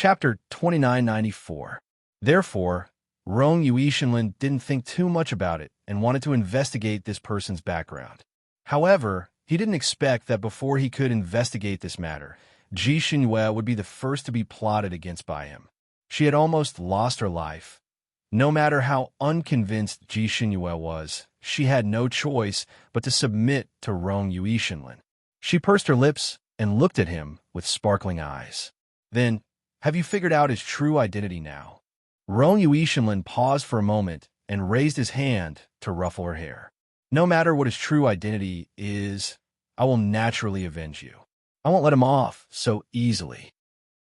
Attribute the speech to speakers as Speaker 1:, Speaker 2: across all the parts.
Speaker 1: Chapter 2994. Therefore, Rong Yuishinlin didn't think too much about it and wanted to investigate this person's background. However, he didn't expect that before he could investigate this matter, Ji Xinyue would be the first to be plotted against by him. She had almost lost her life. No matter how unconvinced Ji Xinyue was, she had no choice but to submit to Rong Yuishinlin. She pursed her lips and looked at him with sparkling eyes. Then, have you figured out his true identity now? Rong Yuishinlin paused for a moment and raised his hand to ruffle her hair. No matter what his true identity is, I will naturally avenge you. I won't let him off so easily.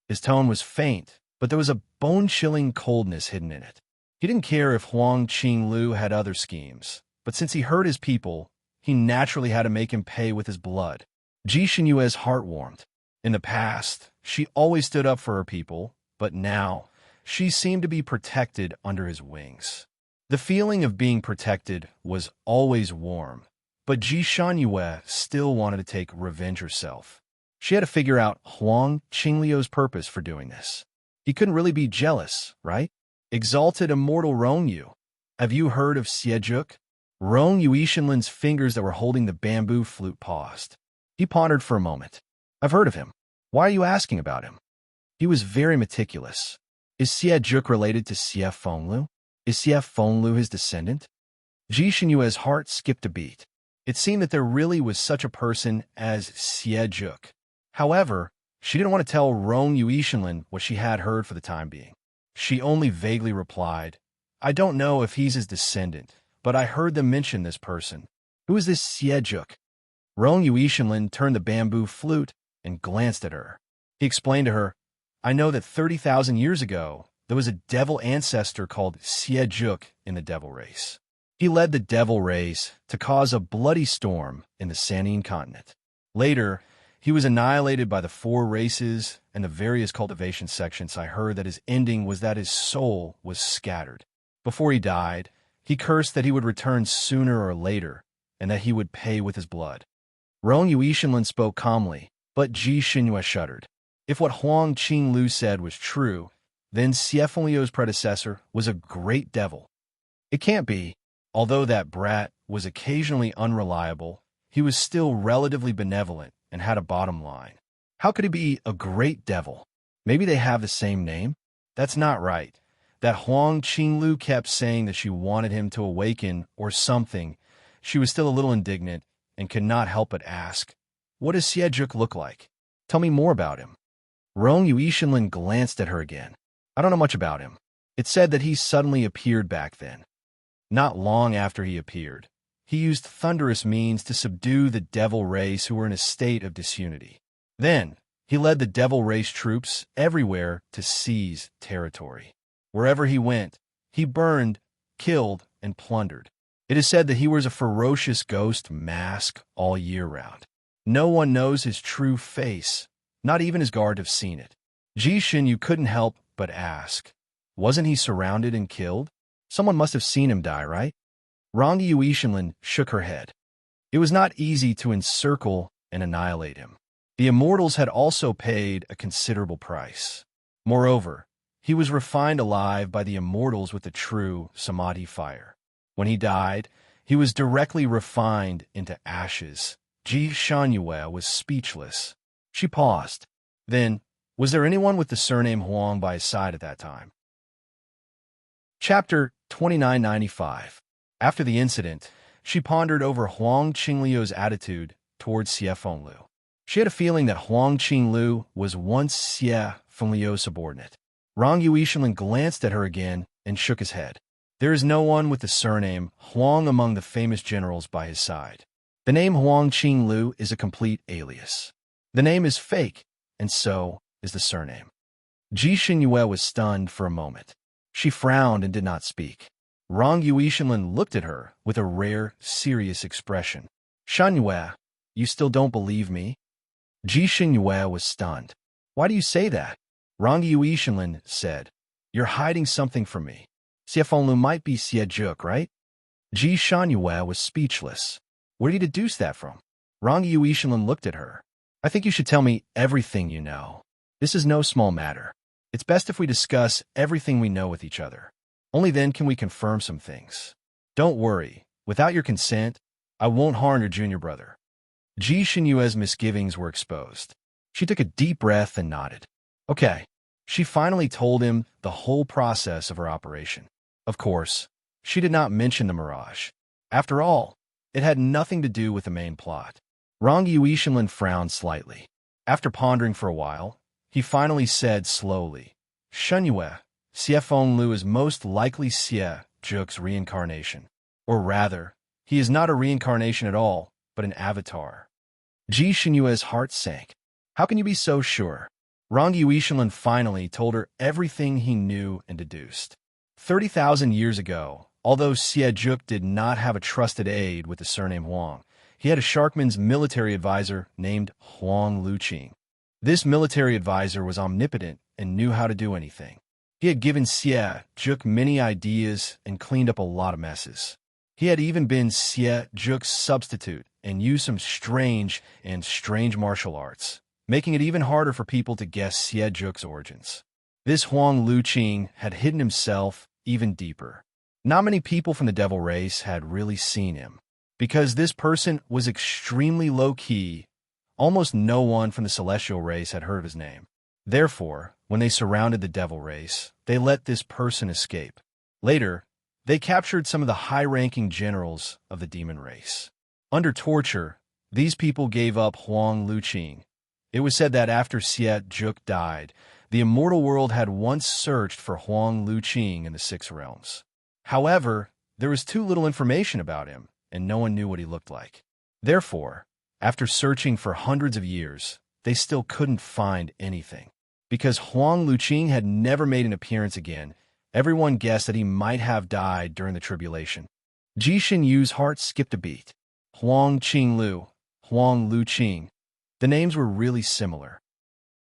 Speaker 1: His tone was faint, but there was a bone-chilling coldness hidden in it. He didn't care if Huang Qinglu had other schemes, but since he hurt his people, he naturally had to make him pay with his blood. Ji Xinyue's heart warmed. In the past, she always stood up for her people, but now, she seemed to be protected under his wings. The feeling of being protected was always warm, but Ji Xinyue still wanted to take revenge herself. She had to figure out Huang Qingliu's purpose for doing this. He couldn't really be jealous, right? Exalted immortal Rong Yu. Have you heard of Xiejuk? Rong Yuishinlin's fingers that were holding the bamboo flute paused. He pondered for a moment. I've heard of him. Why are you asking about him? He was very meticulous. Is Xiejuk related to Xie Fenglu? Is Xie Fenglu his descendant? Ji Xinyue's heart skipped a beat. It seemed that there really was such a person as Xiejuk. However, she didn't want to tell Rong Yuishinlin what she had heard for the time being. She only vaguely replied, I don't know if he's his descendant, but I heard them mention this person. Who is this Xiejuk? Rong Yuishinlin turned the bamboo flute and glanced at her. He explained to her, I know that 30,000 years ago, there was a devil ancestor called Xiejuk in the devil race. He led the devil race to cause a bloody storm in the Sanine continent. Later, he was annihilated by the four races and the various cultivation sections. I heard that his ending was that his soul was scattered. Before he died, he cursed that he would return sooner or later and that he would pay with his blood. Rong Yuishinlin spoke calmly, but Ji Xinyue shuddered. If what Huang Qinglu said was true, then Xie Fengliu's predecessor was a great devil. It can't be. Although that brat was occasionally unreliable, he was still relatively benevolent and had a bottom line. How could he be a great devil? Maybe they have the same name? That's not right. That Huang Qinglu kept saying that she wanted him to awaken or something. She was still a little indignant and could not help but ask, what does Xiejuk look like? Tell me more about him. Rong Yuishinlin glanced at her again. I don't know much about him. It said that he suddenly appeared back then. Not long after he appeared, he used thunderous means to subdue the devil race who were in a state of disunity. Then, he led the devil race troops everywhere to seize territory. Wherever he went, he burned, killed, and plundered. It is said that he wears a ferocious ghost mask all year round. No one knows his true face. Not even his guard have seen it. Ji Xinyue couldn't help but ask, wasn't he surrounded and killed? Someone must have seen him die, right? Rong Yuishinlin shook her head. It was not easy to encircle and annihilate him. The immortals had also paid a considerable price. Moreover, he was refined alive by the immortals with the true Samadhi fire. When he died, he was directly refined into ashes. Ji Xinyue was speechless. She paused. Then, was there anyone with the surname Huang by his side at that time? Chapter 2995. After the incident, she pondered over Huang Qingliu's attitude towards Xie Fenglu. She had a feeling that Huang Qinglu was once Xie Fengliu's subordinate. Rong Yuishinlin glanced at her again and shook his head. There is no one with the surname Huang among the famous generals by his side. The name Huang Qinglu is a complete alias. The name is fake, and so is the surname. Ji Xinyue was stunned for a moment. She frowned and did not speak. Rong Yuishinlin looked at her with a rare, serious expression. Xinyue, you still don't believe me? Ji Xinyue was stunned. Why do you say that? Rong Yuishinlin said, you're hiding something from me. Xie Fenglu might be Xiejuk, right? Ji Xinyue was speechless. Where did you deduce that from? Rong Yuishinlin looked at her. I think you should tell me everything you know. This is no small matter. It's best if we discuss everything we know with each other. Only then can we confirm some things. Don't worry. Without your consent, I won't harm your junior brother. Ji Xinyue's misgivings were exposed. She took a deep breath and nodded. Okay. She finally told him the whole process of her operation. Of course, she did not mention the mirage. After all, it had nothing to do with the main plot. Rong Yuishinlin frowned slightly. After pondering for a while, he finally said slowly, Shenyue, Xie Fenglu is most likely Xie Zhuk's reincarnation. Or rather, he is not a reincarnation at all, but an avatar. Ji Xinyue's heart sank. How can you be so sure? Rong Yuishinlin finally told her everything he knew and deduced. 30,000 years ago, although Xie Zhuk did not have a trusted aide with the surname Huang, he had a Sharkman's military advisor named Huang Luqing. This military advisor was omnipotent and knew how to do anything. He had given Xie Zhuk many ideas and cleaned up a lot of messes. He had even been Xie Zhuk's substitute and used some strange martial arts, making it even harder for people to guess Xie Zhuk's origins. This Huang Luqing had hidden himself even deeper. Not many people from the devil race had really seen him. Because this person was extremely low-key, almost no one from the celestial race had heard of his name. Therefore, when they surrounded the devil race, they let this person escape. Later, they captured some of the high-ranking generals of the demon race. Under torture, these people gave up Huang Luqing. It was said that after Xie Zhuk died, the immortal world had once searched for Huang Luqing in the Six Realms. However, there was too little information about him, and no one knew what he looked like. Therefore, after searching for hundreds of years, they still couldn't find anything. Because Huang Luqing had never made an appearance again, everyone guessed that he might have died during the tribulation. Ji Xinyue's heart skipped a beat. Huang Qinglu, Huang Luqing. The names were really similar.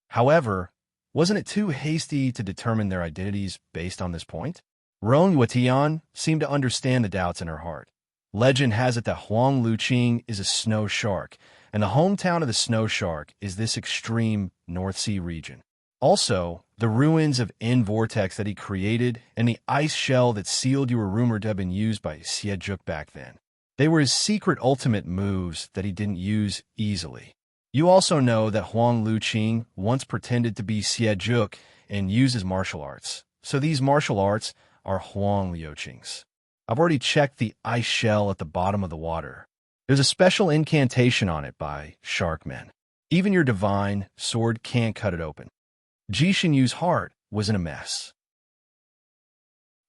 Speaker 1: However, wasn't it too hasty to determine their identities based on this point? Rong Yuetian seemed to understand the doubts in her heart. Legend has it that Huang Luqing is a snow shark, and the hometown of the snow shark is this extreme North Sea region. Also, the ruins of N Vortex that he created and the ice shell that sealed you were rumored to have been used by Xie Zhuk back then. They were his secret ultimate moves that he didn't use easily. You also know that Huang Luqing once pretended to be Xie Zhuk and uses martial arts. So these martial arts are Huang Luqing's. I've already checked the ice shell at the bottom of the water. There's a special incantation on it by Sharkmen. Even your divine sword can't cut it open. Ji Xinyue's heart was in a mess.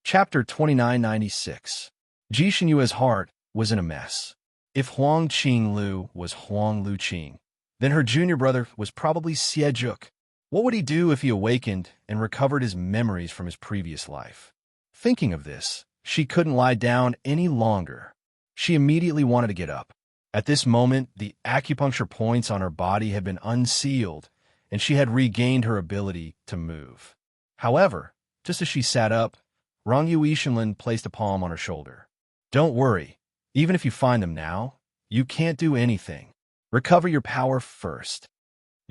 Speaker 1: Chapter 2996. Ji Xinyue's heart was in a mess. If Huang Qinglu was Huang Luqing, then her junior brother was probably Xie Zhuk. What would he do if he awakened and recovered his memories from his previous life? Thinking of this, she couldn't lie down any longer. She immediately wanted to get up. At this moment, the acupuncture points on her body had been unsealed, and she had regained her ability to move. However, just as she sat up, Rong Yuishinlin placed a palm on her shoulder. Don't worry. Even if you find them now, you can't do anything. Recover your power first.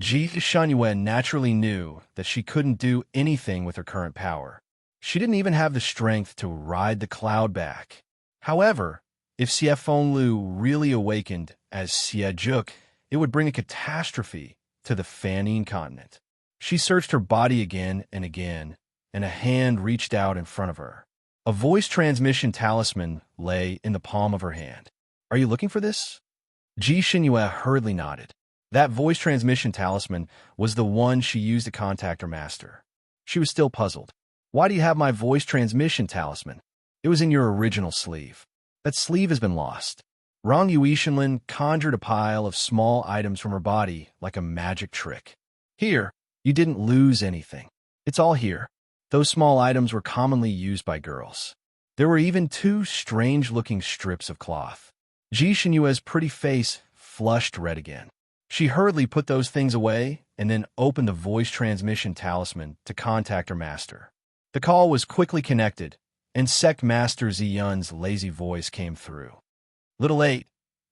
Speaker 1: Ji Xinyue naturally knew that she couldn't do anything with her current power. She didn't even have the strength to ride the cloud back. However, if Xie Fenglu really awakened as Xie Zhuk, it would bring a catastrophe to the Fanine continent. She searched her body again, and a hand reached out in front of her. A voice transmission talisman lay in the palm of her hand. Are you looking for this? Ji Xinyue hurriedly nodded. That voice transmission talisman was the one she used to contact her master. She was still puzzled. Why do you have my voice transmission talisman? It was in your original sleeve. That sleeve has been lost. Rong Yuishinlin conjured a pile of small items from her body like a magic trick. Here, you didn't lose anything. It's all here. Those small items were commonly used by girls. There were even two strange-looking strips of cloth. Ji Xinyue's pretty face flushed red again. She hurriedly put those things away and then opened the voice transmission talisman to contact her master. The call was quickly connected, and Sect Master Ziyun's lazy voice came through. Little 8,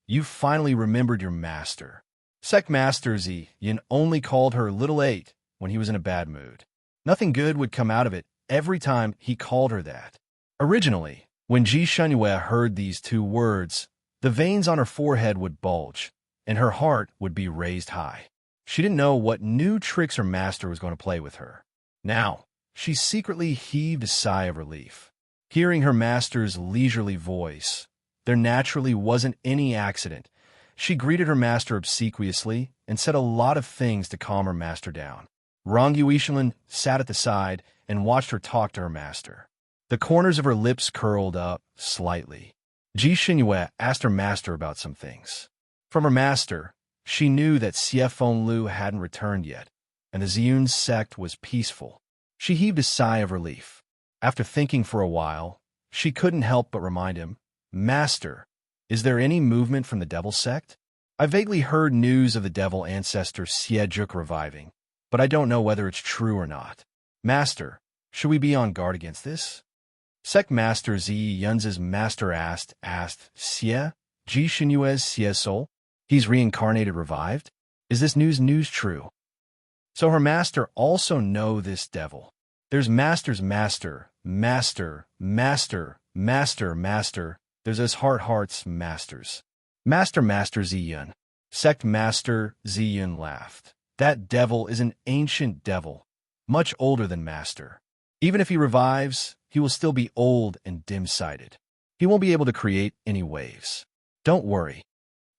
Speaker 1: you finally remembered your master. Sect Master Ziyun only called her Little 8 when he was in a bad mood. Nothing good would come out of it every time he called her that. Originally, when Ji Shunyue heard these two words, the veins on her forehead would bulge, and her heart would be raised high. She didn't know what new tricks her master was going to play with her. Now, she secretly heaved a sigh of relief. Hearing her master's leisurely voice, there naturally wasn't any accident. She greeted her master obsequiously and said a lot of things to calm her master down. Rong Yuishan sat at the side and watched her talk to her master. The corners of her lips curled up slightly. Ji Shunyue asked her master about some things. From her master, she knew that Xie Fenglu hadn't returned yet, and the Ziyun sect was peaceful. She heaved a sigh of relief. After thinking for a while, she couldn't help but remind him, "Master, is there any movement from the devil sect? I vaguely heard news of the devil ancestor Xie Juk reviving, but I don't know whether it's true or not. Master, should we be on guard against this?" Sect Master Zi Yun's master asked, "Xie? Ji Shunyue's Xie soul? He's reincarnated revived? Is this news true?" So her master also know this devil. There's master's master, master, master, master, master. There's his heart's masters. Master Ziyun. Sect Master Ziyun laughed. That devil is an ancient devil, much older than Master. Even if he revives, he will still be old and dim-sighted. He won't be able to create any waves. Don't worry.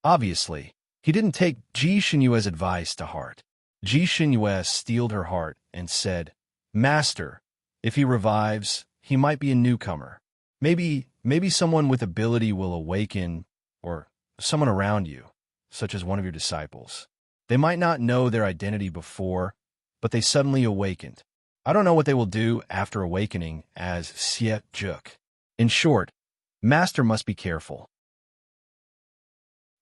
Speaker 1: Obviously, he didn't take Ji Shunyue's advice to heart. Ji Shunyue steeled her heart and said, "Master, if he revives, he might be a newcomer. Maybe someone with ability will awaken, or someone around you, such as one of your disciples. They might not know their identity before, but they suddenly awakened. I don't know what they will do after awakening as Xie Juk. In short, Master must be careful."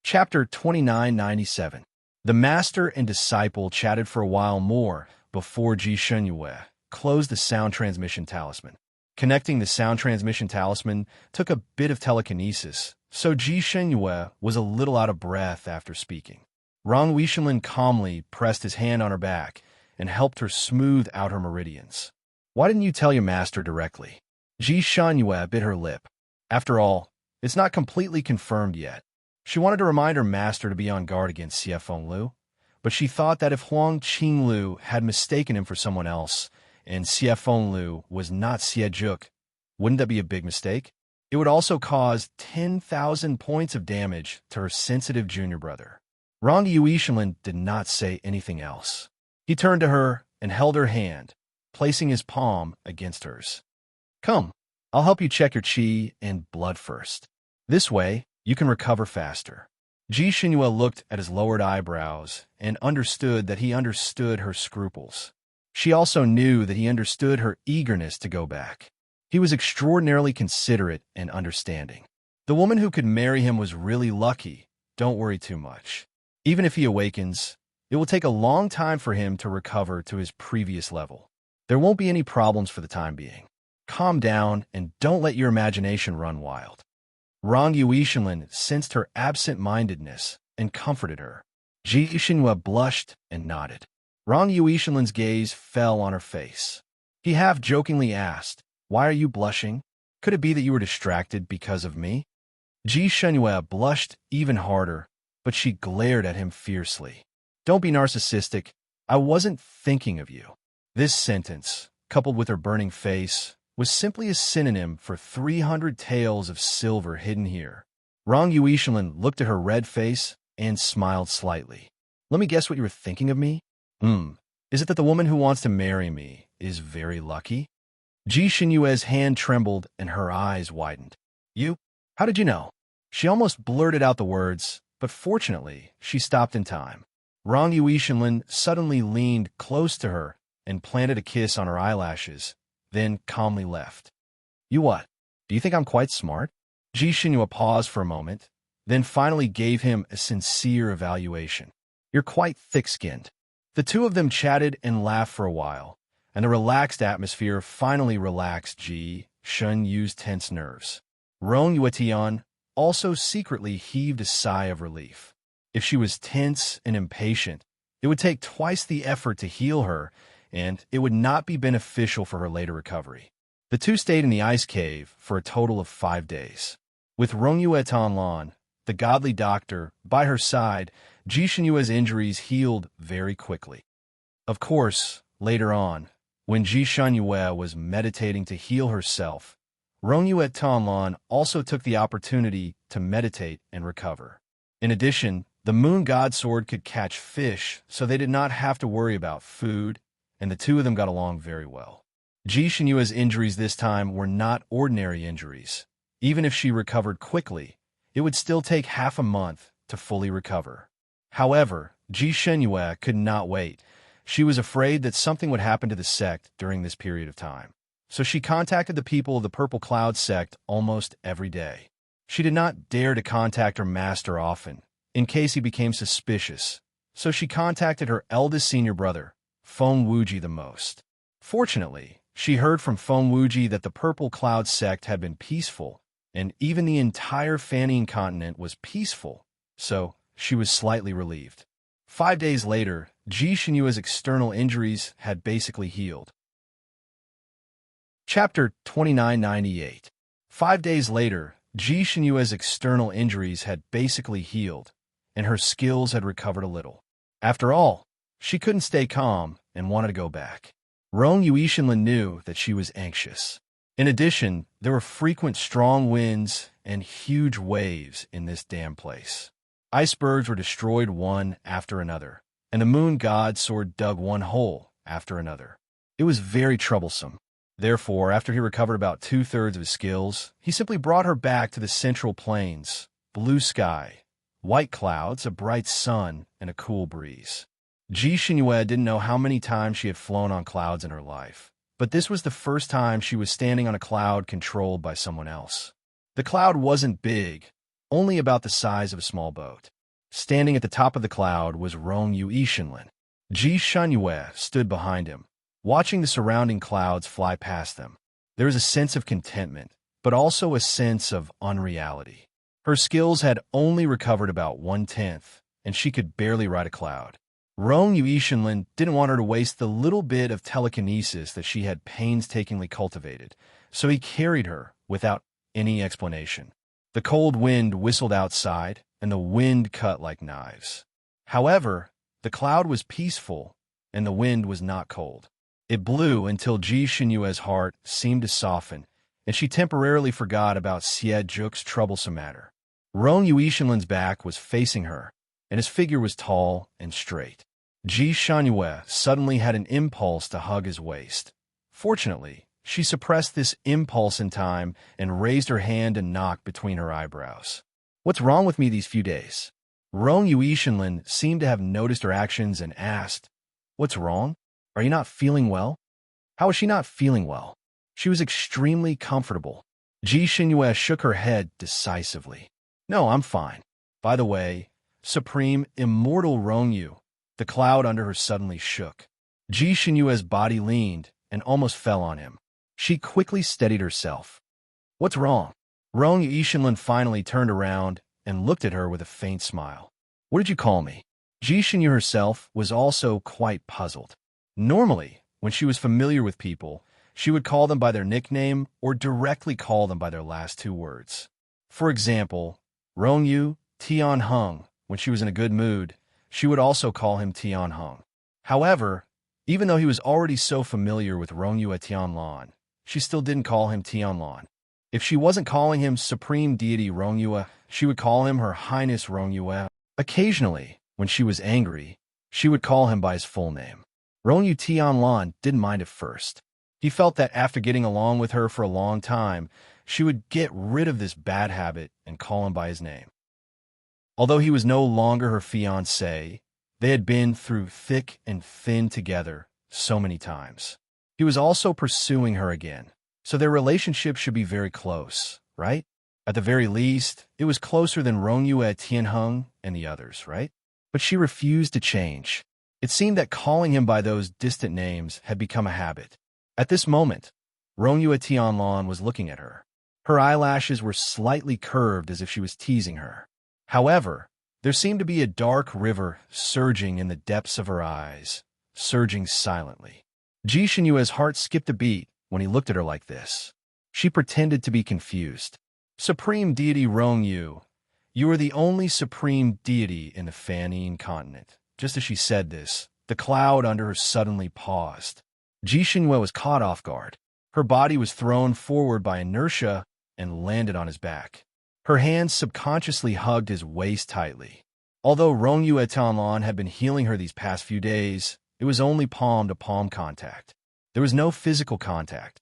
Speaker 1: Chapter 2997. The master and disciple chatted for a while more before Ji Shunyue closed the sound transmission talisman. Connecting the sound transmission talisman took a bit of telekinesis, so Ji Shunyue was a little out of breath after speaking. Rong Yuishan calmly pressed his hand on her back and helped her smooth out her meridians. "Why didn't you tell your master directly?" Ji Shunyue bit her lip. After all, it's not completely confirmed yet. She wanted to remind her master to be on guard against Xie Fenglu, but she thought that if Huang Qinglu had mistaken him for someone else, and Xie Fenglu was not Xie Juk, wouldn't that be a big mistake? It would also cause 10,000 points of damage to her sensitive junior brother. Rong Yuishan did not say anything else. He turned to her and held her hand, placing his palm against hers. "Come, I'll help you check your qi and blood first. This way, you can recover faster." Ji Shunyue looked at his lowered eyebrows and understood that he understood her scruples. She also knew that he understood her eagerness to go back. He was extraordinarily considerate and understanding. The woman who could marry him was really lucky. Don't worry too much. Even if he awakens, it will take a long time for him to recover to his previous level. There won't be any problems for the time being. Calm down and don't let your imagination run wild. Rong Yuishan sensed her absent-mindedness and comforted her. Ji Shunyue blushed and nodded. Rong Yuishan's gaze fell on her face. He half-jokingly asked, "Why are you blushing? Could it be that you were distracted because of me?" Ji Shunyue blushed even harder, but she glared at him fiercely. "Don't be narcissistic. I wasn't thinking of you." This sentence, coupled with her burning face, was simply a synonym for 300 taels of silver hidden here. Rong Yuishan looked at her red face and smiled slightly. "Let me guess what you were thinking of me? Is it that the woman who wants to marry me is very lucky?" Ji Shunyue's hand trembled and her eyes widened. "You? How did you know?" She almost blurted out the words, but fortunately, she stopped in time. Rong Yuishan suddenly leaned close to her and planted a kiss on her eyelashes, then calmly left. "You what? Do you think I'm quite smart?" Ji Shunyue paused for a moment, then finally gave him a sincere evaluation. "You're quite thick-skinned." The two of them chatted and laughed for a while, and the relaxed atmosphere finally relaxed Ji Shunyue's tense nerves. Rong Yuetian also secretly heaved a sigh of relief. If she was tense and impatient, it would take twice the effort to heal her, and it would not be beneficial for her later recovery. The two stayed in the ice cave for a total of 5 days. With Rongyue Tanlan, the godly doctor, by her side, Ji Shenyue's injuries healed very quickly. Of course, later on, when Ji Shenyue was meditating to heal herself, Rongyue Tanlan also took the opportunity to meditate and recover. In addition, the moon god sword could catch fish, so they did not have to worry about food, and the two of them got along very well. Ji Shenyue's injuries this time were not ordinary injuries. Even if she recovered quickly, it would still take half a month to fully recover. However, Ji Shenyue could not wait. She was afraid that something would happen to the sect during this period of time. So she contacted the people of the Purple Cloud sect almost every day. She did not dare to contact her master often, in case he became suspicious, so she contacted her eldest senior brother, Feng Wuji, the most. Fortunately, she heard from Feng Wuji that the Purple Cloud sect had been peaceful, and even the entire Fanning continent was peaceful, so she was slightly relieved. 5 days later, Ji Shenyue's external injuries had basically healed. Chapter 2998. 5 days later, Ji Shenyue's external injuries had basically healed, and her skills had recovered a little. After all, she couldn't stay calm and wanted to go back. Rong Yuishinlin knew that she was anxious. In addition, there were frequent strong winds and huge waves in this damn place. Icebergs were destroyed one after another, and the moon god sword dug one hole after another. It was very troublesome. Therefore, after he recovered about 2/3 of his skills, he simply brought her back to the central plains, blue sky, white clouds, a bright sun, and a cool breeze. Ji Shenyue didn't know how many times she had flown on clouds in her life, but this was the first time she was standing on a cloud controlled by someone else. The cloud wasn't big, only about the size of a small boat. Standing at the top of the cloud was Rong Yuishinlin. Ji Shenyue stood behind him, watching the surrounding clouds fly past them. There was a sense of contentment, but also a sense of unreality. Her skills had only recovered about 1/10, and she could barely ride a cloud. Rong Yuishinlin didn't want her to waste the little bit of telekinesis that she had painstakingly cultivated, so he carried her without any explanation. The cold wind whistled outside, and the wind cut like knives. However, the cloud was peaceful, and the wind was not cold. It blew until Ji Shenyue's heart seemed to soften, and she temporarily forgot about Xie Zhuk's troublesome matter. Rong Yuishinlin's back was facing her, and his figure was tall and straight. Ji Shenyue suddenly had an impulse to hug his waist. Fortunately, she suppressed this impulse in time and raised her hand and knocked between her eyebrows. "What's wrong with me these few days?" Rong Yuishinlin seemed to have noticed her actions and asked, "What's wrong? Are you not feeling well?" How was she not feeling well? She was extremely comfortable. Ji Shenyue shook her head decisively. "No, I'm fine. By the way, Supreme Immortal Rongyu." The cloud under her suddenly shook. Ji Shenyue's body leaned and almost fell on him. She quickly steadied herself. "What's wrong?" Rong Yuishinlin finally turned around and looked at her with a faint smile. "What did you call me?" Ji Shenyu herself was also quite puzzled. Normally, when she was familiar with people, she would call them by their nickname or directly call them by their last 2 words. For example, Rongyu Tianheng, when she was in a good mood, she would also call him Tianheng. However, even though he was already so familiar with Rongyu Tianlan, she still didn't call him Tianlan. If she wasn't calling him Supreme Deity Rongyu, she would call him Her Highness Rongyu. Occasionally, when she was angry, she would call him by his full name. Rongyu Tianlan didn't mind at first. He felt that after getting along with her for a long time, she would get rid of this bad habit and call him by his name. Although he was no longer her fiancé, they had been through thick and thin together so many times. He was also pursuing her again, so their relationship should be very close, right? At the very least, it was closer than Rongyu Tianheng and the others, right? But she refused to change. It seemed that calling him by those distant names had become a habit. At this moment, Rongyu Tianlan was looking at her. Her eyelashes were slightly curved as if she was teasing her. However, there seemed to be a dark river surging in the depths of her eyes, surging silently. Ji Xinyue's heart skipped a beat when he looked at her like this. She pretended to be confused. Supreme Deity Rongyu, you are the only supreme deity in the Fanine continent. Just as she said this, the cloud under her suddenly paused. Ji Xinyue was caught off guard. Her body was thrown forward by inertia and landed on his back. Her hands subconsciously hugged his waist tightly. Although Rongyu Etanlan had been healing her these past few days, it was only palm-to-palm contact. There was no physical contact.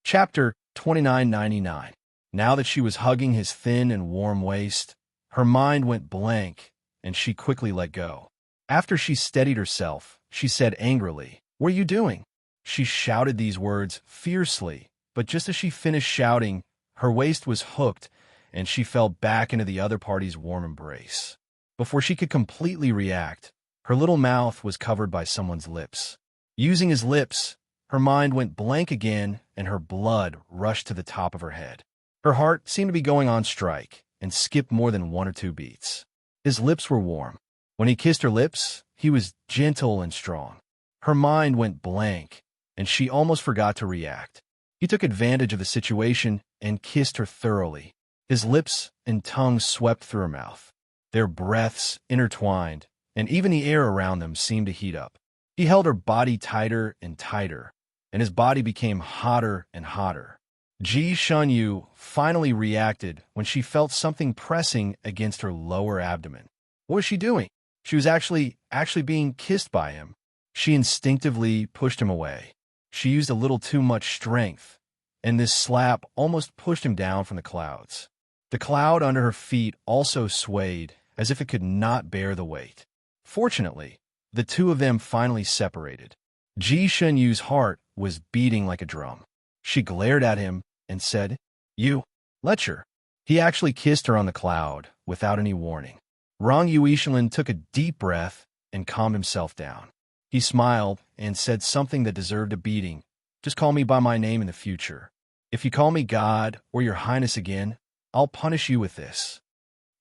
Speaker 1: Chapter 2999. Now that she was hugging his thin and warm waist, her mind went blank, and she quickly let go. After she steadied herself, she said angrily, "What are you doing?" She shouted these words fiercely, but just as she finished shouting, her waist was hooked, and she fell back into the other party's warm embrace. Before she could completely react, her little mouth was covered by someone's lips. Using his lips, her mind went blank again, and her blood rushed to the top of her head. Her heart seemed to be going on strike, and skipped more than 1 or 2 beats. His lips were warm. When he kissed her lips, he was gentle and strong. Her mind went blank, and she almost forgot to react. He took advantage of the situation and kissed her thoroughly. His lips and tongue swept through her mouth. Their breaths intertwined, and even the air around them seemed to heat up. He held her body tighter and tighter, and his body became hotter and hotter. Ji Xinyue finally reacted when she felt something pressing against her lower abdomen. What was she doing? She was actually being kissed by him. She instinctively pushed him away. She used a little too much strength, and this slap almost pushed him down from the clouds. The cloud under her feet also swayed as if it could not bear the weight. Fortunately, the two of them finally separated. Ji Xinyue's heart was beating like a drum. She glared at him and said, "You, lecher." He actually kissed her on the cloud without any warning. Rongyu Ishinlin took a deep breath and calmed himself down. He smiled and said something that deserved a beating. "Just call me by my name in the future. If you call me God or your highness again, I'll punish you with this."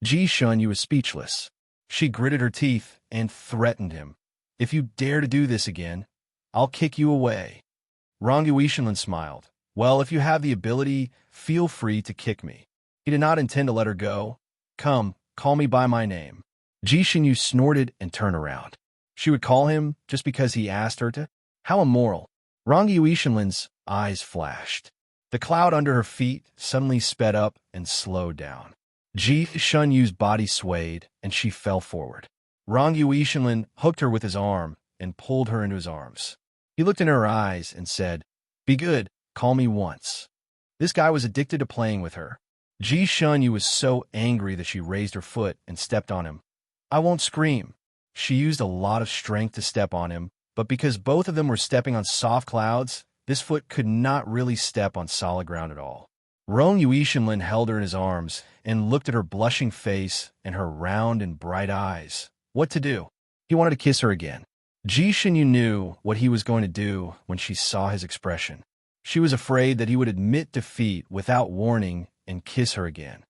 Speaker 1: Ji Xinyue was speechless. She gritted her teeth and threatened him. "If you dare to do this again, I'll kick you away." Rongyu Ishinlin smiled. "Well, if you have the ability, feel free to kick me." He did not intend to let her go. "Come, call me by my name." Ji Xinyue snorted and turned around. She would call him just because he asked her to? How immoral. Rongyu Ishinlin's eyes flashed. The cloud under her feet suddenly sped up and slowed down. Ji Xinyue's body swayed, and she fell forward. Rongyu Ishinlin hooked her with his arm and pulled her into his arms. He looked in her eyes and said, "Be good, call me once." This guy was addicted to playing with her. Ji Xinyue was so angry that she raised her foot and stepped on him. "I won't scream." She used a lot of strength to step on him, but because both of them were stepping on soft clouds, this foot could not really step on solid ground at all. Rongyu Ishinlin held her in his arms and looked at her blushing face and her round and bright eyes. What to do? He wanted to kiss her again. Ji Xinyue knew what he was going to do when she saw his expression. She was afraid that he would admit defeat without warning and kiss her again.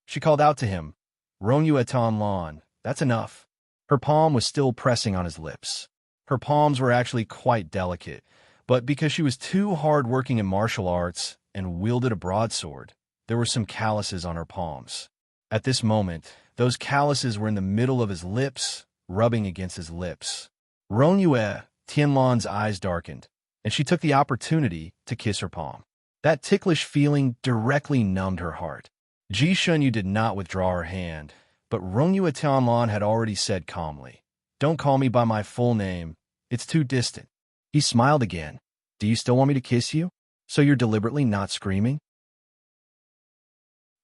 Speaker 1: She called out to him, "Rongyu Etanlan, that's enough." Her palm was still pressing on his lips. Her palms were actually quite delicate, but because she was too hard-working in martial arts and wielded a broadsword, there were some calluses on her palms. At this moment, those calluses were in the middle of his lips, rubbing against his lips. Rongyu Tianlan's eyes darkened, and she took the opportunity to kiss her palm. That ticklish feeling directly numbed her heart. Ji Xinyue did not withdraw her hand, but Rongyu Tianlan had already said calmly, "Don't call me by my full name. It's too distant." He smiled again. "Do you still want me to kiss you? So you're deliberately not screaming?"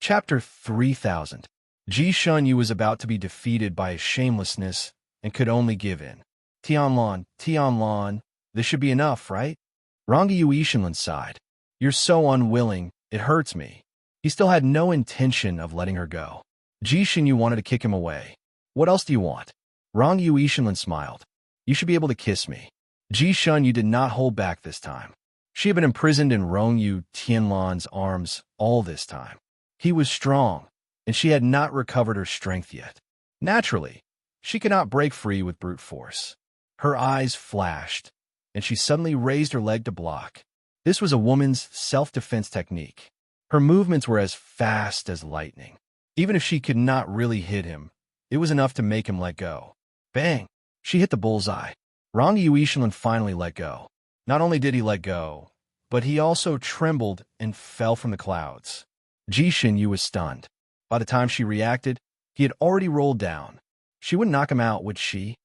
Speaker 1: Chapter 3000. Ji Xinyue was about to be defeated by his shamelessness and could only give in. Tianlan, this should be enough, right?" Rongyu Ishinlin sighed. "You're so unwilling, it hurts me." He still had no intention of letting her go. Ji Xinyue wanted to kick him away. "What else do you want?" Rongyu Ishinlin smiled. "You should be able to kiss me." Ji Xinyue did not hold back this time. She had been imprisoned in Rongyu Tianlan's arms all this time. He was strong, and she had not recovered her strength yet. Naturally, she could not break free with brute force. Her eyes flashed, and she suddenly raised her leg to block. This was a woman's self-defense technique. Her movements were as fast as lightning. Even if she could not really hit him, it was enough to make him let go. Bang! She hit the bullseye. Rong Yuishan finally let go. Not only did he let go, but he also trembled and fell from the clouds. Ji Xinyu was stunned. By the time she reacted, he had already rolled down. She wouldn't knock him out, would she?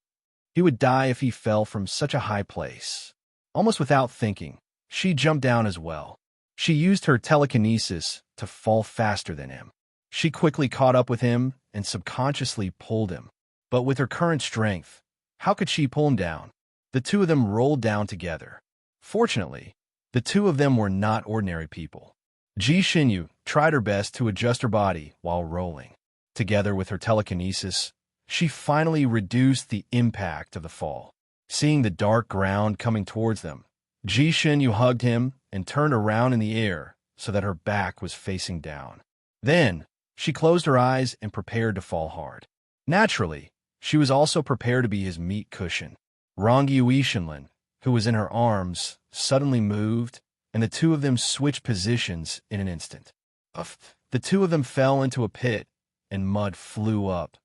Speaker 1: He would die if he fell from such a high place. Almost without thinking, she jumped down as well. She used her telekinesis to fall faster than him. She quickly caught up with him and subconsciously pulled him. But with her current strength, how could she pull him down? The two of them rolled down together. Fortunately, the two of them were not ordinary people. Ji Xinyu tried her best to adjust her body while rolling. Together with her telekinesis, she finally reduced the impact of the fall. Seeing the dark ground coming towards them, Ji Xinyu hugged him and turned around in the air so that her back was facing down. Then, she closed her eyes and prepared to fall hard. Naturally, she was also prepared to be his meat cushion. Rong Yuishan, who was in her arms, suddenly moved, and the two of them switched positions in an instant. The two of them fell into a pit, and mud flew up.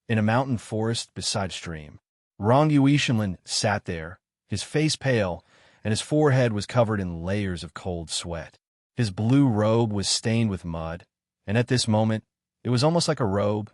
Speaker 1: In a mountain forest beside a stream, Rong Yuishan sat there, his face pale, and his forehead was covered in layers of cold sweat. His blue robe was stained with mud, and at this moment, it was almost like a robe.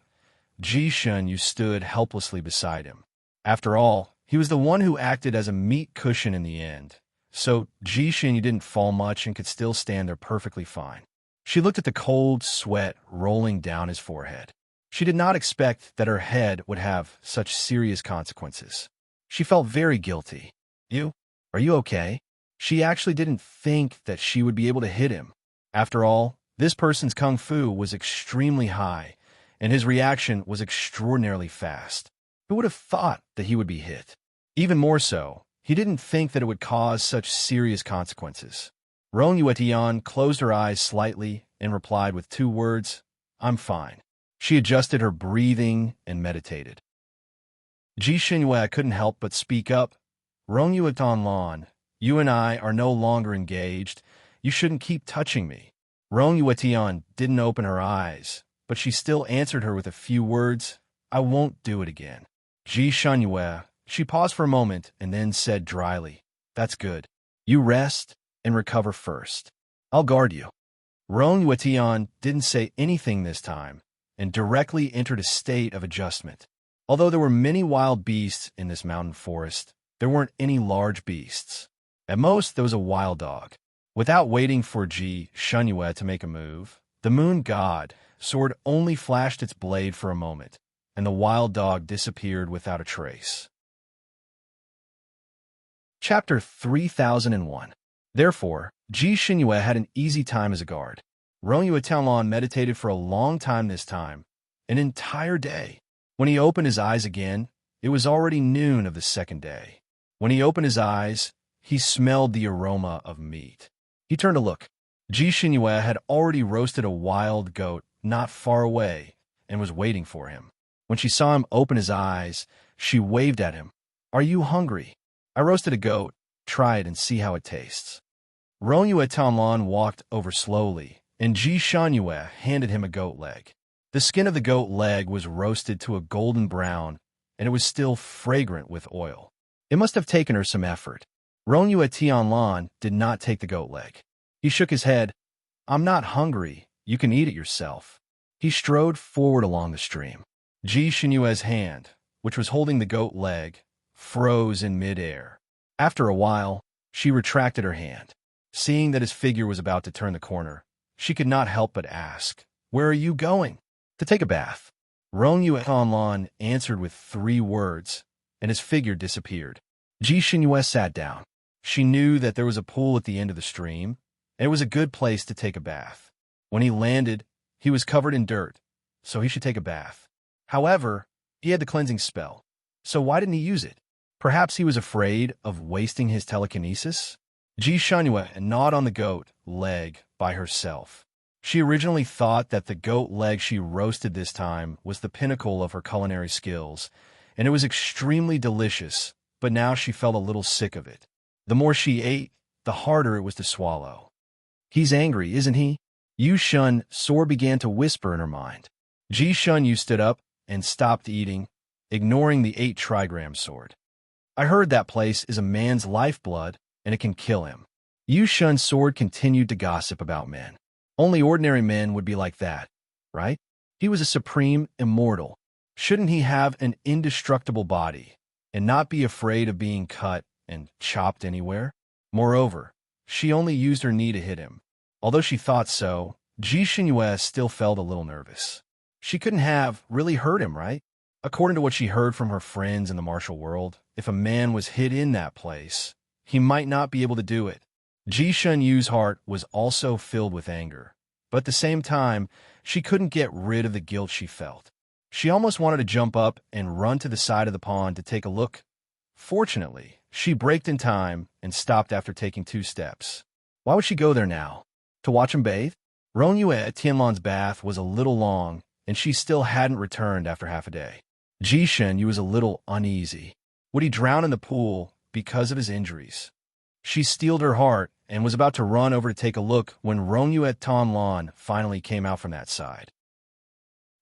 Speaker 1: Ji Xinyu stood helplessly beside him. After all, he was the one who acted as a meat cushion in the end, so Ji Xinyu didn't fall much and could still stand there perfectly fine. She looked at the cold sweat rolling down his forehead. She did not expect that her head would have such serious consequences. She felt very guilty. Are you okay? She actually didn't think that she would be able to hit him. After all, this person's kung fu was extremely high, and his reaction was extraordinarily fast. Who would have thought that he would be hit? Even more so, he didn't think that it would cause such serious consequences. Rong Yuetian closed her eyes slightly and replied with 2 words, "I'm fine." She adjusted her breathing and meditated. Ji Xinyu couldn't help but speak up. "Rong Yuetian, you and I are no longer engaged. You shouldn't keep touching me." Rong Yuetian didn't open her eyes, but she still answered her with a few words, "I won't do it again." Ji Xinyu, she paused for a moment and then said dryly, "That's good. You rest and recover first. I'll guard you." Rong Yuetian didn't say anything this time and directly entered a state of adjustment. Although there were many wild beasts in this mountain forest, there weren't any large beasts. At most, there was a wild dog. Without waiting for Ji Xinyu to make a move, the moon god sword only flashed its blade for a moment, and the wild dog disappeared without a trace. Chapter 3001. Therefore, Ji Xinyu had an easy time as a guard. Rong Yuetian meditated for a long time this time, an entire day. When he opened his eyes again, it was already noon of the second day. When he opened his eyes, he smelled the aroma of meat. He turned to look. Ji Xinyu had already roasted a wild goat not far away and was waiting for him. When she saw him open his eyes, she waved at him. "Are you hungry? I roasted a goat. Try it and see how it tastes." Rong Yuetian walked over slowly, and Ji Xinyu handed him a goat leg. The skin of the goat leg was roasted to a golden brown, and it was still fragrant with oil. It must have taken her some effort. Rong Yuetian did not take the goat leg. He shook his head. "I'm not hungry. You can eat it yourself." He strode forward along the stream. Ji Xinyue's hand, which was holding the goat leg, froze in midair. After a while, she retracted her hand. Seeing that his figure was about to turn the corner, she could not help but ask, "Where are you going?" "To take a bath." Rong Yuetian answered with 3 words, and his figure disappeared. Ji Xinyu sat down. She knew that there was a pool at the end of the stream, and it was a good place to take a bath. When he landed, he was covered in dirt, so he should take a bath. However, he had the cleansing spell, so why didn't he use it? Perhaps he was afraid of wasting his telekinesis? Ji Xinyu gnawed on the goat leg by herself. She originally thought that the goat leg she roasted this time was the pinnacle of her culinary skills, and it was extremely delicious, but now she felt a little sick of it. The more she ate, the harder it was to swallow. He's angry, isn't he? Yu Shun sore began to whisper in her mind. Ji Shun Yu stood up and stopped eating, ignoring the 8 trigram sword. I heard that place is a man's lifeblood, and it can kill him. Yu Shun's sword continued to gossip about men. Only ordinary men would be like that, right? He was a supreme immortal. Shouldn't he have an indestructible body and not be afraid of being cut and chopped anywhere? Moreover, she only used her knee to hit him. Although she thought so, Ji Xinyue still felt a little nervous. She couldn't have really hurt him, right? According to what she heard from her friends in the martial world, if a man was hit in that place, he might not be able to do it. Ji Shun Yu's heart was also filled with anger, but at the same time, she couldn't get rid of the guilt she felt. She almost wanted to jump up and run to the side of the pond to take a look. Fortunately, she braked in time and stopped after taking 2 steps. Why would she go there now? To watch him bathe? Rongyue at Tianlan's bath was a little long, and she still hadn't returned after half a day. Ji Shun Yu was a little uneasy. Would he drown in the pool because of his injuries? She steeled her heart and was about to run over to take a look when Rongyue at Tianlan finally came out from that side.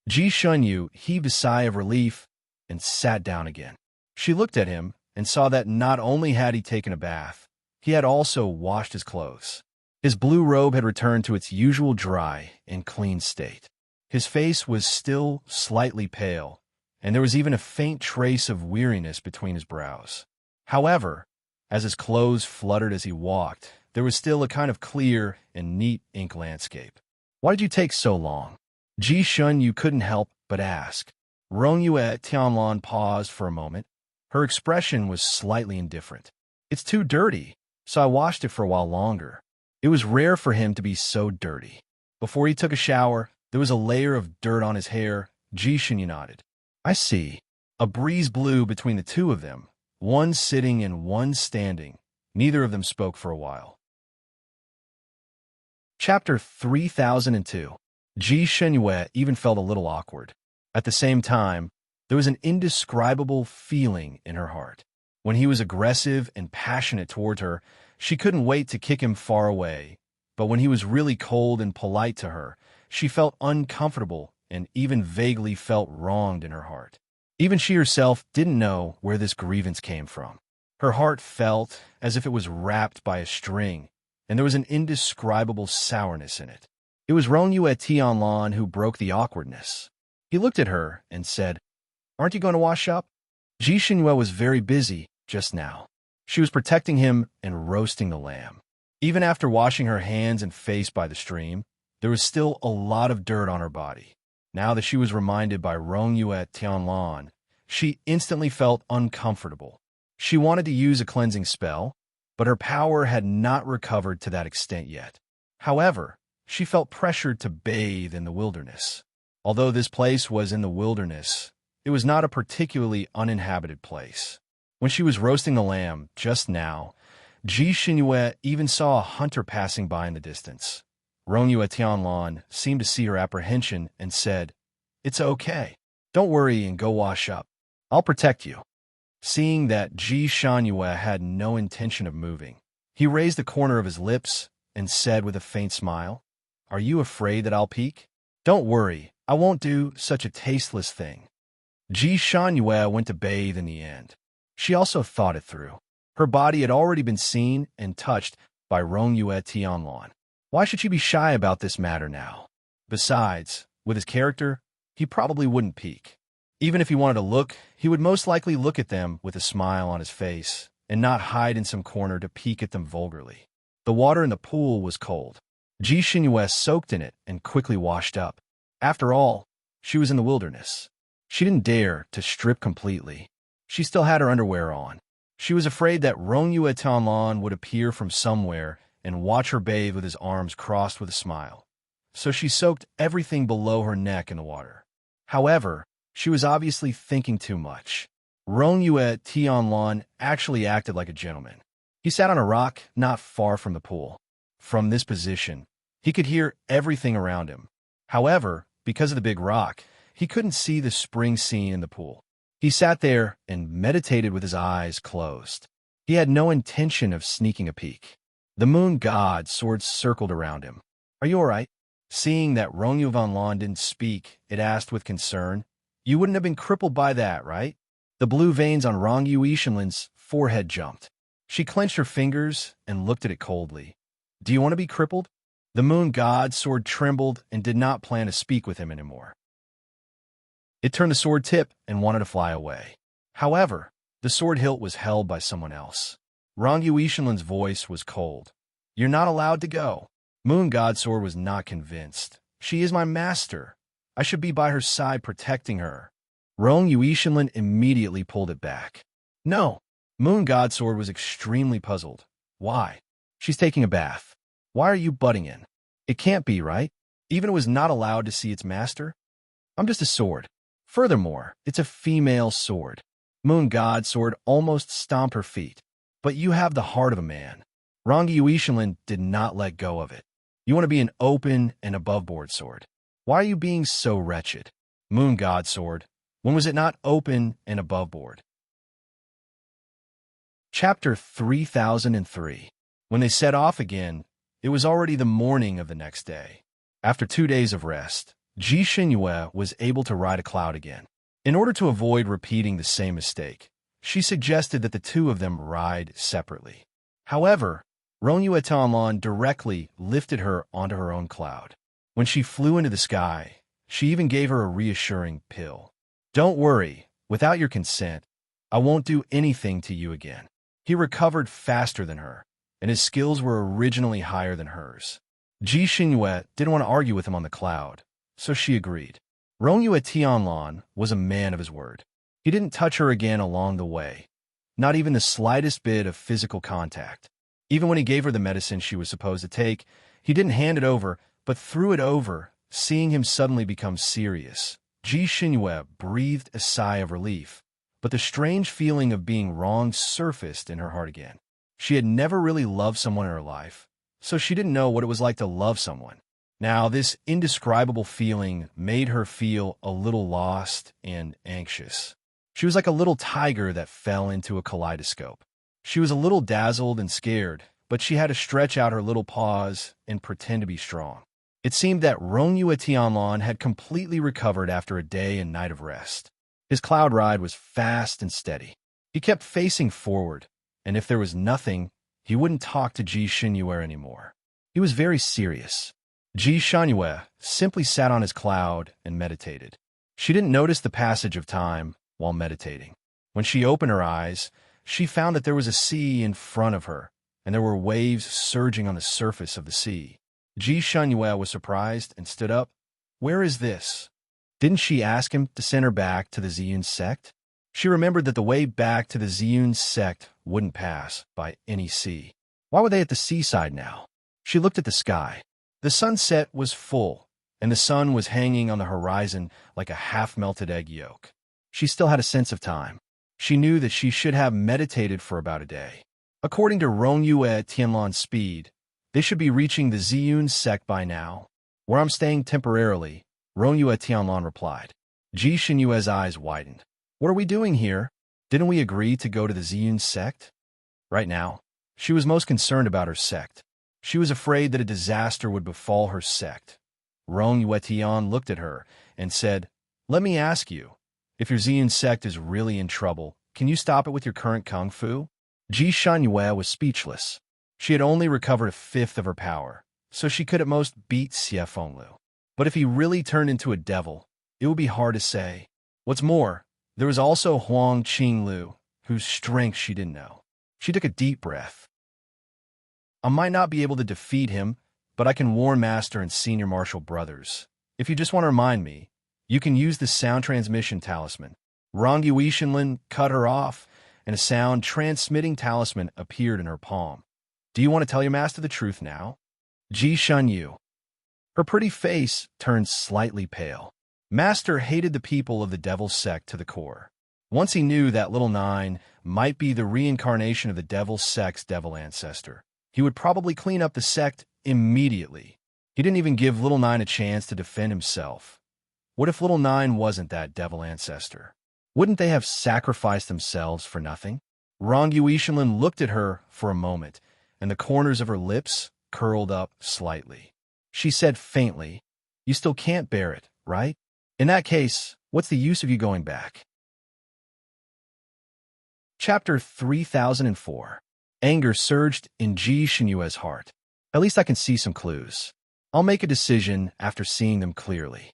Speaker 1: Ji Shun Yu heaved a sigh of relief and sat down again. She looked at him and saw that not only had he taken a bath, he had also washed his clothes. His blue robe had returned to its usual dry and clean state. His face was still slightly pale, and there was even a faint trace of weariness between his brows. However, as his clothes fluttered as he walked, there was still a kind of clear and neat ink landscape. Why did you take so long? Ji Shun Yu couldn't help but ask. Rongyue Tianlan paused for a moment. Her expression was slightly indifferent. It's too dirty, so I washed it for a while longer. It was rare for him to be so dirty. Before he took a shower, there was a layer of dirt on his hair. Ji Shun Yu nodded. I see. A breeze blew between the two of them, one sitting and one standing. Neither of them spoke for a while. Chapter 3002. Ji Shenyue even felt a little awkward. At the same time, there was an indescribable feeling in her heart. When he was aggressive and passionate toward her, she couldn't wait to kick him far away. But when he was really cold and polite to her, she felt uncomfortable and even vaguely felt wronged in her heart. Even she herself didn't know where this grievance came from. Her heart felt as if it was wrapped by a string, and there was an indescribable sourness in it. It was Rongyue Tianlan who broke the awkwardness. He looked at her and said, "Aren't you going to wash up?" Ji Xinyue was very busy just now. She was protecting him and roasting the lamb. Even after washing her hands and face by the stream, there was still a lot of dirt on her body. Now that she was reminded by Rongyue Tianlan, she instantly felt uncomfortable. She wanted to use a cleansing spell, but her power had not recovered to that extent yet. However, she felt pressured to bathe in the wilderness. Although this place was in the wilderness, it was not a particularly uninhabited place. When she was roasting the lamb just now, Ji Xinyue even saw a hunter passing by in the distance. Rongyue Tianlan seemed to see her apprehension and said, "It's okay. Don't worry and go wash up. I'll protect you." Seeing that Ji Xinyue had no intention of moving, he raised the corner of his lips and said with a faint smile, "Are you afraid that I'll peek? Don't worry, I won't do such a tasteless thing." Ji Xinyue went to bathe in the end. She also thought it through. Her body had already been seen and touched by Rongyue Tianlan. Why should she be shy about this matter now? Besides, with his character, he probably wouldn't peek. Even if he wanted to look, he would most likely look at them with a smile on his face and not hide in some corner to peek at them vulgarly. The water in the pool was cold. Ji Xinyue soaked in it and quickly washed up. After all, she was in the wilderness. She didn't dare to strip completely. She still had her underwear on. She was afraid that Rongyue Tianlan would appear from somewhere and watch her bathe with his arms crossed with a smile. So she soaked everything below her neck in the water. However, she was obviously thinking too much. Rongyue Tianlan actually acted like a gentleman. He sat on a rock not far from the pool. From this position, he could hear everything around him. However, because of the big rock, he couldn't see the spring scene in the pool. He sat there and meditated with his eyes closed. He had no intention of sneaking a peek. The moon god sword circled around him. "Are you all right?" Seeing that Rongyu van Lan didn't speak, it asked with concern. "You wouldn't have been crippled by that, right?" The blue veins on Rongyu Ishinlin's forehead jumped. She clenched her fingers and looked at it coldly. "Do you want to be crippled?" The moon god's sword trembled and did not plan to speak with him anymore. It turned the sword tip and wanted to fly away. However, the sword hilt was held by someone else. Rongyu Ishinlin's voice was cold. "You're not allowed to go." Moon God Sword was not convinced. "She is my master. I should be by her side protecting her." Rongyu Ishinlin immediately pulled it back. "No." Moon God Sword was extremely puzzled. "Why?" "She's taking a bath. Why are you butting in?" "It can't be, right? Even it was not allowed to see its master?" "I'm just a sword. Furthermore, it's a female sword." Moon God Sword almost stomped her feet. "But you have the heart of a man." Rongyu Ishinlin did not let go of it. "You want to be an open and above-board sword. Why are you being so wretched?" Moon God Sword, when was it not open and above board? Chapter 3003. When they set off again, it was already the morning of the next day. After 2 days of rest, Ji Xinyue was able to ride a cloud again. In order to avoid repeating the same mistake, she suggested that the two of them ride separately. However, Rongyu Tianlan directly lifted her onto her own cloud. When she flew into the sky, she even gave her a reassuring pill. "Don't worry, without your consent, I won't do anything to you again." He recovered faster than her, and his skills were originally higher than hers. Ji Xinyue didn't want to argue with him on the cloud, so she agreed. Rongyu Tianlan was a man of his word. He didn't touch her again along the way, not even the slightest bit of physical contact. Even when he gave her the medicine she was supposed to take, he didn't hand it over, but threw it over. Seeing him suddenly become serious, Ji Xinyue breathed a sigh of relief, but the strange feeling of being wronged surfaced in her heart again. She had never really loved someone in her life, so she didn't know what it was like to love someone. Now, this indescribable feeling made her feel a little lost and anxious. She was like a little tiger that fell into a kaleidoscope. She was a little dazzled and scared, but she had to stretch out her little paws and pretend to be strong. It seemed that Rongyu Tianlan had completely recovered after a day and night of rest. His cloud ride was fast and steady. He kept facing forward, and if there was nothing, he wouldn't talk to Ji Xinyue anymore. He was very serious. Ji Xinyue simply sat on his cloud and meditated. She didn't notice the passage of time while meditating. When she opened her eyes, she found that there was a sea in front of her, and there were waves surging on the surface of the sea. Ji Xinyue was surprised and stood up. "Where is this?" Didn't she ask him to send her back to the Ziyun sect? She remembered that the way back to the Ziyun sect wouldn't pass by any sea. Why were they at the seaside now? She looked at the sky. The sunset was full, and the sun was hanging on the horizon like a half-melted egg yolk. She still had a sense of time. She knew that she should have meditated for about a day. According to Rongyu Tianlan's speed, they should be reaching the Ziyun sect by now. "Where I'm staying temporarily," Rongyu Tianlan replied. Ji Xinyue's eyes widened. "What are we doing here? Didn't we agree to go to the Ziyun sect?" Right now, she was most concerned about her sect. She was afraid that a disaster would befall her sect. Rongyu Tian looked at her and said, "Let me ask you, if your Ziyun sect is really in trouble, can you stop it with your current kung fu?" Ji Xinyue was speechless. She had only recovered a fifth of her power, so she could at most beat Xie Fenglu. But if he really turned into a devil, it would be hard to say. What's more, there was also Huang Qinglu, whose strength she didn't know. She took a deep breath. "I might not be able to defeat him, but I can warn Master and Senior Martial brothers. If you just want to remind me, you can use the sound transmission talisman." Rongyu Ishinlin cut her off, and a sound transmitting talisman appeared in her palm. "Do you want to tell your master the truth now?" Ji Xinyue. Her pretty face turned slightly pale. Master hated the people of the Devil sect to the core. Once he knew that Little Nine might be the reincarnation of the Devil sect's devil ancestor, he would probably clean up the sect immediately. He didn't even give Little Nine a chance to defend himself. What if Little Nine wasn't that devil ancestor? Wouldn't they have sacrificed themselves for nothing? Rong Yuishinlin looked at her for a moment, and the corners of her lips curled up slightly. She said faintly, "You still can't bear it, right? In that case, what's the use of you going back?" Chapter 3004. Anger surged in Ji Xinyue's heart. At least I can see some clues. I'll make a decision after seeing them clearly.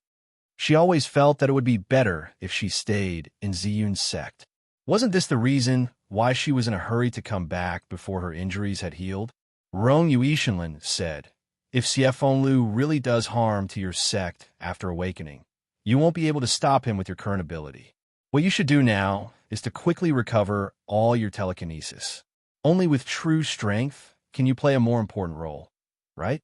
Speaker 1: She always felt that it would be better if she stayed in Ziyun's sect. Wasn't this the reason why she was in a hurry to come back before her injuries had healed? Rong Yuishinlin said, "If Xiefeng Lu really does harm to your sect after awakening, you won't be able to stop him with your current ability. What you should do now is to quickly recover all your telekinesis. Only with true strength can you play a more important role, right?"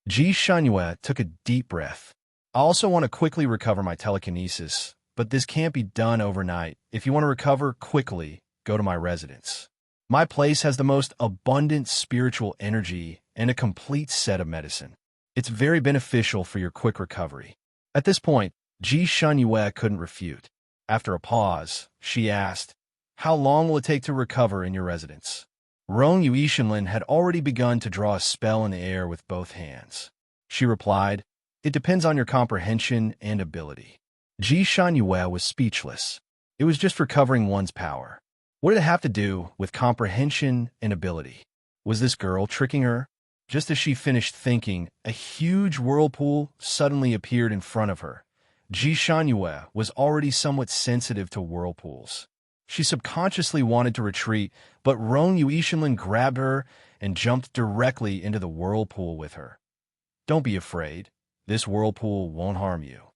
Speaker 1: Ji Shangyue took a deep breath. "I also want to quickly recover my telekinesis, but this can't be done overnight. If you want to recover quickly, go to my residence. My place has the most abundant spiritual energy and a complete set of medicine. It's very beneficial for your quick recovery." At this point, Ji Shangyue couldn't refute. After a pause, she asked, "How long will it take to recover in your residence?" Rong Yuishinlin had already begun to draw a spell in the air with both hands. She replied, "It depends on your comprehension and ability." Ji Shangyue was speechless. It was just recovering one's power. What did it have to do with comprehension and ability? Was this girl tricking her? Just as she finished thinking, a huge whirlpool suddenly appeared in front of her. Ji Shangyue was already somewhat sensitive to whirlpools. She subconsciously wanted to retreat, but Rong Yuishinlin grabbed her and jumped directly into the whirlpool with her. "Don't be afraid. This whirlpool won't harm you."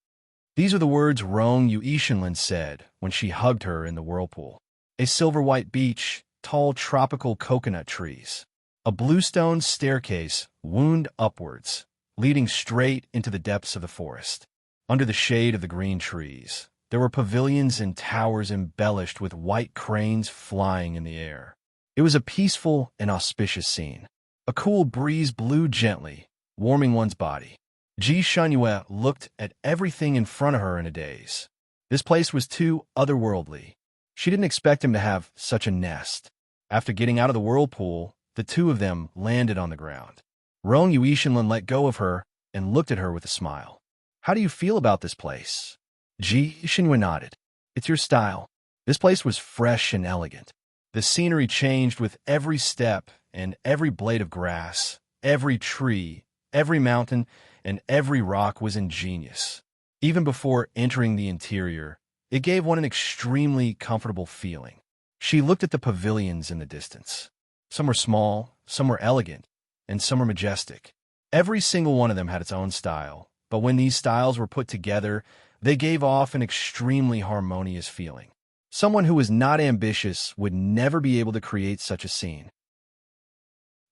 Speaker 1: These are the words Rong Yuishinlin said when she hugged her in the whirlpool. A silver-white beach, tall tropical coconut trees. A bluestone staircase wound upwards, leading straight into the depths of the forest. Under the shade of the green trees, there were pavilions and towers embellished with white cranes flying in the air. It was a peaceful and auspicious scene. A cool breeze blew gently, warming one's body. Ji Shangyue looked at everything in front of her in a daze. This place was too otherworldly. She didn't expect him to have such a nest. After getting out of the whirlpool, the two of them landed on the ground. Rong Yuishinlin let go of her and looked at her with a smile. "How do you feel about this place?" Ji Shangyue nodded. "It's your style." This place was fresh and elegant. The scenery changed with every step and every blade of grass, every tree, every mountain, and every rock was ingenious. Even before entering the interior, it gave one an extremely comfortable feeling. She looked at the pavilions in the distance. Some were small, some were elegant, and some were majestic. Every single one of them had its own style, but when these styles were put together, they gave off an extremely harmonious feeling. Someone who was not ambitious would never be able to create such a scene.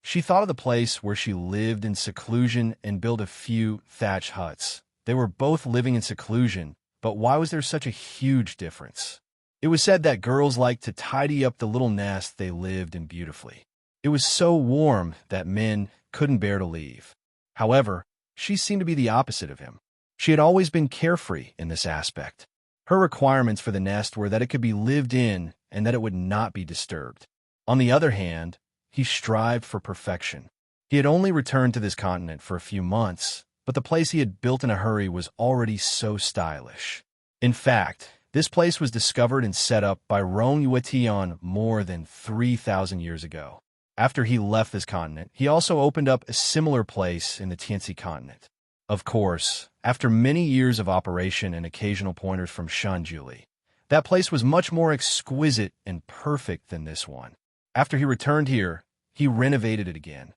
Speaker 1: She thought of the place where she lived in seclusion and built a few thatched huts. They were both living in seclusion, but why was there such a huge difference? It was said that girls liked to tidy up the little nest they lived in beautifully. It was so warm that men couldn't bear to leave. However, she seemed to be the opposite of him. She had always been carefree in this aspect. Her requirements for the nest were that it could be lived in and that it would not be disturbed. On the other hand, he strived for perfection. He had only returned to this continent for a few months, but the place he had built in a hurry was already so stylish. In fact, this place was discovered and set up by Rong Yuetian more than 3,000 years ago. After he left this continent, he also opened up a similar place in the Tianxi continent. Of course, after many years of operation and occasional pointers from Shanjuli, that place was much more exquisite and perfect than this one. After he returned here, he renovated it again.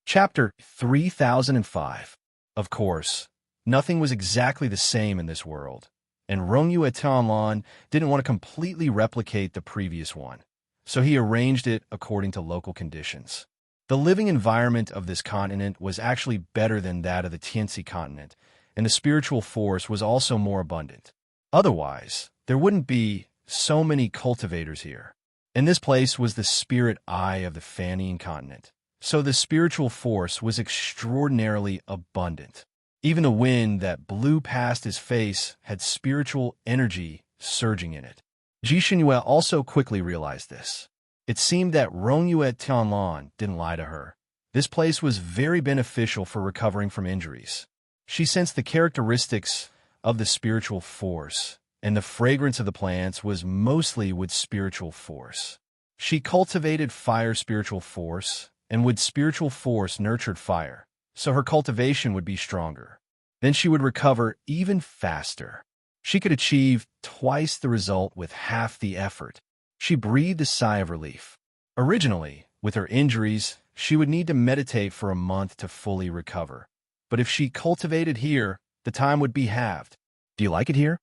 Speaker 1: Chapter 3005. Of course, nothing was exactly the same in this world, and Rong Yuetianlan didn't want to completely replicate the previous one, so he arranged it according to local conditions. The living environment of this continent was actually better than that of the Tianxi continent, and the spiritual force was also more abundant. Otherwise, there wouldn't be so many cultivators here. And this place was the spirit eye of the Fanian continent, so the spiritual force was extraordinarily abundant. Even the wind that blew past his face had spiritual energy surging in it. Ji Xinyue also quickly realized this. It seemed that Rongyue Tianlan didn't lie to her. This place was very beneficial for recovering from injuries. She sensed the characteristics of the spiritual force, and the fragrance of the plants was mostly with spiritual force. She cultivated fire spiritual force, and with spiritual force nurtured fire, so her cultivation would be stronger. Then she would recover even faster. She could achieve twice the result with half the effort. She breathed a sigh of relief. Originally, with her injuries, she would need to meditate for a month to fully recover. But if she cultivated here, the time would be halved. "Do you like it here?"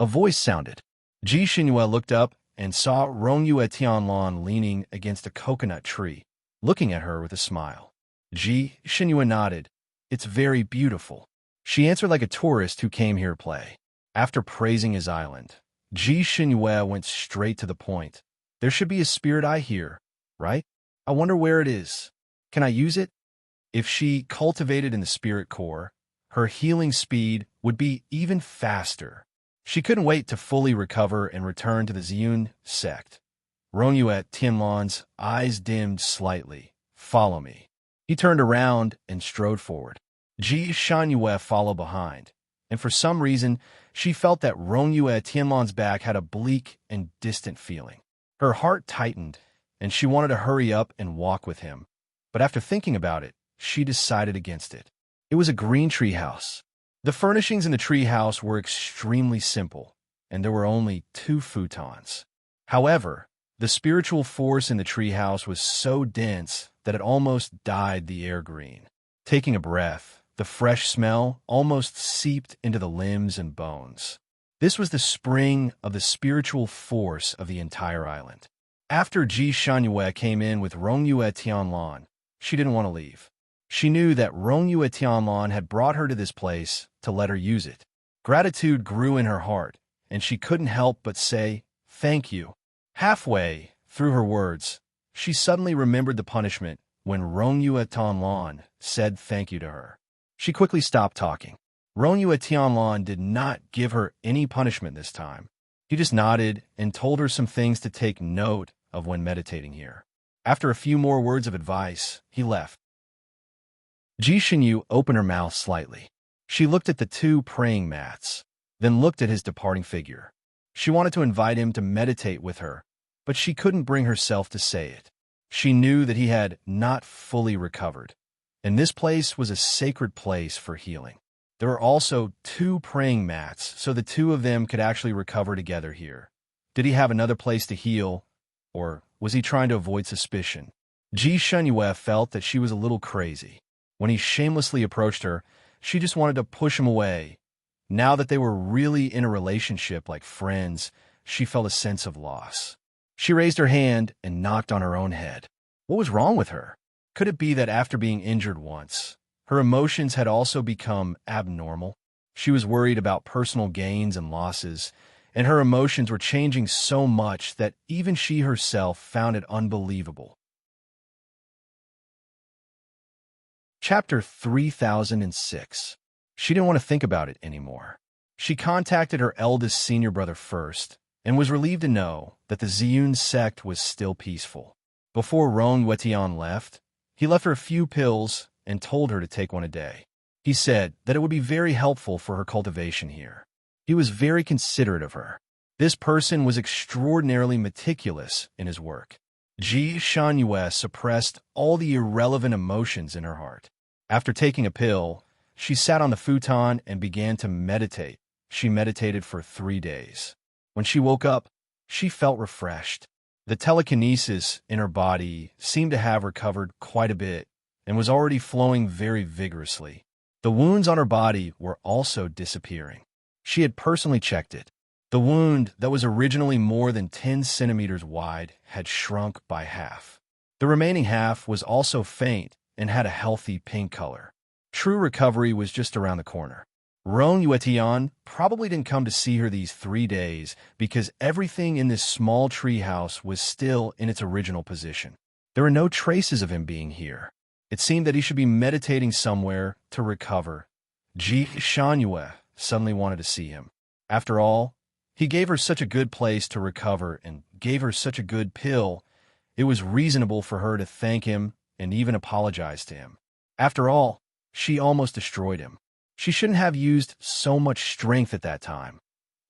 Speaker 1: A voice sounded. Ji Xinyue looked up and saw Rongyue Tianlan leaning against a coconut tree, looking at her with a smile. Ji Xinyue nodded. "It's very beautiful." She answered like a tourist who came here to play. After praising his island, Ji Xinyue went straight to the point. "There should be a spirit eye here, right? I wonder where it is. Can I use it?" If she cultivated in the spirit core, her healing speed would be even faster. She couldn't wait to fully recover and return to the Ziyun sect. Rongyue Tianlan's eyes dimmed slightly. "Follow me." He turned around and strode forward. Ji Xinyue followed behind, and for some reason, she felt that Rongyue Tianlan's back had a bleak and distant feeling. Her heart tightened, and she wanted to hurry up and walk with him. But after thinking about it, she decided against it. It was a green tree house. The furnishings in the tree house were extremely simple, and there were only 2 futons. However, the spiritual force in the tree house was so dense that it almost dyed the air green. Taking a breath, the fresh smell almost seeped into the limbs and bones. This was the spring of the spiritual force of the entire island. After Ji Xinyue came in with Rongyue Tianlan, she didn't want to leave. She knew that Rongyue Tianlan had brought her to this place to let her use it. Gratitude grew in her heart, and she couldn't help but say, "Thank you." Halfway through her words, she suddenly remembered the punishment when Rongyue Tianlan said thank you to her. She quickly stopped talking. Rongyue Tianlan did not give her any punishment this time. He just nodded and told her some things to take note of when meditating here. After a few more words of advice, he left. Ji Xinyue opened her mouth slightly. She looked at the 2 praying mats, then looked at his departing figure. She wanted to invite him to meditate with her, but she couldn't bring herself to say it. She knew that he had not fully recovered, and this place was a sacred place for healing. There were also 2 praying mats, so the 2 of them could actually recover together here. Did he have another place to heal, or was he trying to avoid suspicion? Ji Xinyue felt that she was a little crazy. When he shamelessly approached her, she just wanted to push him away. Now that they were really in a relationship like friends, she felt a sense of loss. She raised her hand and knocked on her own head. What was wrong with her? Could it be that after being injured once, her emotions had also become abnormal? She was worried about personal gains and losses, and her emotions were changing so much that even she herself found it unbelievable. Chapter 3006. She didn't want to think about it anymore. She contacted her eldest senior brother first, and was relieved to know that the Ziyun sect was still peaceful. Before Rongyue Tian left, he left her a few pills and told her to take one a day. He said that it would be very helpful for her cultivation here. He was very considerate of her. This person was extraordinarily meticulous in his work. Ji Xinyue suppressed all the irrelevant emotions in her heart. After taking a pill, she sat on the futon and began to meditate. She meditated for 3 days. When she woke up, she felt refreshed. The telekinesis in her body seemed to have recovered quite a bit and was already flowing very vigorously. The wounds on her body were also disappearing. She had personally checked it. The wound that was originally more than 10 centimeters wide had shrunk by half. The remaining half was also faint and had a healthy pink color. True recovery was just around the corner. Rongyue Tian probably didn't come to see her these 3 days because everything in this small tree house was still in its original position. There were no traces of him being here. It seemed that he should be meditating somewhere to recover, Ji Shangyue suddenly wanted to see him. After all, he gave her such a good place to recover and gave her such a good pill. It was reasonable for her to thank him and even apologize to him. After all, she almost destroyed him. She shouldn't have used so much strength at that time.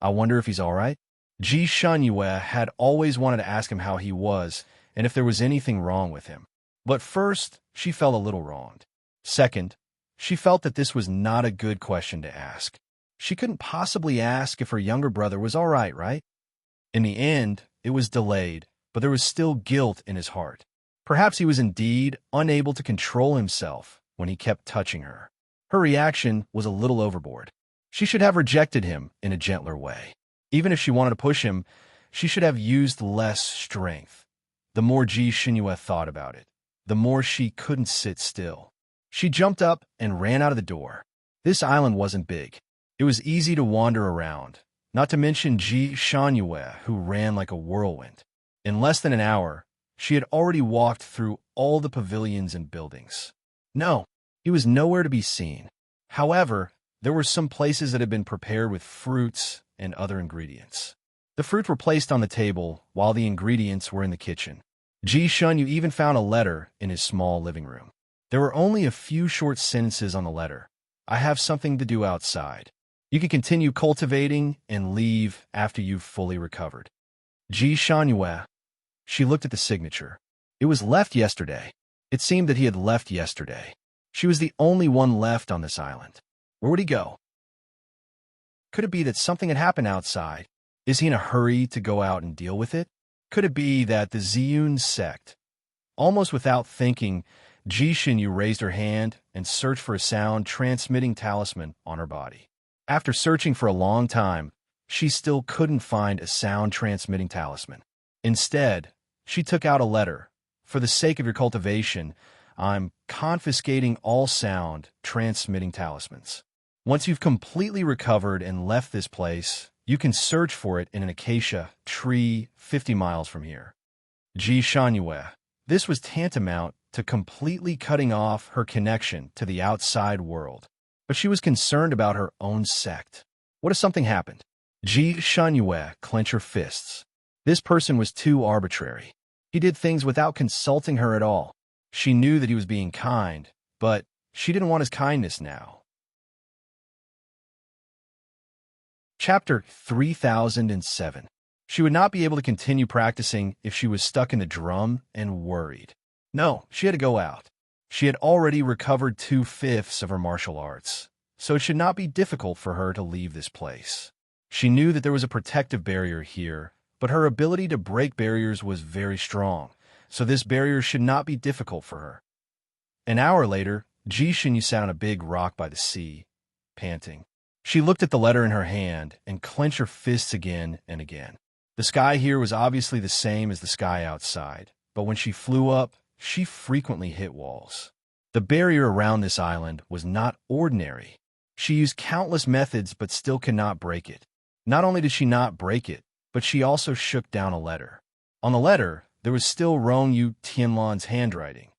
Speaker 1: I wonder if he's all right? Ji Shangyue had always wanted to ask him how he was and if there was anything wrong with him. But first, she felt a little wronged. Second, she felt that this was not a good question to ask. She couldn't possibly ask if her younger brother was all right, right? In the end, it was delayed, but there was still guilt in his heart. Perhaps he was indeed unable to control himself when he kept touching her. Her reaction was a little overboard. She should have rejected him in a gentler way. Even if she wanted to push him, she should have used less strength. The more Ji Shangyue thought about it, the more she couldn't sit still. She jumped up and ran out of the door. This island wasn't big. It was easy to wander around, not to mention Ji Shangyue, who ran like a whirlwind. In less than an hour, she had already walked through all the pavilions and buildings. No, he was nowhere to be seen. However, there were some places that had been prepared with fruits and other ingredients. The fruits were placed on the table while the ingredients were in the kitchen. Ji Shangyue even found a letter in his small living room. There were only a few short sentences on the letter. I have something to do outside. You can continue cultivating and leave after you've fully recovered. Ji Shangyue. She looked at the signature. It was left yesterday. It seemed that he had left yesterday. She was the only one left on this island. Where would he go? Could it be that something had happened outside? Is he in a hurry to go out and deal with it? Could it be that the Ziyun sect? Almost without thinking, Ji Shangyue raised her hand and searched for a sound-transmitting talisman on her body. After searching for a long time, she still couldn't find a sound-transmitting talisman. Instead, she took out a letter. For the sake of your cultivation, I'm confiscating all sound-transmitting talismans. Once you've completely recovered and left this place, you can search for it in an acacia tree 50 miles from here. Ji Shangyue. This was tantamount to completely cutting off her connection to the outside world. But she was concerned about her own sect. What if something happened? Ji Shangyue clenched her fists. This person was too arbitrary. He did things without consulting her at all. She knew that he was being kind, but she didn't want his kindness now. Chapter 3007. She would not be able to continue practicing if she was stuck in the drum and worried. No, she had to go out. She had already recovered 2/5 of her martial arts, so it should not be difficult for her to leave this place. She knew that there was a protective barrier here, but her ability to break barriers was very strong, so this barrier should not be difficult for her. An hour later, Ji Shangyue sat on a big rock by the sea, panting. She looked at the letter in her hand and clenched her fists again and again. The sky here was obviously the same as the sky outside, but when she flew up, she frequently hit walls. The barrier around this island was not ordinary. She used countless methods but still could not break it. Not only did she not break it, but she also shook down a letter. On the letter, there was still Rong Yu Tianlan's handwriting.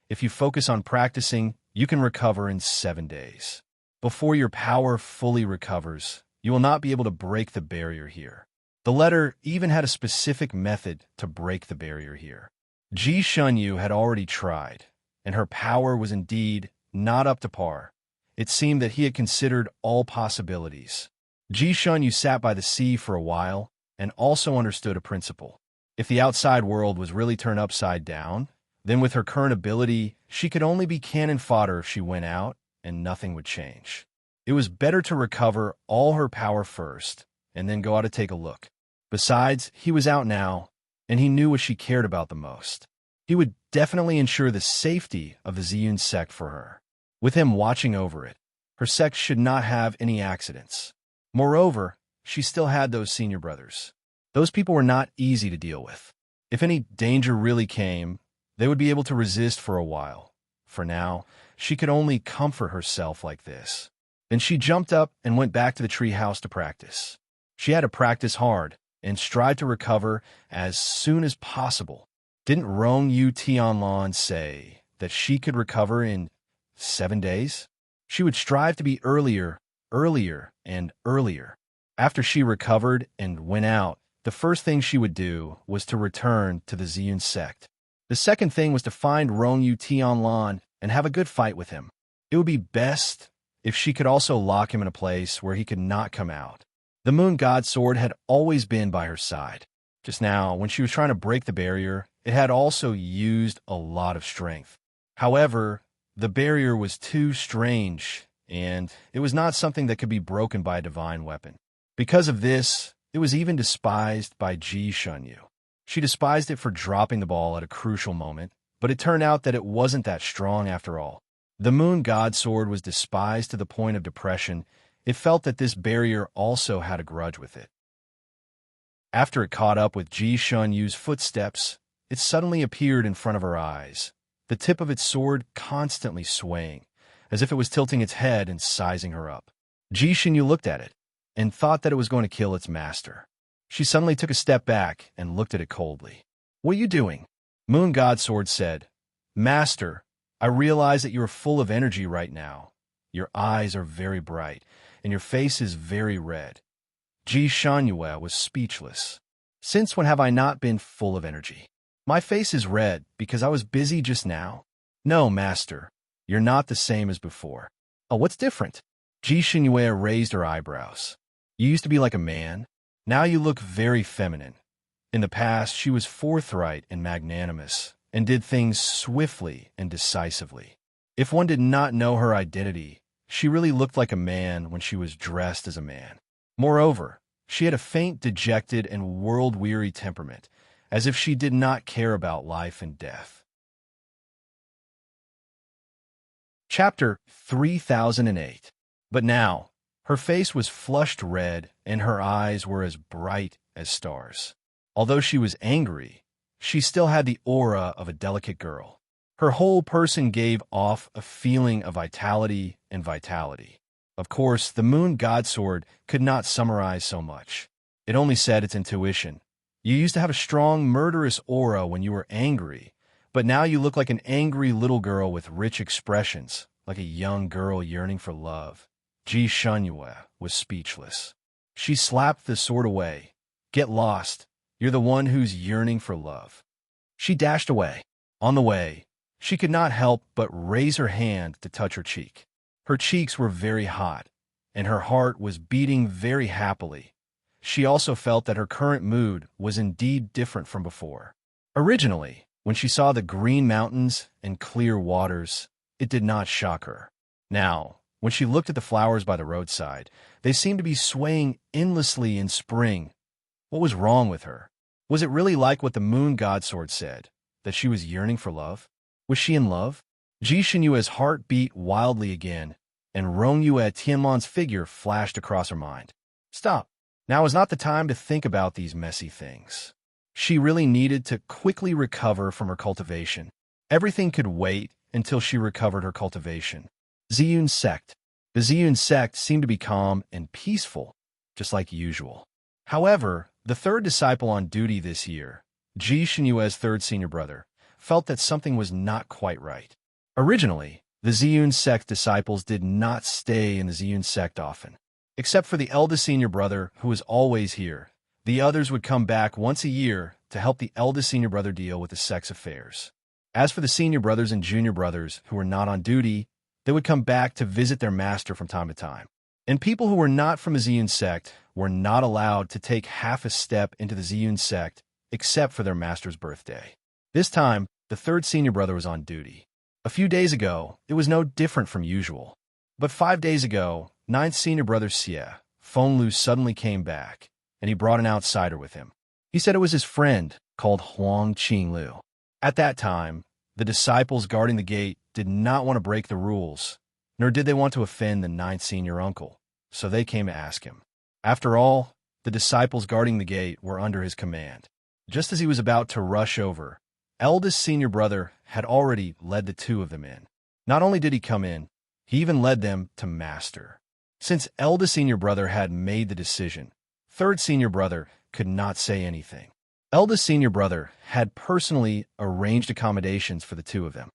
Speaker 1: If you focus on practicing, you can recover in 7 days. Before your power fully recovers, you will not be able to break the barrier here. The letter even had a specific method to break the barrier here. Ji Shangyue had already tried, and her power was indeed not up to par. It seemed that he had considered all possibilities. Ji Shangyue sat by the sea for a while and also understood a principle. If the outside world was really turned upside down, then with her current ability, she could only be cannon fodder if she went out, and nothing would change. It was better to recover all her power first, and then go out to take a look. Besides, he was out now, and he knew what she cared about the most. He would definitely ensure the safety of the Ziyun sect for her. With him watching over it, her sect should not have any accidents. Moreover, she still had those senior brothers. Those people were not easy to deal with. If any danger really came, they would be able to resist for a while. For now, she could only comfort herself like this. Then she jumped up and went back to the tree house to practice. She had to practice hard and strive to recover as soon as possible. Didn't Rong Yu Tianlan say that she could recover in 7 days? She would strive to be earlier, earlier, and earlier. After she recovered and went out, the first thing she would do was to return to the Ziyun sect. The second thing was to find Rong Yu Tianlan and have a good fight with him. It would be best if she could also lock him in a place where he could not come out. The Moon God Sword had always been by her side. Just now, when she was trying to break the barrier, it had also used a lot of strength. However, the barrier was too strange, and it was not something that could be broken by a divine weapon. Because of this, it was even despised by Ji Shunyu. She despised it for dropping the ball at a crucial moment, but it turned out that it wasn't that strong after all. The Moon God Sword was despised to the point of depression. It felt that this barrier also had a grudge with it. After it caught up with Ji Shunyu's footsteps, it suddenly appeared in front of her eyes, the tip of its sword constantly swaying, as if it was tilting its head and sizing her up. Ji Shunyu looked at it and thought that it was going to kill its master. She suddenly took a step back and looked at it coldly. "What are you doing?" Moon God Sword said, "Master, I realize that you are full of energy right now. Your eyes are very bright, and your face is very red." Ji Shanyue was speechless. "Since when have I not been full of energy? My face is red because I was busy just now." "No, master, you're not the same as before." "Oh, what's different?" Ji Shanyue raised her eyebrows. "You used to be like a man. Now you look very feminine. In the past, she was forthright and magnanimous, and did things swiftly and decisively. If one did not know her identity, she really looked like a man when she was dressed as a man. Moreover, she had a faint, dejected, and world-weary temperament, as if she did not care about life and death." Chapter 3008. But now, her face was flushed red, and her eyes were as bright as stars. Although she was angry, she still had the aura of a delicate girl. Her whole person gave off a feeling of vitality and vitality. Of course, the Moon God Sword could not summarize so much. It only said its intuition. You used to have a strong, murderous aura when you were angry, but now you look like an angry little girl with rich expressions, like a young girl yearning for love. Ji Shanyue was speechless. She slapped the sword away. "Get lost. You're the one who's yearning for love." She dashed away. On the way, she could not help but raise her hand to touch her cheek. Her cheeks were very hot, and her heart was beating very happily. She also felt that her current mood was indeed different from before. Originally, when she saw the green mountains and clear waters, it did not shock her. Now, when she looked at the flowers by the roadside, they seemed to be swaying endlessly in spring. What was wrong with her? Was it really like what the Moon God Sword said, that she was yearning for love? Was she in love? Ji Shinyue's heart beat wildly again, and Rong Yue Tianlan's figure flashed across her mind. Stop. Now is not the time to think about these messy things. She really needed to quickly recover from her cultivation. Everything could wait until she recovered her cultivation. Ziyun sect. The Ziyun sect seemed to be calm and peaceful, just like usual. However, the third disciple on duty this year, Ji Shinyue's third senior brother, felt that something was not quite right. Originally, the Ziyun sect disciples did not stay in the Ziyun sect often. Except for the eldest senior brother, who was always here, the others would come back once a year to help the eldest senior brother deal with the sect's affairs. As for the senior brothers and junior brothers who were not on duty, they would come back to visit their master from time to time. And people who were not from the Ziyun sect were not allowed to take half a step into the Ziyun sect except for their master's birthday. This time, the third senior brother was on duty. A few days ago, it was no different from usual. But 5 days ago, ninth senior brother Xie, Fenglu, suddenly came back, and he brought an outsider with him. He said it was his friend, called Huang Qinglu. At that time, the disciples guarding the gate did not want to break the rules, nor did they want to offend the ninth senior uncle, so they came to ask him. After all, the disciples guarding the gate were under his command. Just as he was about to rush over, eldest senior brother had already led the two of them in. Not only did he come in, he even led them to master. Since eldest senior brother had made the decision, third senior brother could not say anything. Eldest senior brother had personally arranged accommodations for the two of them.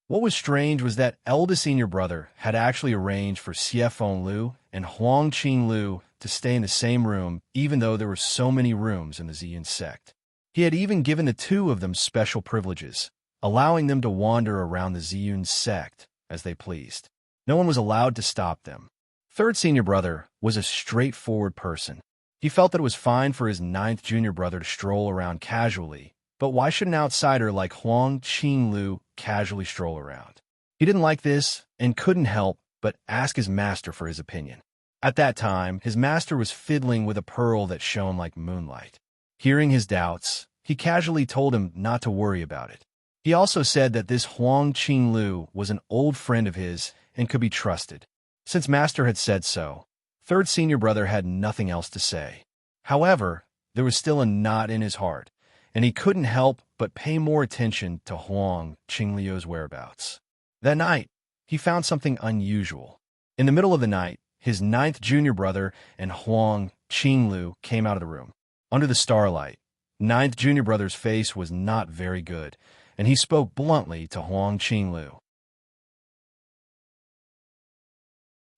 Speaker 1: What was strange was that eldest senior brother had actually arranged for Xiefeng Lu and Huang Qinglu to stay in the same room, even though there were so many rooms in the Ziyun sect. He had even given the two of them special privileges, allowing them to wander around the Ziyun sect as they pleased. No one was allowed to stop them. Third senior brother was a straightforward person. He felt that it was fine for his ninth junior brother to stroll around casually, but why should an outsider like Huang Qinglu casually stroll around? He didn't like this and couldn't help but ask his master for his opinion. At that time, his master was fiddling with a pearl that shone like moonlight. Hearing his doubts, he casually told him not to worry about it. He also said that this Huang Qinglu was an old friend of his and could be trusted. Since master had said so, third senior brother had nothing else to say. However, there was still a knot in his heart, and he couldn't help but pay more attention to Huang Qingliu's whereabouts. That night, he found something unusual. In the middle of the night, his ninth junior brother and Huang Qinglu came out of the room. Under the starlight, ninth junior brother's face was not very good, and he spoke bluntly to Huang Qinglu.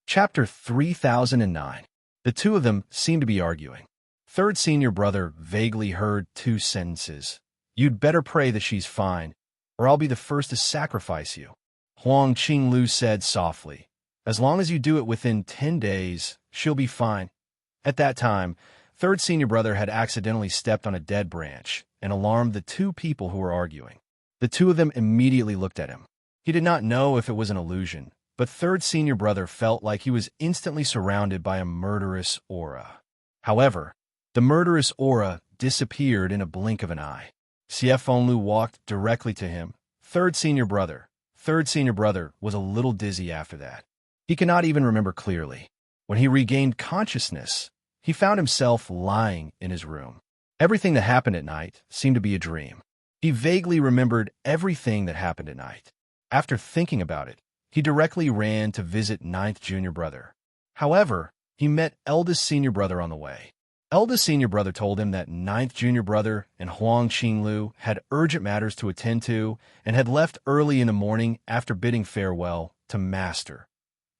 Speaker 1: Chapter 3009. The two of them seemed to be arguing. Third senior brother vaguely heard two sentences. "You'd better pray that she's fine, or I'll be the first to sacrifice you." Huang Qinglu said softly, "As long as you do it within 10 days, she'll be fine." At that time, third senior brother had accidentally stepped on a dead branch and alarmed the two people who were arguing. The two of them immediately looked at him. He did not know if it was an illusion, but third senior brother felt like he was instantly surrounded by a murderous aura. However, the murderous aura disappeared in a blink of an eye. Xiefeng Lu walked directly to him. Third senior brother was a little dizzy after that. He could not even remember clearly. When he regained consciousness, he found himself lying in his room. Everything that happened at night seemed to be a dream. He vaguely remembered everything that happened at night. After thinking about it, he directly ran to visit ninth junior brother. However, he met eldest senior brother on the way. Eldest senior brother told him that ninth junior brother and Huang Qinglu had urgent matters to attend to and had left early in the morning after bidding farewell to master.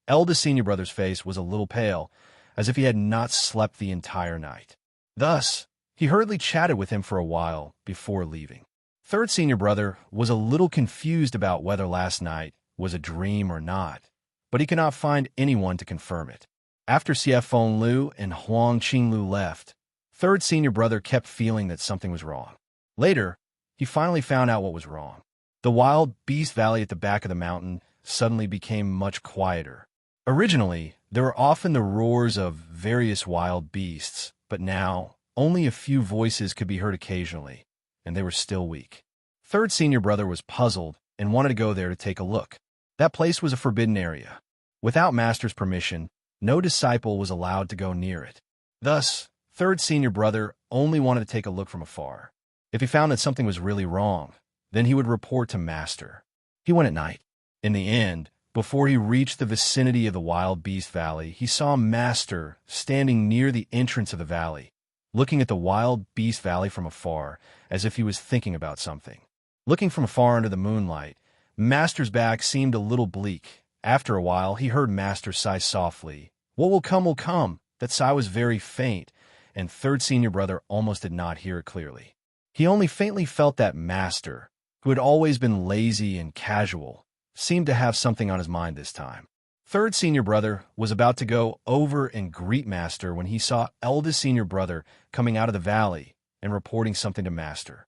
Speaker 1: Eldest senior brother's face was a little pale, as if he had not slept the entire night. Thus, he hurriedly chatted with him for a while before leaving. Third senior brother was a little confused about whether last night was a dream or not, but he could not find anyone to confirm it. After Xiefeng Lu and Huang Qinglu left, third senior brother kept feeling that something was wrong. Later, he finally found out what was wrong. The wild beast valley at the back of the mountain suddenly became much quieter. Originally, there were often the roars of various wild beasts, but now only a few voices could be heard occasionally, and they were still weak. Third senior brother was puzzled and wanted to go there to take a look. That place was a forbidden area. Without master's permission, no disciple was allowed to go near it. Thus, third senior brother only wanted to take a look from afar. If he found that something was really wrong, then he would report to master. He went at night. In the end, before he reached the vicinity of the wild beast valley, he saw master standing near the entrance of the valley, looking at the wild beast valley from afar, as if he was thinking about something. Looking from afar under the moonlight, master's back seemed a little bleak. After a while, he heard master sigh softly. "What will come will come." That sigh was very faint, and third senior brother almost did not hear it clearly. He only faintly felt that master, who had always been lazy and casual, seemed to have something on his mind this time. Third senior brother was about to go over and greet master when he saw eldest senior brother coming out of the valley and reporting something to master.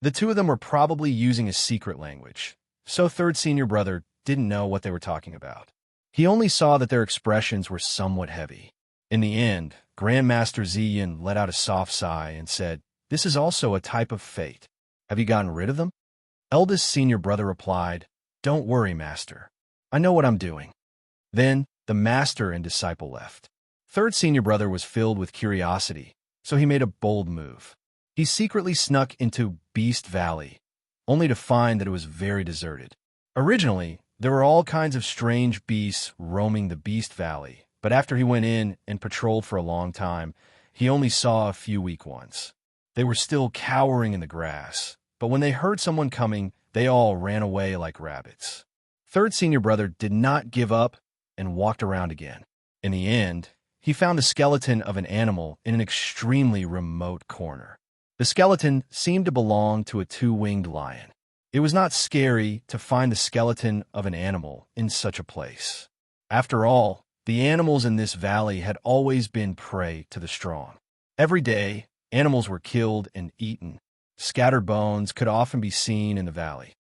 Speaker 1: The two of them were probably using a secret language, so third senior brother didn't know what they were talking about. He only saw that their expressions were somewhat heavy. In the end, Grandmaster Ziyin let out a soft sigh and said, "This is also a type of fate. Have you gotten rid of them?" Eldest senior brother replied, "Don't worry, master. I know what I'm doing." Then the master and disciple left. Third senior brother was filled with curiosity, so he made a bold move. He secretly snuck into Beast Valley, only to find that it was very deserted. Originally, there were all kinds of strange beasts roaming the Beast Valley, but after he went in and patrolled for a long time, he only saw a few weak ones. They were still cowering in the grass, but when they heard someone coming, They all ran away like rabbits. Third senior brother did not give up and walked around again. In the end, he found the skeleton of an animal in an extremely remote corner. The skeleton seemed to belong to a two-winged lion. It was not scary to find the skeleton of an animal in such a place. After all, the animals in this valley had always been prey to the strong. Every day, animals were killed and eaten. Scattered bones could often be seen in the valley.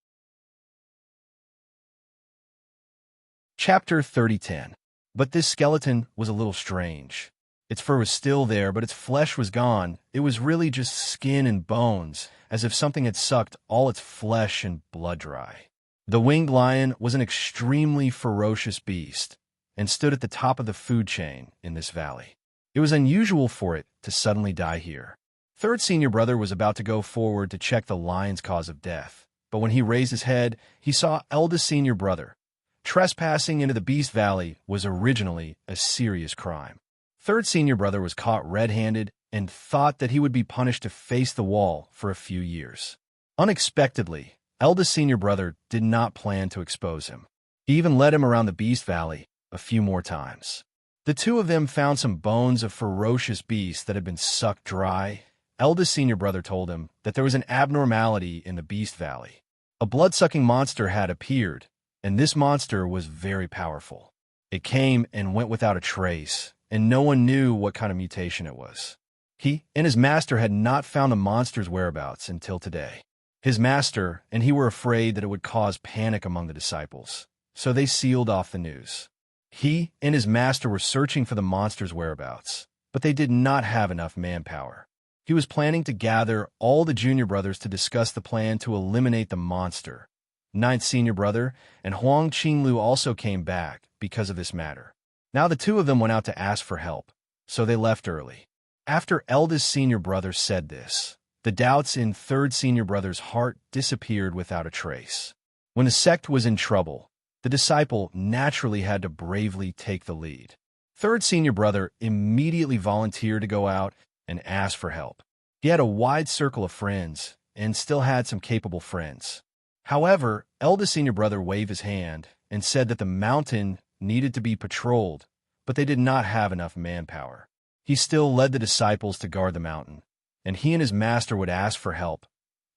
Speaker 1: Chapter 30:10. But this skeleton was a little strange. Its fur was still there, but its flesh was gone. It was really just skin and bones, as if something had sucked all its flesh and blood dry. The winged lion was an extremely ferocious beast and stood at the top of the food chain in this valley. It was unusual for it to suddenly die here. Third senior brother was about to go forward to check the lion's cause of death, but when he raised his head, he saw eldest senior brother. Trespassing into the Beast Valley was originally a serious crime. Third senior brother was caught red-handed and thought that he would be punished to face the wall for a few years. Unexpectedly, eldest senior brother did not plan to expose him. He even led him around the Beast Valley a few more times. The two of them found some bones of ferocious beasts that had been sucked dry. Eldest senior brother told him that there was an abnormality in the Beast Valley. A blood-sucking monster had appeared, and this monster was very powerful. It came and went without a trace, and no one knew what kind of mutation it was. He and his master had not found the monster's whereabouts until today. His master and he were afraid that it would cause panic among the disciples, so they sealed off the news. He and his master were searching for the monster's whereabouts, but they did not have enough manpower. He was planning to gather all the junior brothers to discuss the plan to eliminate the monster. Ninth senior brother and Huang Qinglu also came back because of this matter. Now the two of them went out to ask for help, so they left early. After eldest senior brother said this, the doubts in third senior brother's heart disappeared without a trace. When the sect was in trouble, the disciple naturally had to bravely take the lead. Third senior brother immediately volunteered to go out and ask for help. He had a wide circle of friends and still had some capable friends. However, eldest senior brother waved his hand and said that the mountain needed to be patrolled, but they did not have enough manpower. He still led the disciples to guard the mountain, and he and his master would ask for help.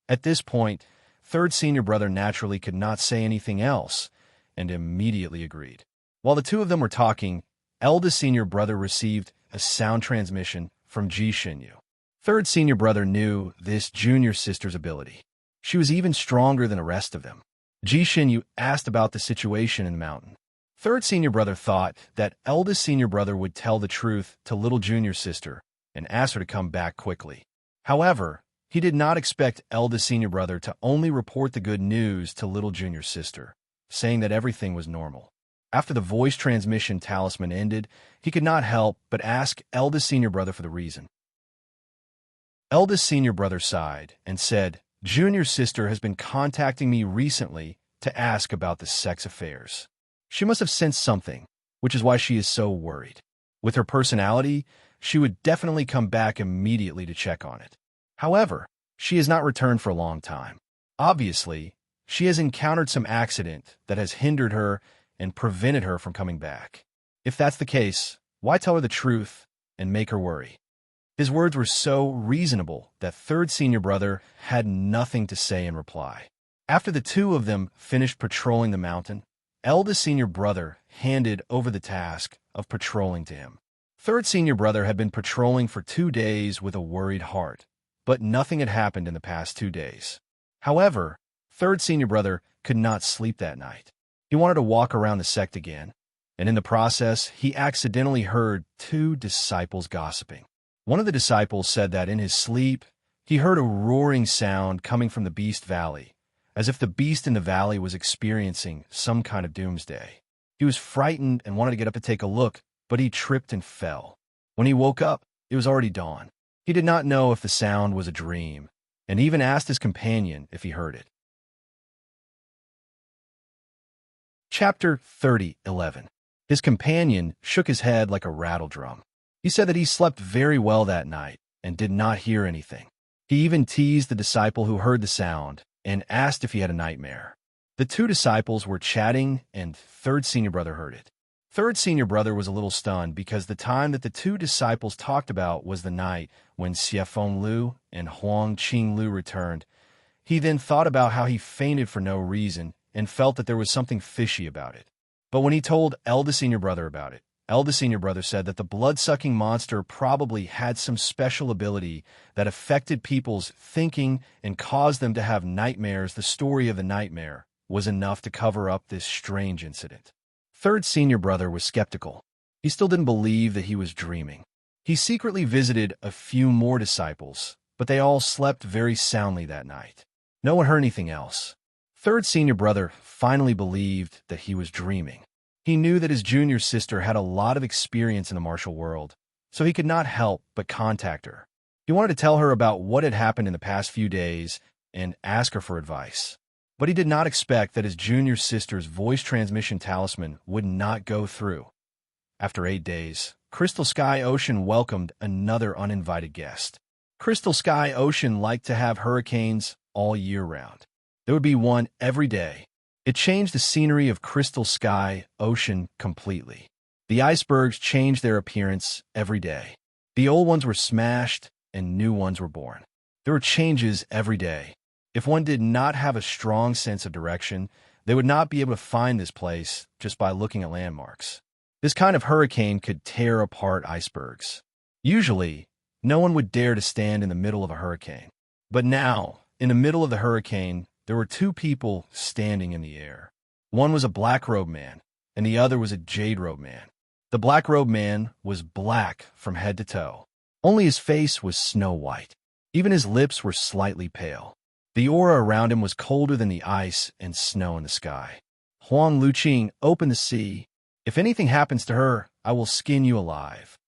Speaker 1: At this point, third senior brother naturally could not say anything else, and immediately agreed. While the two of them were talking, eldest senior brother received a sound transmission from Ji Xinyu. Third senior brother knew this junior sister's ability. She was even stronger than the rest of them. Ji Xinyu asked about the situation in the mountain. Third senior brother thought that eldest senior brother would tell the truth to little junior sister and ask her to come back quickly. However, he did not expect eldest senior brother to only report the good news to little junior sister, saying that everything was normal. After the voice transmission talisman ended, he could not help but ask eldest senior brother for the reason. Eldest senior brother sighed and said, "Junior sister has been contacting me recently to ask about the sex affairs. She must have sensed something, which is why she is so worried. With her personality, she would definitely come back immediately to check on it. However, she has not returned for a long time. Obviously, she has encountered some accident that has hindered her and prevented her from coming back. If that's the case, why tell her the truth and make her worry?" His words were so reasonable that third senior brother had nothing to say in reply. After the two of them finished patrolling the mountain, eldest senior brother handed over the task of patrolling to him. Third senior brother had been patrolling for 2 days with a worried heart, but nothing had happened in the past 2 days. However, third senior brother could not sleep that night. He wanted to walk around the sect again, and in the process, he accidentally heard 2 disciples gossiping. One of the disciples said that in his sleep, he heard a roaring sound coming from the Beast Valley, as if the beast in the valley was experiencing some kind of doomsday. He was frightened and wanted to get up to take a look, but he tripped and fell. When he woke up, it was already dawn. He did not know if the sound was a dream, and even asked his companion if he heard it. Chapter 30:11. His companion shook his head like a rattle drum. He said that he slept very well that night and did not hear anything. He even teased the disciple who heard the sound and asked if he had a nightmare. The two disciples were chatting, and third senior brother heard it. Third senior brother was a little stunned because the time that the two disciples talked about was the night when Xiafeng Lu and Huang Qing Lu returned. He then thought about how he fainted for no reason and felt that there was something fishy about it. But when he told eldest senior brother about it, eldest senior brother said that the blood-sucking monster probably had some special ability that affected people's thinking and caused them to have nightmares. The story of the nightmare was enough to cover up this strange incident. Third senior brother was skeptical. He still didn't believe that he was dreaming. He secretly visited a few more disciples, but they all slept very soundly that night. No one heard anything else. Third senior brother finally believed that he was dreaming. He knew that his junior sister had a lot of experience in the martial world, so he could not help but contact her. He wanted to tell her about what had happened in the past few days and ask her for advice. But he did not expect that his junior sister's voice transmission talisman would not go through. After 8 days, Crystal Sky Ocean welcomed another uninvited guest. Crystal Sky Ocean liked to have hurricanes all year round. There would be one every day. It changed the scenery of Crystal Sky Ocean completely. The icebergs changed their appearance every day. The old ones were smashed and new ones were born. There were changes every day. If one did not have a strong sense of direction, they would not be able to find this place just by looking at landmarks. This kind of hurricane could tear apart icebergs. Usually, no one would dare to stand in the middle of a hurricane. But now, in the middle of the hurricane, there were two people standing in the air. One was a black-robed man, and the other was a jade-robed man. The black-robed man was black from head to toe. Only his face was snow white. Even his lips were slightly pale. The aura around him was colder than the ice and snow in the sky. Huang Luqing opened the sea. If anything happens to her, I will skin you alive.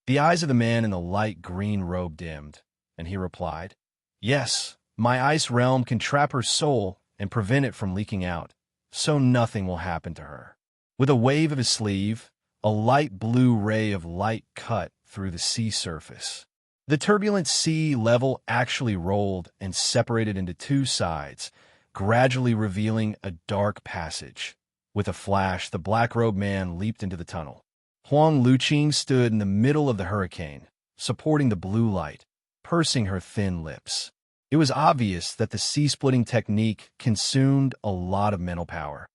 Speaker 1: The eyes of the man in the light green robe dimmed, and he replied, Yes, my ice realm can trap her soul and prevent it from leaking out, so nothing will happen to her. With a wave of his sleeve, a light blue ray of light cut through the sea surface. The turbulent sea level actually rolled and separated into two sides, gradually revealing a dark passage. With a flash, the black-robed man leaped into the tunnel. Huang Luqing stood in the middle of the hurricane, supporting the blue light, pursing her thin lips. It was obvious that the sea-splitting technique consumed a lot of mental power.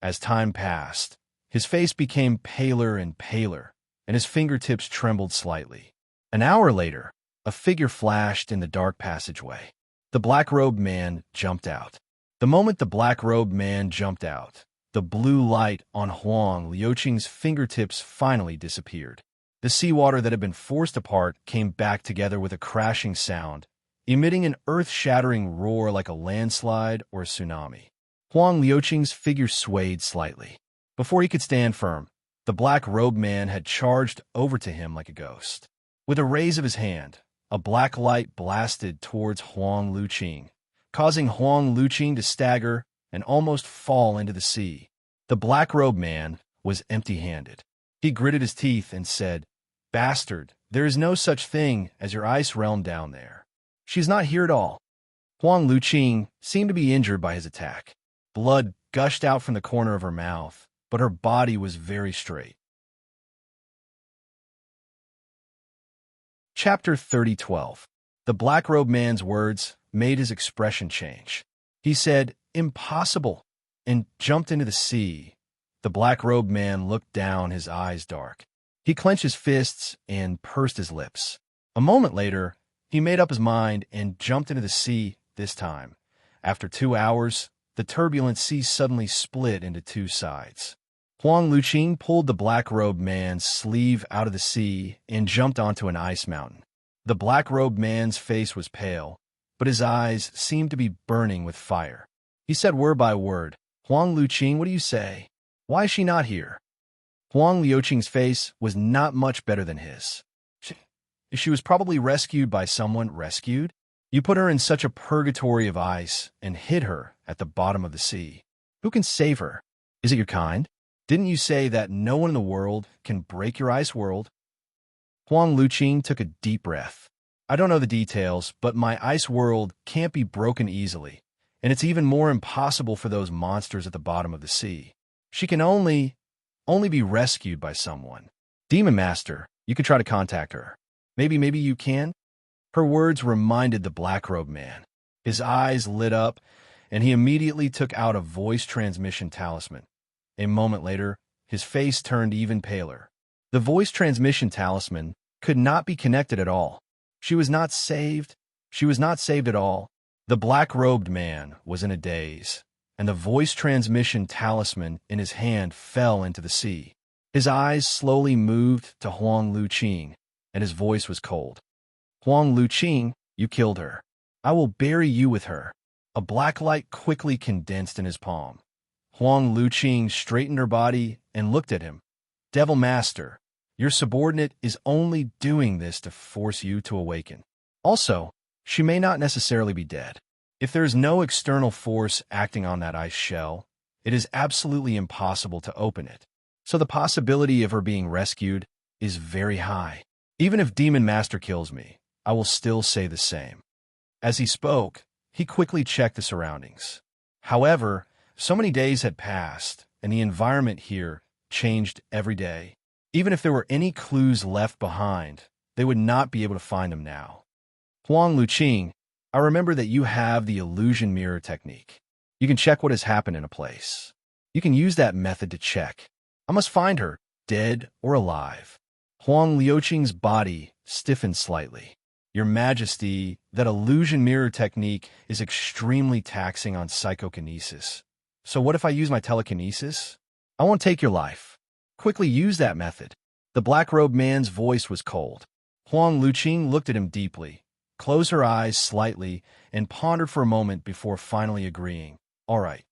Speaker 1: As time passed, his face became paler and paler, and his fingertips trembled slightly. An hour later, a figure flashed in the dark passageway. The black-robed man jumped out. The moment the black-robed man jumped out, the blue light on Huang Luqing's fingertips finally disappeared. The seawater that had been forced apart came back together with a crashing sound, emitting an earth-shattering roar like a landslide or a tsunami. Huang Luqing's figure swayed slightly. Before he could stand firm, the black-robed man had charged over to him like a ghost. With a raise of his hand, a black light blasted towards Huang Luqing, causing Huang Luqing to stagger and almost fall into the sea. The black-robed man was empty-handed. He gritted his teeth and said, Bastard, there is no such thing as your ice realm down there. She's not here at all. Huang Luqing seemed to be injured by his attack. Blood gushed out from the corner of her mouth, but her body was very straight. Chapter 30:12. The black-robed man's words made his expression change. He said, Impossible, and jumped into the sea. The black-robed man looked down, his eyes dark. He clenched his fists and pursed his lips. A moment later, he made up his mind and jumped into the sea this time. After 2 hours, the turbulent sea suddenly split into two sides. Huang Luqing pulled the black-robed man's sleeve out of the sea and jumped onto an ice mountain. The black-robed man's face was pale, but his eyes seemed to be burning with fire. He said word by word, Huang Luqing, what do you say? Why is she not here? Huang Luqing's face was not much better than his. She was probably rescued by someone. Rescued? You put her in such a purgatory of ice and hid her at the bottom of the sea. Who can save her? Is it your kind? Didn't you say that no one in the world can break your ice world? Huang Luqing took a deep breath. I don't know the details, but my ice world can't be broken easily, and it's even more impossible for those monsters at the bottom of the sea. She can only be rescued by someone. Demon Master, you could try to contact her. Maybe you can? Her words reminded the black-robed man. His eyes lit up, and he immediately took out a voice transmission talisman. A moment later, his face turned even paler. The voice transmission talisman could not be connected at all. She was not saved. She was not saved at all. The black-robed man was in a daze, and the voice transmission talisman in his hand fell into the sea. His eyes slowly moved to Huang Luqing, and his voice was cold. Huang Luqing, you killed her. I will bury you with her. A black light quickly condensed in his palm. Huang Luqing straightened her body and looked at him. Devil Master, your subordinate is only doing this to force you to awaken. Also, she may not necessarily be dead. If there is no external force acting on that ice shell, it is absolutely impossible to open it. So the possibility of her being rescued is very high. Even if Demon Master kills me, I will still say the same. As he spoke, he quickly checked the surroundings. However, so many days had passed, and the environment here changed every day. Even if there were any clues left behind, they would not be able to find them now. Huang Luqing, I remember that you have the illusion mirror technique. You can check what has happened in a place. You can use that method to check. I must find her, dead or alive. Huang Luqing's body stiffened slightly. Your Majesty, that illusion mirror technique is extremely taxing on psychokinesis. So what if I use my telekinesis? I won't take your life. Quickly use that method. The black-robed man's voice was cold. Huang Luqing looked at him deeply, closed her eyes slightly, and pondered for a moment before finally agreeing. All right.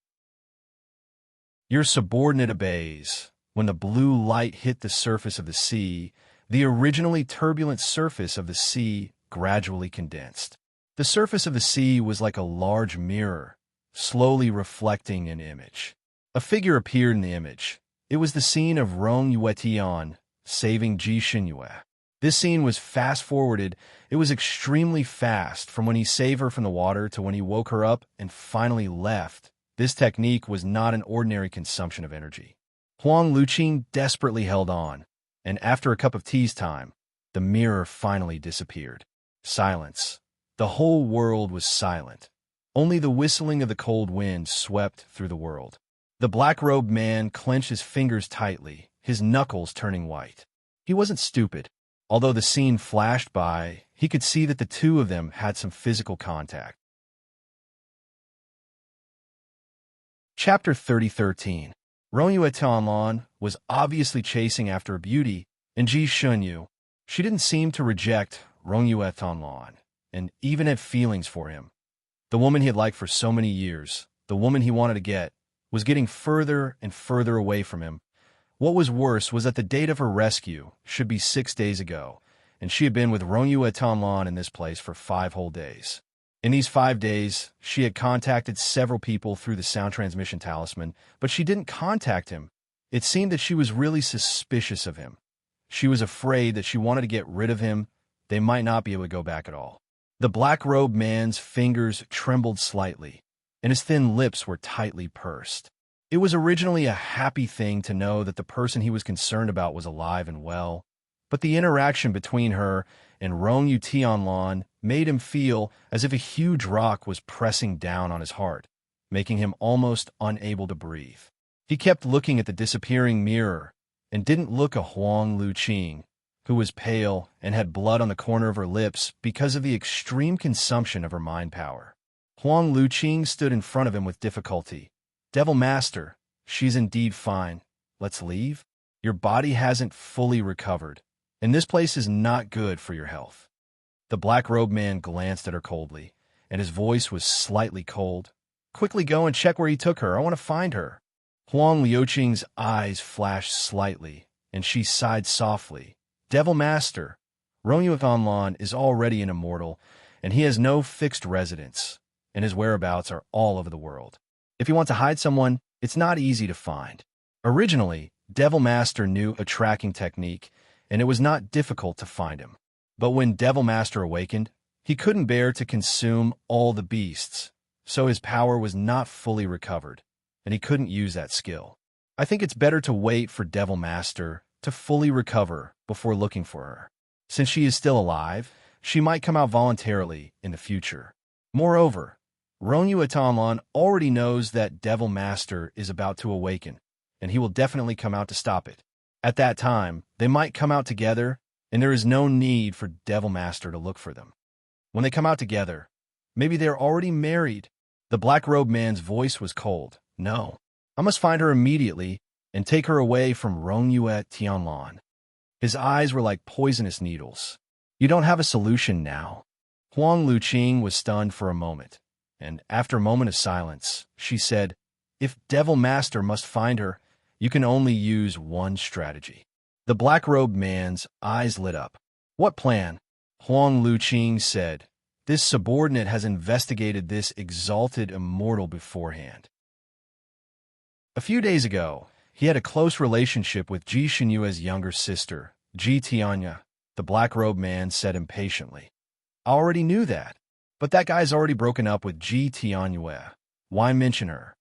Speaker 1: Your subordinate obeys. When the blue light hit the surface of the sea, the originally turbulent surface of the sea gradually condensed. The surface of the sea was like a large mirror, slowly reflecting an image. A figure appeared in the image. It was the scene of Rong Yuetian saving Ji Xinyue. This scene was fast-forwarded. It was extremely fast from when he saved her from the water to when he woke her up and finally left. This technique was not an ordinary consumption of energy. Huang Luqing desperately held on, and after a cup of tea's time, the mirror finally disappeared. Silence. The whole world was silent. Only the whistling of the cold wind swept through the world. The black-robed man clenched his fingers tightly, his knuckles turning white. He wasn't stupid. Although the scene flashed by, he could see that the two of them had some physical contact. Chapter 30:13. Rong Yuetianlan was obviously chasing after a beauty, and Ji Xinyue. She didn't seem to reject Rong Yuetianlan, and even had feelings for him. The woman he had liked for so many years, the woman he wanted to get, was getting further and further away from him. What was worse was that the date of her rescue should be 6 days ago, and she had been with Rong Yuetianlan in this place for 5 whole days. In these 5 days, she had contacted several people through the sound transmission talisman, but she didn't contact him. It seemed that she was really suspicious of him. She was afraid that she wanted to get rid of him. They might not be able to go back at all. The black-robed man's fingers trembled slightly, and his thin lips were tightly pursed. It was originally a happy thing to know that the person he was concerned about was alive and well, but the interaction between her and Rong Yuetianlan made him feel as if a huge rock was pressing down on his heart, making him almost unable to breathe. He kept looking at the disappearing mirror and didn't look at Huang Luqing, who was pale and had blood on the corner of her lips because of the extreme consumption of her mind power. Huang Luqing stood in front of him with difficulty. Devil Master, she's indeed fine. Let's leave? Your body hasn't fully recovered, and this place is not good for your health. The black-robed man glanced at her coldly, and his voice was slightly cold. Quickly go and check where he took her. I want to find her. Huang Luqing's eyes flashed slightly, and she sighed softly. Devil Master, Rong Yuetianlan is already an immortal, and he has no fixed residence, and his whereabouts are all over the world. If you want to hide someone, it's not easy to find. Originally, Devil Master knew a tracking technique, and it was not difficult to find him. But when Devil Master awakened, he couldn't bear to consume all the beasts, so his power was not fully recovered, and he couldn't use that skill. I think it's better to wait for Devil Master to fully recover before looking for her. Since she is still alive, she might come out voluntarily in the future. Moreover, Ronyu Atanlan already knows that Devil Master is about to awaken, and he will definitely come out to stop it. At that time, they might come out together, and there is no need for Devil Master to look for them. When they come out together, maybe they're already married. The black-robed man's voice was cold. No, I must find her immediately and take her away from Ronyu Tianlan. His eyes were like poisonous needles. You don't have a solution now. Huang Luqing was stunned for a moment, and after a moment of silence, she said, if Devil Master must find her, you can only use one strategy. The black-robed man's eyes lit up. What plan? Huang Luqing said, this subordinate has investigated this exalted immortal beforehand. A few days ago, he had a close relationship with Ji Xinyue's younger sister, Ji Tianya, the black-robed man said impatiently. I already knew that, but that guy's already broken up with Ji Tianyue. Why mention her?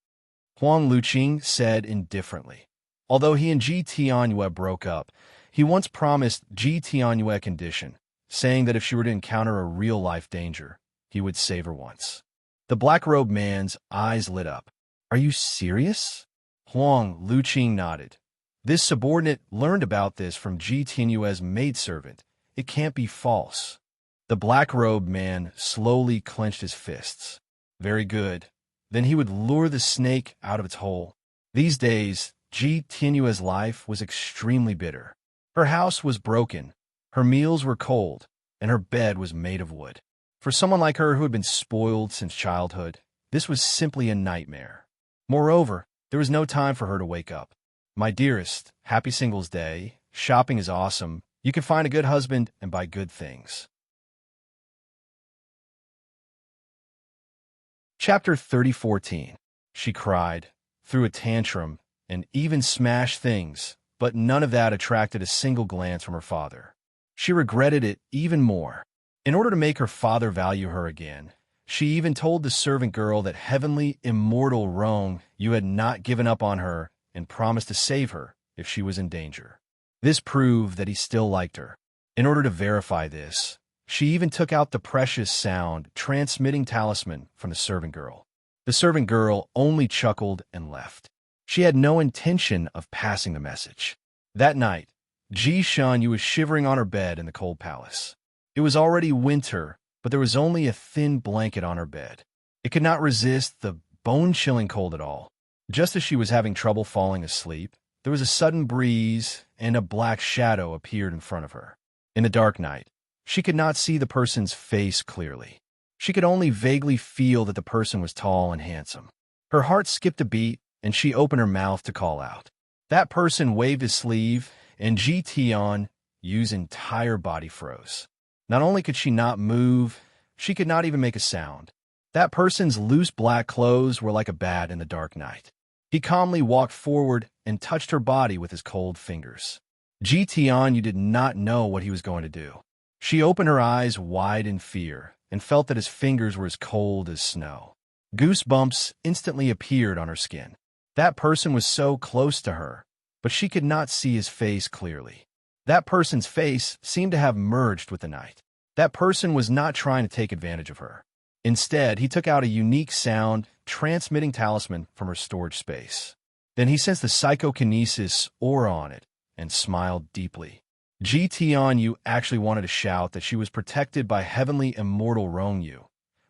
Speaker 1: Huang Luqing said indifferently. Although he and Ji Tianyue broke up, he once promised Ji Tianyue a condition, saying that if she were to encounter a real-life danger, he would save her once. The black-robed man's eyes lit up. Are you serious? Huang Luqing nodded. This subordinate learned about this from Ji Tianyue's maidservant. It can't be false. The black-robed man slowly clenched his fists. Very good. Then he would lure the snake out of its hole. These days, Ji Tianyue's life was extremely bitter. Her house was broken, her meals were cold, and her bed was made of wood. For someone like her who had been spoiled since childhood, this was simply a nightmare. Moreover, there was no time for her to wake up. My dearest, happy Singles Day. Shopping is awesome. You can find a good husband and buy good things. Chapter 30:14. She cried, threw a tantrum, and even smashed things, but none of that attracted a single glance from her father. She regretted it even more. In order to make her father value her again, she even told the servant girl that heavenly, immortal Rong Yu had not given up on her and promised to save her if she was in danger. This proved that he still liked her. In order to verify this, she even took out the precious sound transmitting talisman from the servant girl. The servant girl only chuckled and left. She had no intention of passing the message. That night, Ji Shanyu was shivering on her bed in the cold palace. It was already winter, but there was only a thin blanket on her bed. It could not resist the bone-chilling cold at all. Just as she was having trouble falling asleep, there was a sudden breeze, and a black shadow appeared in front of her. In the dark night, she could not see the person's face clearly. She could only vaguely feel that the person was tall and handsome. Her heart skipped a beat, and she opened her mouth to call out. That person waved his sleeve, and Ji Tianyu's entire body froze. Not only could she not move, she could not even make a sound. That person's loose black clothes were like a bat in the dark night. He calmly walked forward and touched her body with his cold fingers. Ji Tianyu did not know what he was going to do. She opened her eyes wide in fear and felt that his fingers were as cold as snow. Goosebumps instantly appeared on her skin. That person was so close to her, but she could not see his face clearly. That person's face seemed to have merged with the night. That person was not trying to take advantage of her. Instead, he took out a unique sound transmitting talisman from her storage space. Then he sensed the psychokinesis aura on it and smiled deeply. Ji Tianyu actually wanted to shout that she was protected by heavenly immortal Rongyu,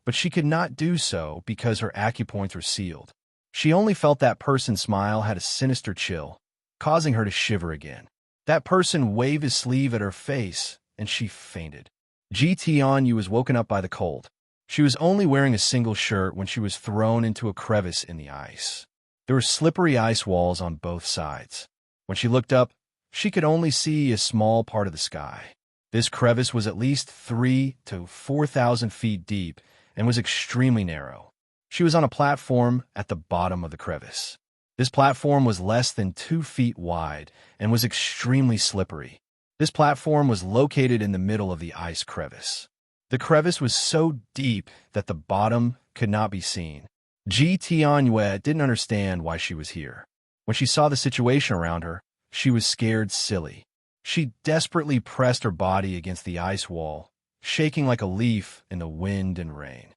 Speaker 1: but she could not do so because her acupoints were sealed. She only felt that person's smile had a sinister chill, causing her to shiver again. That person waved his sleeve at her face, and she fainted. Ji Tianyu was woken up by the cold. She was only wearing a single shirt when she was thrown into a crevice in the ice. There were slippery ice walls on both sides. When she looked up, she could only see a small part of the sky. This crevice was at least 3,000 to 4,000 feet deep and was extremely narrow. She was on a platform at the bottom of the crevice. This platform was less than 2 feet wide and was extremely slippery. This platform was located in the middle of the ice crevice. The crevice was so deep that the bottom could not be seen. Ji Tianyue didn't understand why she was here. When she saw the situation around her, she was scared silly. She desperately pressed her body against the ice wall, shaking like a leaf in the wind and rain.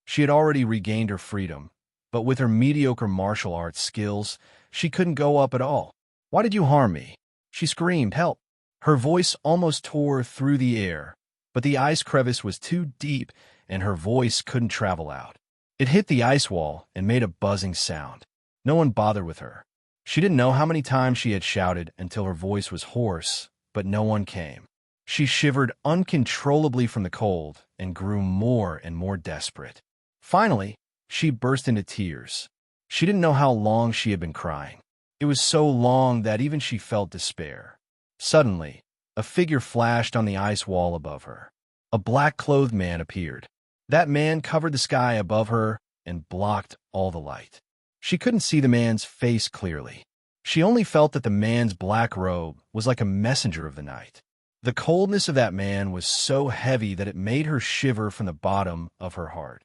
Speaker 1: She had already regained her freedom, but with her mediocre martial arts skills, she couldn't go up at all. "Why did you harm me?" She screamed, "Help!" Her voice almost tore through the air, but the ice crevice was too deep and her voice couldn't travel out. It hit the ice wall and made a buzzing sound. No one bothered with her. She didn't know how many times she had shouted until her voice was hoarse, but no one came. She shivered uncontrollably from the cold and grew more and more desperate. Finally, she burst into tears. She didn't know how long she had been crying. It was so long that even she felt despair. Suddenly, a figure flashed on the ice wall above her. A black-clothed man appeared. That man covered the sky above her and blocked all the light. She couldn't see the man's face clearly. She only felt that the man's black robe was like a messenger of the night. The coldness of that man was so heavy that it made her shiver from the bottom of her heart.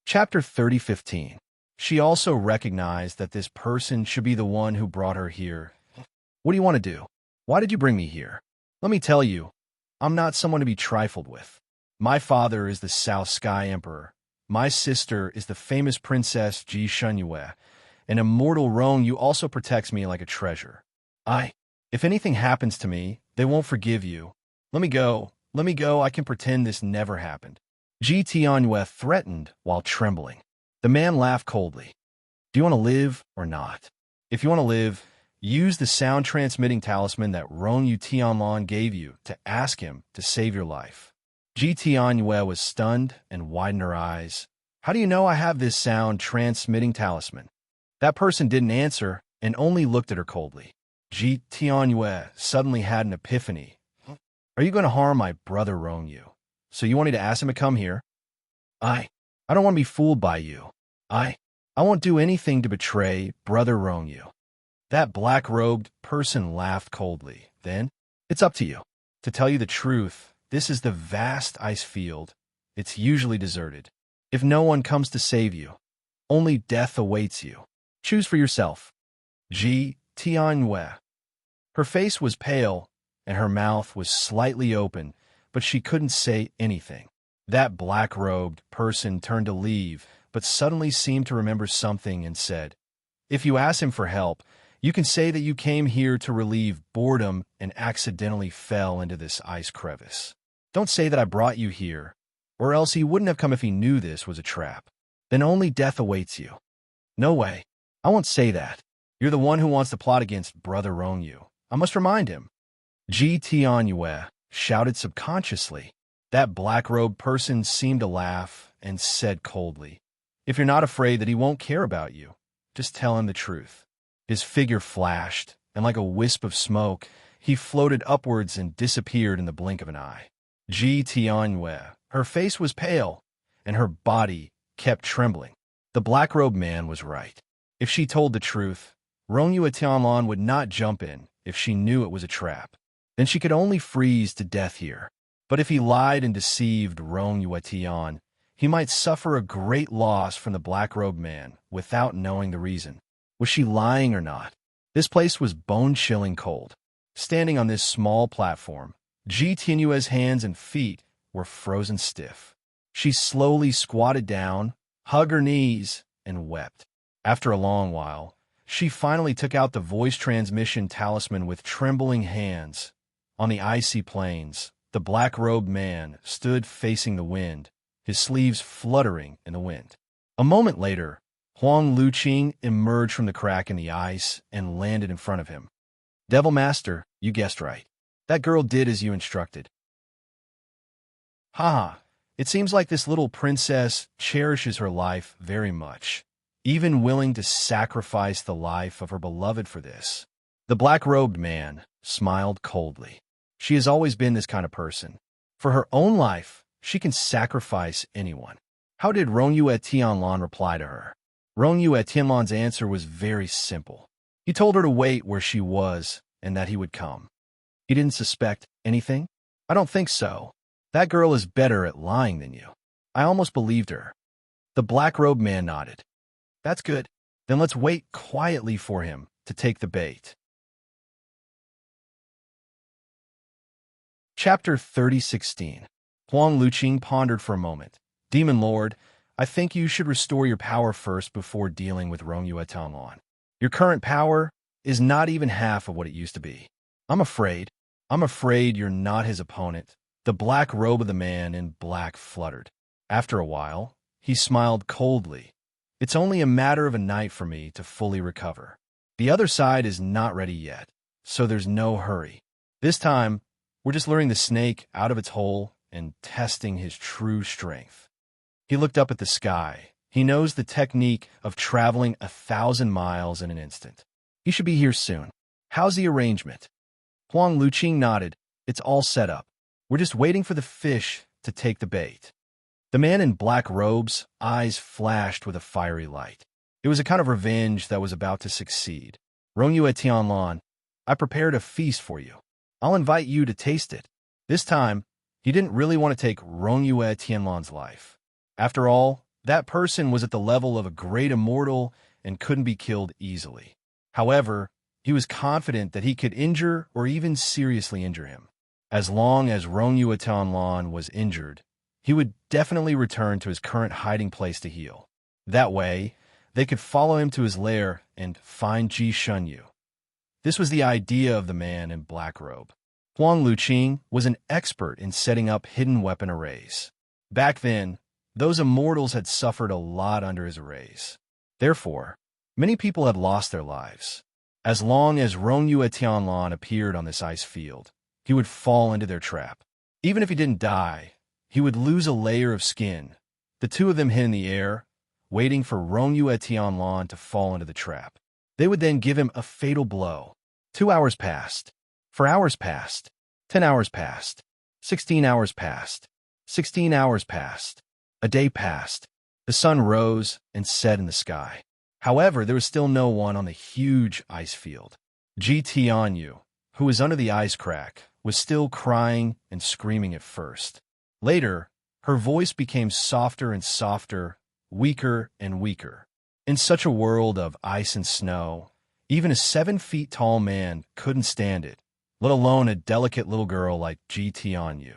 Speaker 1: Chapter 30:15. She also recognized that this person should be the one who brought her here. "What do you want to do? Why did you bring me here?" "Let me tell you, I'm not someone to be trifled with. My father is the South Sky Emperor. My sister is the famous Princess Ji Shenyue, and immortal Rongyu also protects me like a treasure. If anything happens to me, they won't forgive you. Let me go, I can pretend this never happened." Ji Tianyue threatened while trembling. The man laughed coldly. "Do you want to live or not? If you want to live, use the sound-transmitting talisman that Rongyu Tianlan gave you to ask him to save your life." Ji Tianyue was stunned and widened her eyes. "How do you know I have this sound-transmitting talisman?" That person didn't answer and only looked at her coldly. Ji Tianyue suddenly had an epiphany. "Are you going to harm my brother Rongyu? So you want me to ask him to come here?" I don't want to be fooled by you. I won't do anything to betray brother Rongyu." That black-robed person laughed coldly. "Then, it's up to you. To tell you the truth, this is the vast ice field. It's usually deserted. If no one comes to save you, only death awaits you. Choose for yourself." Ji Tianyue. Her face was pale, and her mouth was slightly open, but she couldn't say anything. That black-robed person turned to leave, but suddenly seemed to remember something and said, "If you ask him for help, you can say that you came here to relieve boredom and accidentally fell into this ice crevice. Don't say that I brought you here, or else he wouldn't have come if he knew this was a trap. Then only death awaits you." "No way. I won't say that. You're the one who wants to plot against brother Rongyu. I must remind him." Ji Tianyue shouted subconsciously. That black-robed person seemed to laugh and said coldly, "If you're not afraid that he won't care about you, just tell him the truth." His figure flashed, and like a wisp of smoke, he floated upwards and disappeared in the blink of an eye. Ji Tianyue, her face was pale, and her body kept trembling. The black-robed man was right. If she told the truth, Rongyu Tianlan would not jump in if she knew it was a trap. Then she could only freeze to death here. But if he lied and deceived Rongyu Tian, he might suffer a great loss from the black-robed man without knowing the reason. Was she lying or not? This place was bone-chilling cold. Standing on this small platform, Ji Tianyue's hands and feet were frozen stiff. She slowly squatted down, hugged her knees, and wept. After a long while, she finally took out the voice transmission talisman with trembling hands. On the icy plains, the black-robed man stood facing the wind, his sleeves fluttering in the wind. A moment later, Huang Luqing emerged from the crack in the ice and landed in front of him. "Devil Master, you guessed right. That girl did as you instructed." "Haha, it seems like this little princess cherishes her life very much, even willing to sacrifice the life of her beloved for this." The black-robed man smiled coldly. She has always been this kind of person. For her own life, she can sacrifice anyone. How did Rongyu Tianlan reply to her? Rongyu Tianlan's answer was very simple. He told her to wait where she was and that he would come. He didn't suspect anything? I don't think so. That girl is better at lying than you. I almost believed her. The black-robed man nodded. That's good. Then let's wait quietly for him to take the bait. Chapter 30:16. Huang Luqing pondered for a moment. Demon Lord, I think you should restore your power first before dealing with Rongyue Tianlan. Your current power is not even half of what it used to be. I'm afraid you're not his opponent. The black robe of the man in black fluttered. After a while, he smiled coldly. It's only a matter of a night for me to fully recover. The other side is not ready yet, so there's no hurry. This time, we're just luring the snake out of its hole and testing his true strength. He looked up at the sky. He knows the technique of traveling 1,000 miles in an instant. He should be here soon. How's the arrangement? Huang Luqing nodded. It's all set up. We're just waiting for the fish to take the bait. The man in black robes' eyes flashed with a fiery light. It was a kind of revenge that was about to succeed. Rongyue Tianlan, I prepared a feast for you. I'll invite you to taste it. This time, he didn't really want to take Rongyue Tianlan's life. After all, that person was at the level of a great immortal and couldn't be killed easily. However, he was confident that he could injure or even seriously injure him. As long as Rongyue Tianlan was injured, he would definitely return to his current hiding place to heal. That way, they could follow him to his lair and find Ji Shunyu. This was the idea of the man in black robe. Huang Luqing was an expert in setting up hidden weapon arrays. Back then, those immortals had suffered a lot under his arrays. Therefore, many people had lost their lives. As long as Rongyue Tianlan appeared on this ice field, he would fall into their trap. Even if he didn't die, he would lose a layer of skin. The two of them hid in the air, waiting for Rongyue Tianlan to fall into the trap. They would then give him a fatal blow. 2 hours passed. 4 hours passed. 10 hours passed. 16 hours passed. 16 hours passed. A day passed. The sun rose and set in the sky. However, there was still no one on the huge ice field. Ji Tianyu, who was under the ice crack, was still crying and screaming at first. Later, her voice became softer and softer, weaker and weaker. In such a world of ice and snow, even a 7-feet-tall man couldn't stand it, let alone a delicate little girl like Ji Tianyu.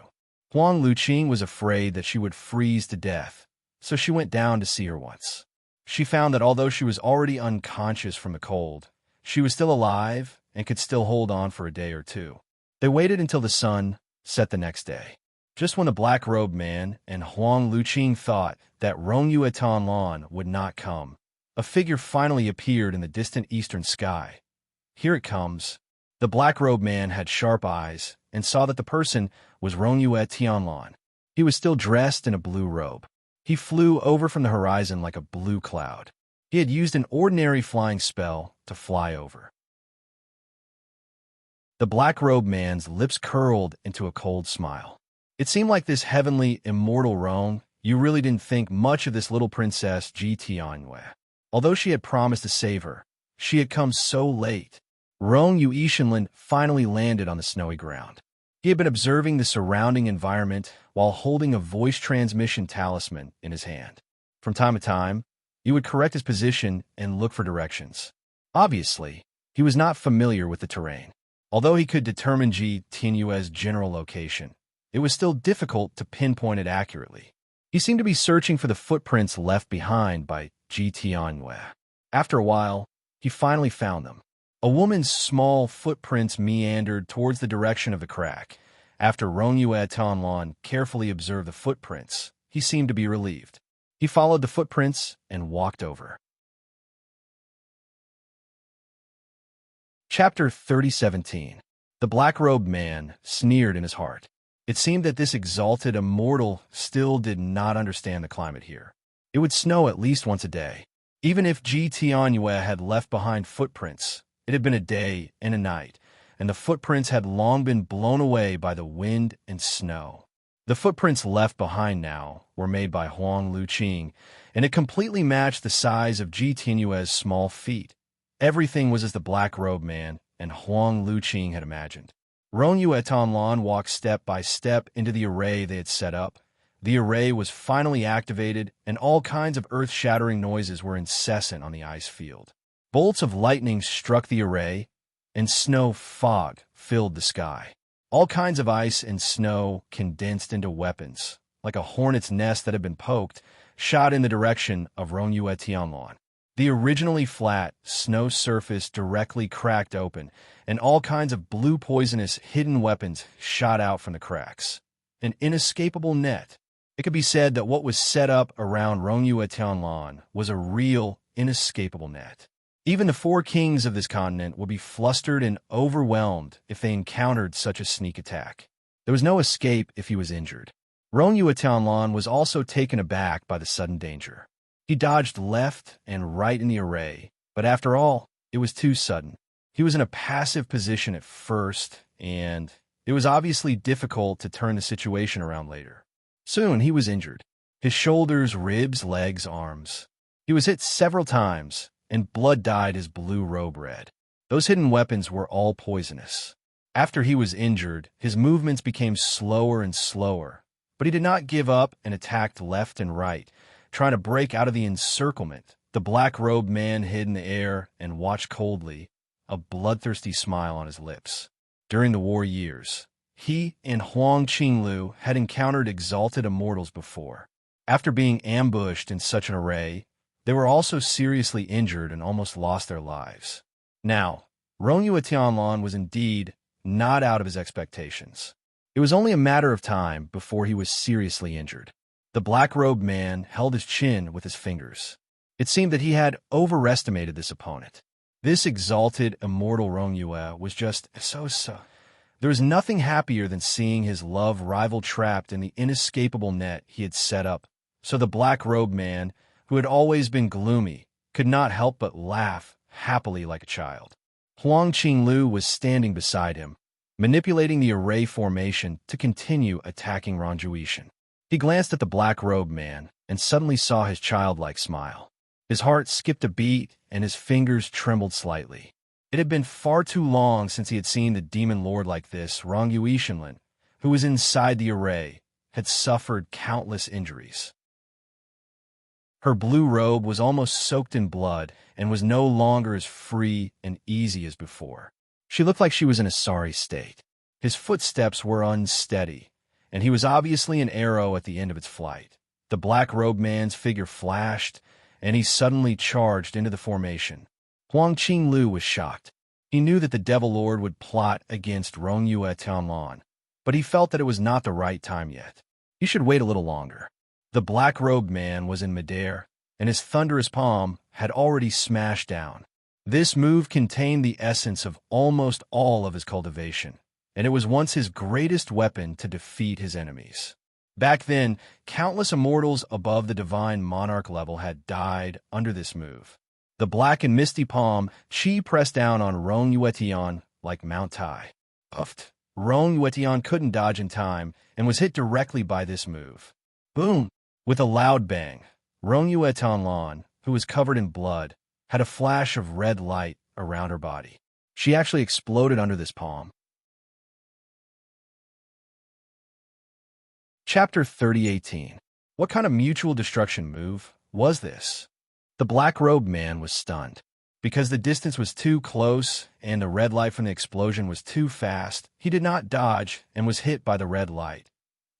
Speaker 1: Huang Luqing was afraid that she would freeze to death, so she went down to see her once. She found that although she was already unconscious from the cold, she was still alive and could still hold on for a day or two. They waited until the sun set the next day. Just when the black-robed man and Huang Luqing thought that Rongyue Tianlan would not come, a figure finally appeared in the distant eastern sky. Here it comes. The black-robed man had sharp eyes and saw that the person was Rongyue Tianlan. He was still dressed in a blue robe. He flew over from the horizon like a blue cloud. He had used an ordinary flying spell to fly over. The black-robed man's lips curled into a cold smile. It seemed like this heavenly, immortal Rong, you really didn't think much of this little princess Ji Tianyu. Although she had promised to save her, she had come so late. Rong Yuishinlin finally landed on the snowy ground. He had been observing the surrounding environment while holding a voice transmission talisman in his hand. From time to time, he would correct his position and look for directions. Obviously, he was not familiar with the terrain. Although he could determine Ji Tianyu's general location, it was still difficult to pinpoint it accurately. He seemed to be searching for the footprints left behind by Ji Tianyu. After a while, he finally found them. A woman's small footprints meandered towards the direction of the crack. After Rongyue Tianlan carefully observed the footprints, he seemed to be relieved. He followed the footprints and walked over. Chapter 30:17. The black-robed man sneered in his heart. It seemed that this exalted immortal still did not understand the climate here. It would snow at least once a day. Even if Ji Tianyu had left behind footprints, it had been a day and a night, and the footprints had long been blown away by the wind and snow. The footprints left behind now were made by Huang Luqing, and it completely matched the size of Ji Tianyu's small feet. Everything was as the Black-Robed Man and Huang Luqing had imagined. Rong Yue Tanlan walked step by step into the array they had set up. The array was finally activated, and all kinds of earth-shattering noises were incessant on the ice field. Bolts of lightning struck the array, and snow fog filled the sky. All kinds of ice and snow condensed into weapons, like a hornet's nest that had been poked, shot in the direction of Rong Yue Tianlan. The originally flat, snow surface directly cracked open, and all kinds of blue poisonous hidden weapons shot out from the cracks. An inescapable net. It could be said that what was set up around Rong Yue Tianlan was a real, inescapable net. Even the four kings of this continent would be flustered and overwhelmed if they encountered such a sneak attack. There was no escape if he was injured. Rong Yue Tianlan was also taken aback by the sudden danger. He dodged left and right in the array, but after all, it was too sudden. He was in a passive position at first, and it was obviously difficult to turn the situation around later. Soon he was injured. His shoulders, ribs, legs, arms. He was hit several times, and blood dyed his blue robe red. Those hidden weapons were all poisonous. After he was injured, his movements became slower and slower, but he did not give up and attacked left and right, trying to break out of the encirclement. The Black-Robed Man hid in the air and watched coldly, a bloodthirsty smile on his lips. During the war years, he and Huang Qinglu had encountered exalted immortals before. After being ambushed in such an array, they were also seriously injured and almost lost their lives. Now, Rong Yue Tianlan was indeed not out of his expectations. It was only a matter of time before he was seriously injured. The Black-Robed Man held his chin with his fingers. It seemed that he had overestimated this opponent. This exalted, immortal Rong Yue was just so. There was nothing happier than seeing his love rival trapped in the inescapable net he had set up, so the Black-Robed Man, who had always been gloomy, could not help but laugh happily like a child. Huang Qinglu was standing beside him, manipulating the array formation to continue attacking Ranjuishan. He glanced at the Black-Robed Man and suddenly saw his childlike smile. His heart skipped a beat and his fingers trembled slightly. It had been far too long since he had seen the demon lord like this. Ranjuishan, who was inside the array, had suffered countless injuries. Her blue robe was almost soaked in blood and was no longer as free and easy as before. She looked like she was in a sorry state. His footsteps were unsteady, and he was obviously an arrow at the end of its flight. The Black-Robed Man's figure flashed, and he suddenly charged into the formation. Huang Qinglu was shocked. He knew that the Devil Lord would plot against Rong Yue Tianlan, but he felt that it was not the right time yet. He should wait a little longer. The Black-Robed Man was in midair, and his thunderous palm had already smashed down. This move contained the essence of almost all of his cultivation, and it was once his greatest weapon to defeat his enemies. Back then, countless immortals above the divine monarch level had died under this move. The black and misty palm, Qi pressed down on Rong Yue Tian like Mount Tai. Puffed. Rong Yue Tian couldn't dodge in time and was hit directly by this move. Boom! With a loud bang, Rong Yue Tianlan, who was covered in blood, had a flash of red light around her body. She actually exploded under this palm. Chapter 30:18. What kind of mutual destruction move was this? The Black-Robed Man was stunned. Because the distance was too close and the red light from the explosion was too fast, he did not dodge and was hit by the red light.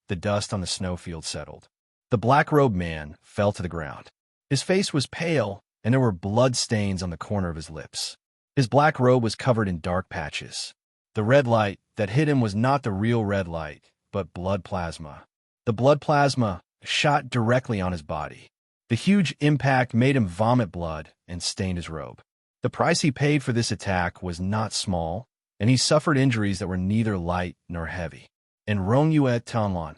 Speaker 1: The dust on the snowfield settled. The Black-Robed Man fell to the ground. His face was pale, and there were blood stains on the corner of his lips. His black robe was covered in dark patches. The red light that hit him was not the real red light, but blood plasma. The blood plasma shot directly on his body. The huge impact made him vomit blood and stained his robe. The price he paid for this attack was not small, and he suffered injuries that were neither light nor heavy. And Rong Yue Tianlan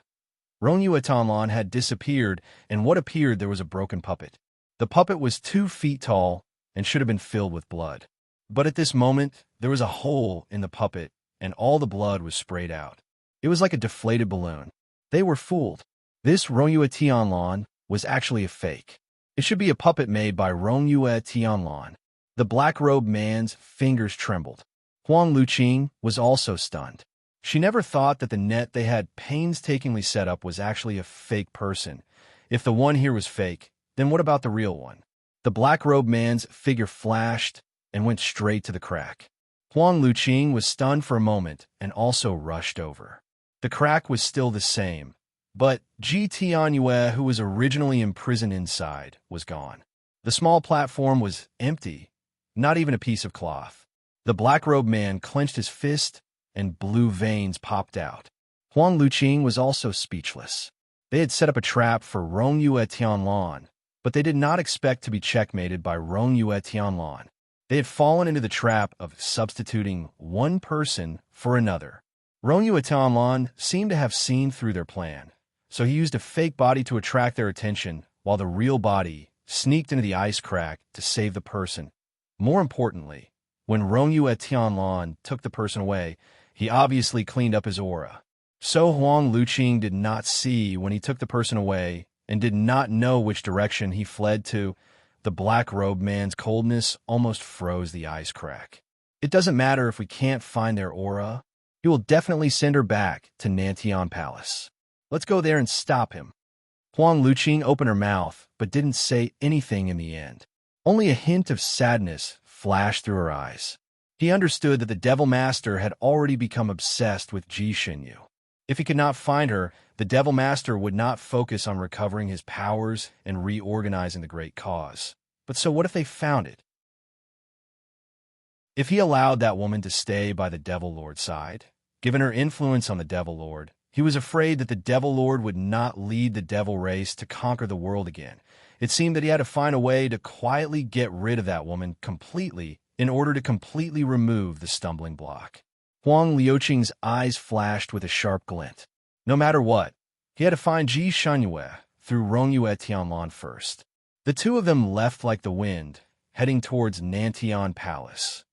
Speaker 1: had disappeared, and what appeared there was a broken puppet. The puppet was 2 feet tall and should have been filled with blood. But at this moment, there was a hole in the puppet, and all the blood was sprayed out. It was like a deflated balloon. They were fooled. This Rong Yue Tianlan was actually a fake. It should be a puppet made by Rong Yue Tianlan. The black-robed man's fingers trembled. Huang Luqing was also stunned. She never thought that the net they had painstakingly set up was actually a fake person. If the one here was fake, then what about the real one? The black-robed man's figure flashed and went straight to the crack. Huang Luqing was stunned for a moment and also rushed over. The crack was still the same, but Ji Tianyue, who was originally imprisoned inside, was gone. The small platform was empty, not even a piece of cloth. The black-robed man clenched his fist and blue veins popped out. Huang Luqing was also speechless. They had set up a trap for Rongyue Tianlan, but they did not expect to be checkmated by Rongyue Tianlan. They had fallen into the trap of substituting one person for another. Rongyue Tianlan seemed to have seen through their plan, so he used a fake body to attract their attention while the real body sneaked into the ice crack to save the person. More importantly, when Rongyue Tianlan took the person away, he obviously cleaned up his aura. So Huang Luqing did not see when he took the person away and did not know which direction he fled to. The black-robed man's coldness almost froze the ice crack. It doesn't matter if we can't find their aura. He will definitely send her back to Nantian Palace. Let's go there and stop him. Huang Luqing opened her mouth, but didn't say anything in the end. Only a hint of sadness flashed through her eyes. He understood that the Devil Master had already become obsessed with Ji Xinyu. If he could not find her, the Devil Master would not focus on recovering his powers and reorganizing the great cause. But so what if they found it? If he allowed that woman to stay by the Devil Lord's side, given her influence on the Devil Lord, he was afraid that the Devil Lord would not lead the Devil race to conquer the world again. It seemed that he had to find a way to quietly get rid of that woman completely in order to completely remove the stumbling block. Huang Luqing's eyes flashed with a sharp glint. No matter what, he had to find Ji Xinyu through Rongyue Tianlan first. The two of them left like the wind, heading towards Nantian Palace.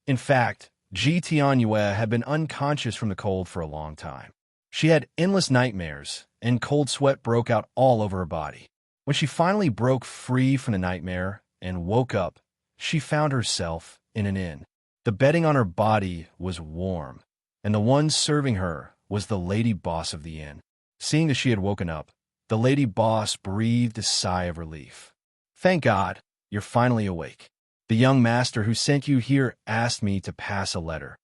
Speaker 1: In fact, Ji Tianyue had been unconscious from the cold for a long time. She had endless nightmares, and cold sweat broke out all over her body. When she finally broke free from the nightmare and woke up, she found herself in an inn. The bedding on her body was warm, and the one serving her was the lady boss of the inn. Seeing that she had woken up, the lady boss breathed a sigh of relief. "Thank God, you're finally awake. The young master who sent you here asked me to pass a letter."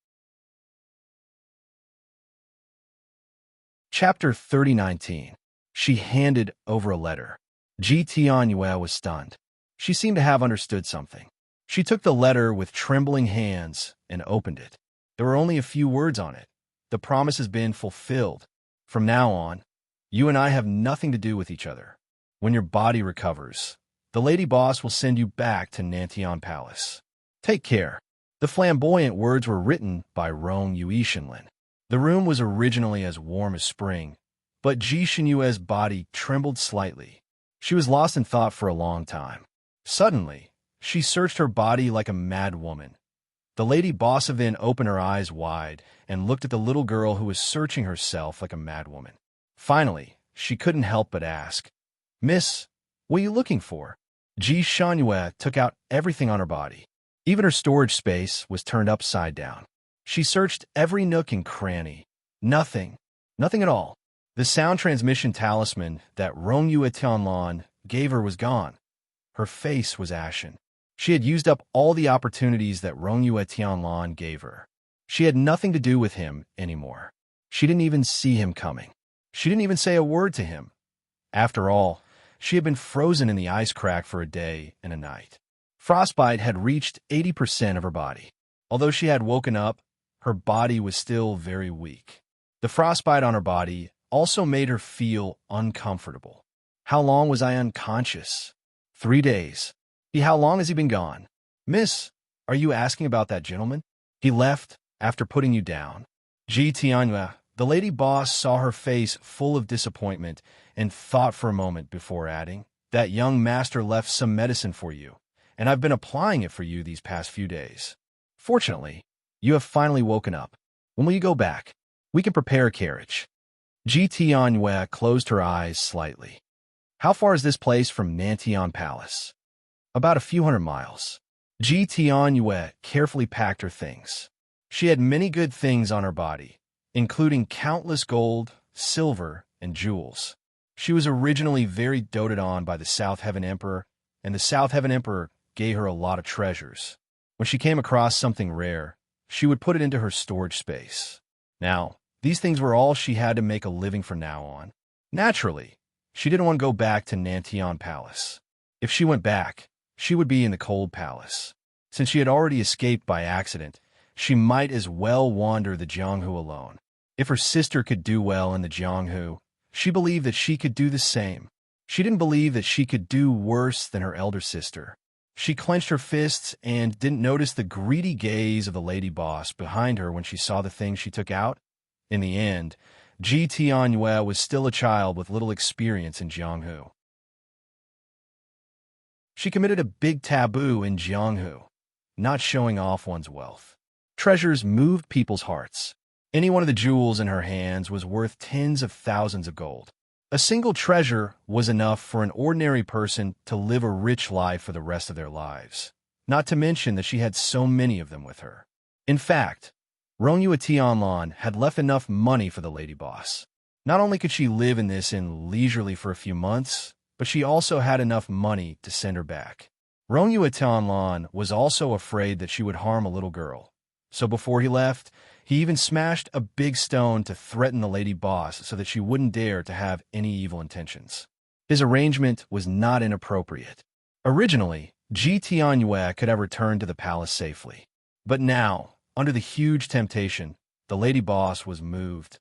Speaker 1: Chapter 30:19. She handed over a letter. Ji Tianyue was stunned. She seemed to have understood something. She took the letter with trembling hands and opened it. There were only a few words on it. "The promise has been fulfilled. From now on, you and I have nothing to do with each other. When your body recovers, the lady boss will send you back to Nantian Palace. Take care." The flamboyant words were written by Rong Yuishinlin. The room was originally as warm as spring, but Ji Xinyue's body trembled slightly. She was lost in thought for a long time. Suddenly, she searched her body like a mad woman. The lady boss of inn opened her eyes wide and looked at the little girl who was searching herself like a mad woman. Finally, she couldn't help but ask, "Miss, what are you looking for?" Ji Xinyue took out everything on her body. Even her storage space was turned upside down. She searched every nook and cranny. Nothing at all. The sound transmission talisman that Rongyue Tianlan gave her was gone. Her face was ashen. She had used up all the opportunities that Rongyue Tianlan gave her. She had nothing to do with him anymore. She didn't even see him coming. She didn't even say a word to him. After all, she had been frozen in the ice crack for a day and a night. Frostbite had reached 80% of her body. Although she had woken up, her body was still very weak. The frostbite on her body also made her feel uncomfortable. How long was I unconscious? 3 days. How long has he been gone? "Miss, are you asking about that gentleman? He left after putting you down." Ji Tianyue, the lady boss, saw her face full of disappointment and thought for a moment before adding, "That young master left some medicine for you, and I've been applying it for you these past few days. Fortunately, you have finally woken up. When will you go back? We can prepare a carriage." Ji Tianyue closed her eyes slightly. "How far is this place from Nantian Palace?" "About a few hundred miles." Ji Tianyue carefully packed her things. She had many good things on her body, including countless gold, silver, and jewels. She was originally very doted on by the South Heaven Emperor, and the South Heaven Emperor gave her a lot of treasures. When she came across something rare, she would put it into her storage space. Now, these things were all she had to make a living from now on. Naturally, she didn't want to go back to Nantian Palace. If she went back, she would be in the Cold Palace. Since she had already escaped by accident, she might as well wander the Jianghu alone. If her sister could do well in the Jianghu, she believed that she could do the same. She didn't believe that she could do worse than her elder sister. She clenched her fists and didn't notice the greedy gaze of the lady boss behind her when she saw the things she took out. In the end, Ji Tianyue was still a child with little experience in Jianghu. She committed a big taboo in Jianghu, not showing off one's wealth. Treasures moved people's hearts. Any one of the jewels in her hands was worth tens of thousands of gold. A single treasure was enough for an ordinary person to live a rich life for the rest of their lives, not to mention that she had so many of them with her. In fact, Rongyue Tianlan had left enough money for the lady boss. Not only could she live in this inn leisurely for a few months, but she also had enough money to send her back. Rongyue Tianlan was also afraid that she would harm a little girl. So before he left, he even smashed a big stone to threaten the lady boss so that she wouldn't dare to have any evil intentions. His arrangement was not inappropriate. Originally, Ji Tianyue could have returned to the palace safely. But now, under the huge temptation, the lady boss was moved.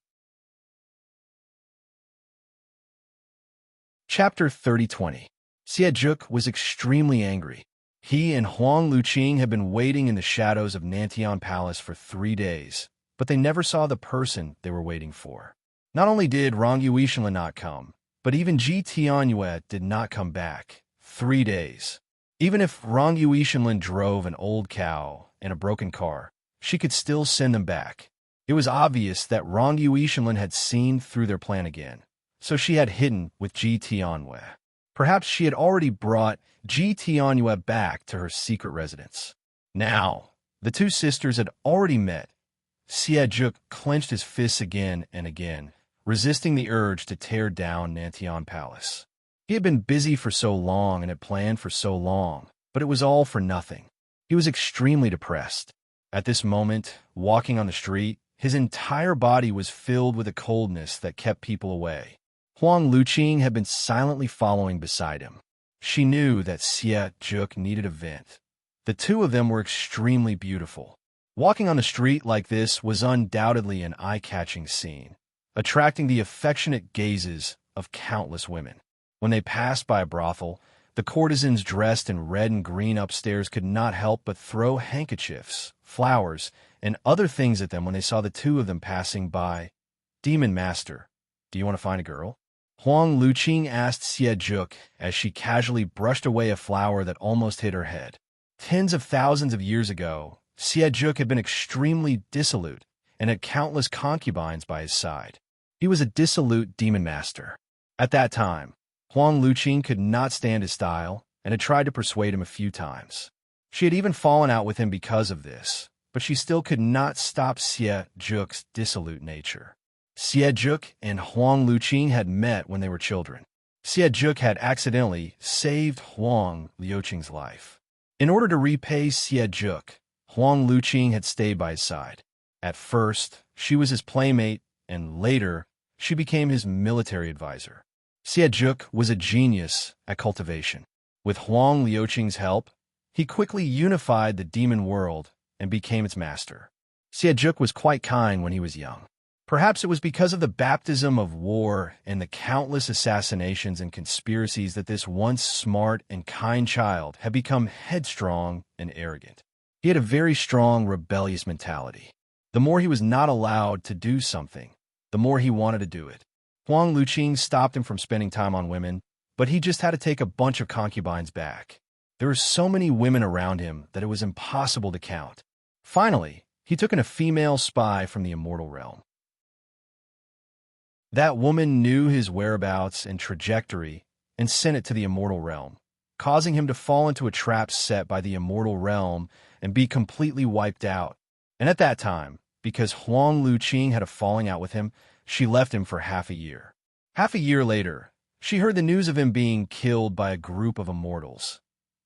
Speaker 1: Chapter 30:20. Xie was extremely angry. He and Huang Luqing had been waiting in the shadows of Nantian Palace for 3 days, but they never saw the person they were waiting for. Not only did Rongyue Yishan not come, but even Ji Tianyue did not come back. 3 days. Even if Rongyue Yishan drove an old cow and a broken car, she could still send them back. It was obvious that Rongyue Yishan had seen through their plan again, so she had hidden with Ji Tianyue. Perhaps she had already brought Ji Tianyue back to her secret residence. Now, the two sisters had already met. Xie clenched his fists again and again, resisting the urge to tear down Nantian Palace. He had been busy for so long and had planned for so long, but it was all for nothing. He was extremely depressed. At this moment, walking on the street, his entire body was filled with a coldness that kept people away. Huang Luqing had been silently following beside him. She knew that Xie needed a vent. The two of them were extremely beautiful. Walking on the street like this was undoubtedly an eye-catching scene, attracting the affectionate gazes of countless women. When they passed by a brothel, the courtesans dressed in red and green upstairs could not help but throw handkerchiefs, flowers, and other things at them when they saw the two of them passing by. "Demon Master, do you want to find a girl?" Huang Luqing asked Xie as she casually brushed away a flower that almost hit her head. Tens of thousands of years ago, Xie had been extremely dissolute and had countless concubines by his side. He was a dissolute demon master. At that time, Huang Luqing could not stand his style and had tried to persuade him a few times. She had even fallen out with him because of this, but she still could not stop Xie's dissolute nature. Xie and Huang Luqing had met when they were children. Xie had accidentally saved Huang Liuqing's life. In order to repay Xie, Huang Luqing had stayed by his side. At first, she was his playmate, and later, she became his military advisor. Xie was a genius at cultivation. With Huang Liuqing's help, he quickly unified the demon world and became its master. Xie was quite kind when he was young. Perhaps it was because of the baptism of war and the countless assassinations and conspiracies that this once smart and kind child had become headstrong and arrogant. He had a very strong, rebellious mentality. The more he was not allowed to do something, the more he wanted to do it. Huang Luqing stopped him from spending time on women, but he just had to take a bunch of concubines back. There were so many women around him that it was impossible to count. Finally, he took in a female spy from the immortal realm. That woman knew his whereabouts and trajectory and sent it to the immortal realm. causing him to fall into a trap set by the immortal realm and be completely wiped out. And at that time, because Huang Luqing had a falling out with him, she left him for half a year. Half a year later, she heard the news of him being killed by a group of immortals.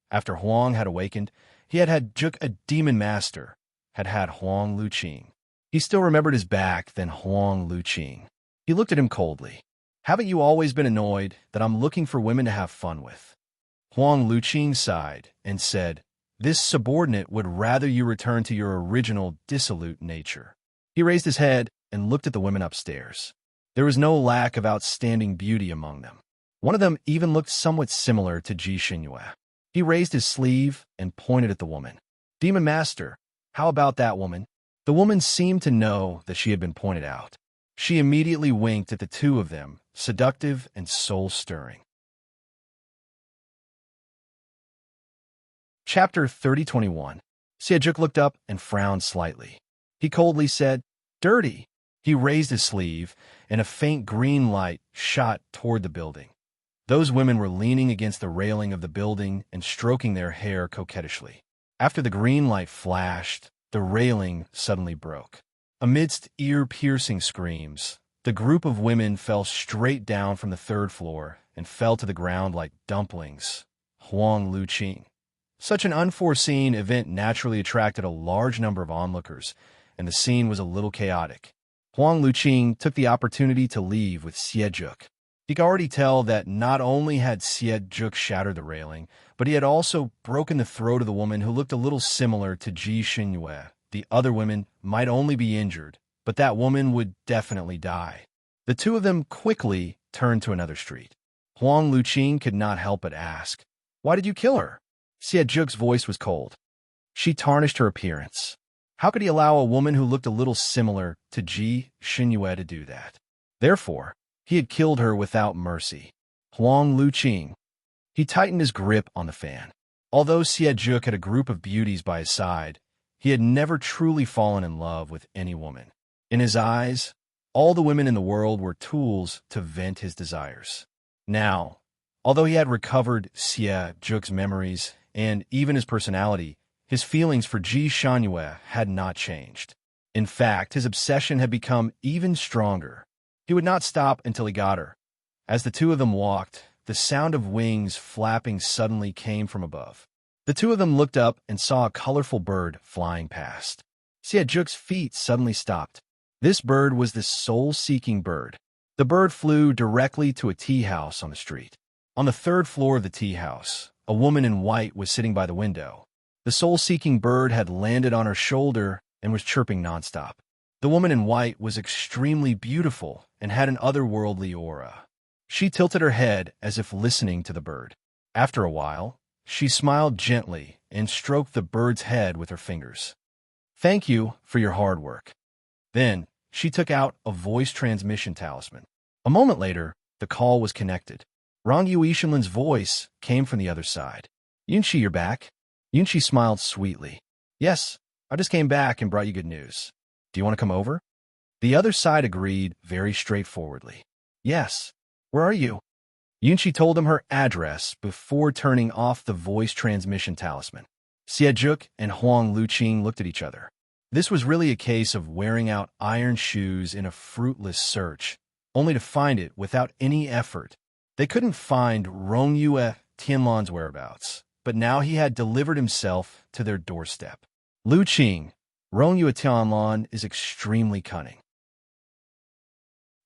Speaker 1: After Huang had awakened, he had Juk, a demon master, had Huang Luqing. He still remembered his back than Huang Luqing. He looked at him coldly. Haven't you always been annoyed that I'm looking for women to have fun with? Huang Luqing sighed and said, this subordinate would rather you return to your original dissolute nature. He raised his head and looked at the women upstairs. There was no lack of outstanding beauty among them. One of them even looked somewhat similar to Ji Xinyue. He raised his sleeve and pointed at the woman. Demon Master, how about that woman? The woman seemed to know that she had been pointed out. She immediately winked at the two of them, seductive and soul-stirring. Chapter 30:21. Xie looked up and frowned slightly. He coldly said, dirty. He raised his sleeve, and a faint green light shot toward the building. Those women were leaning against the railing of the building and stroking their hair coquettishly. After the green light flashed, the railing suddenly broke. Amidst ear-piercing screams, the group of women fell straight down from the third floor and fell to the ground like dumplings. Huang Luqing. Such an unforeseen event naturally attracted a large number of onlookers, and the scene was a little chaotic. Huang Luqing took the opportunity to leave with Xie. He could already tell that not only had Xie shattered the railing, but he had also broken the throat of the woman who looked a little similar to Ji Xinyue. The other women might only be injured, but that woman would definitely die. The two of them quickly turned to another street. Huang Luqing could not help but ask, why did you kill her? Xie voice was cold. She tarnished her appearance. How could he allow a woman who looked a little similar to Ji Xinyue to do that? Therefore, he had killed her without mercy. Huang Luqing. He tightened his grip on the fan. Although Xie had a group of beauties by his side, he had never truly fallen in love with any woman. In his eyes, all the women in the world were tools to vent his desires. Now, although he had recovered Xie's memories and even his personality, his feelings for Ji Xinyue had not changed. In fact, his obsession had become even stronger. He would not stop until he got her. As the two of them walked, the sound of wings flapping suddenly came from above. The two of them looked up and saw a colorful bird flying past. Xie's feet suddenly stopped. This bird was the soul-seeking bird. The bird flew directly to a tea house on the street. On the third floor of the tea house, a woman in white was sitting by the window. The soul-seeking bird had landed on her shoulder and was chirping nonstop. The woman in white was extremely beautiful and had an otherworldly aura. She tilted her head as if listening to the bird. After a while, she smiled gently and stroked the bird's head with her fingers. Thank you for your hard work. Then, she took out a voice transmission talisman. A moment later, the call was connected. Rong Yuishinlin's voice came from the other side. Yunqi, you're back? Yunqi smiled sweetly. Yes, I just came back and brought you good news. Do you want to come over? The other side agreed very straightforwardly. Yes. Where are you? Yunqi told him her address before turning off the voice transmission talisman. Xie and Huang Luqing looked at each other. This was really a case of wearing out iron shoes in a fruitless search, only to find it without any effort. They couldn't find Rongyue Tianlan's whereabouts, but now he had delivered himself to their doorstep. Luqing, Rongyue Tianlan is extremely cunning.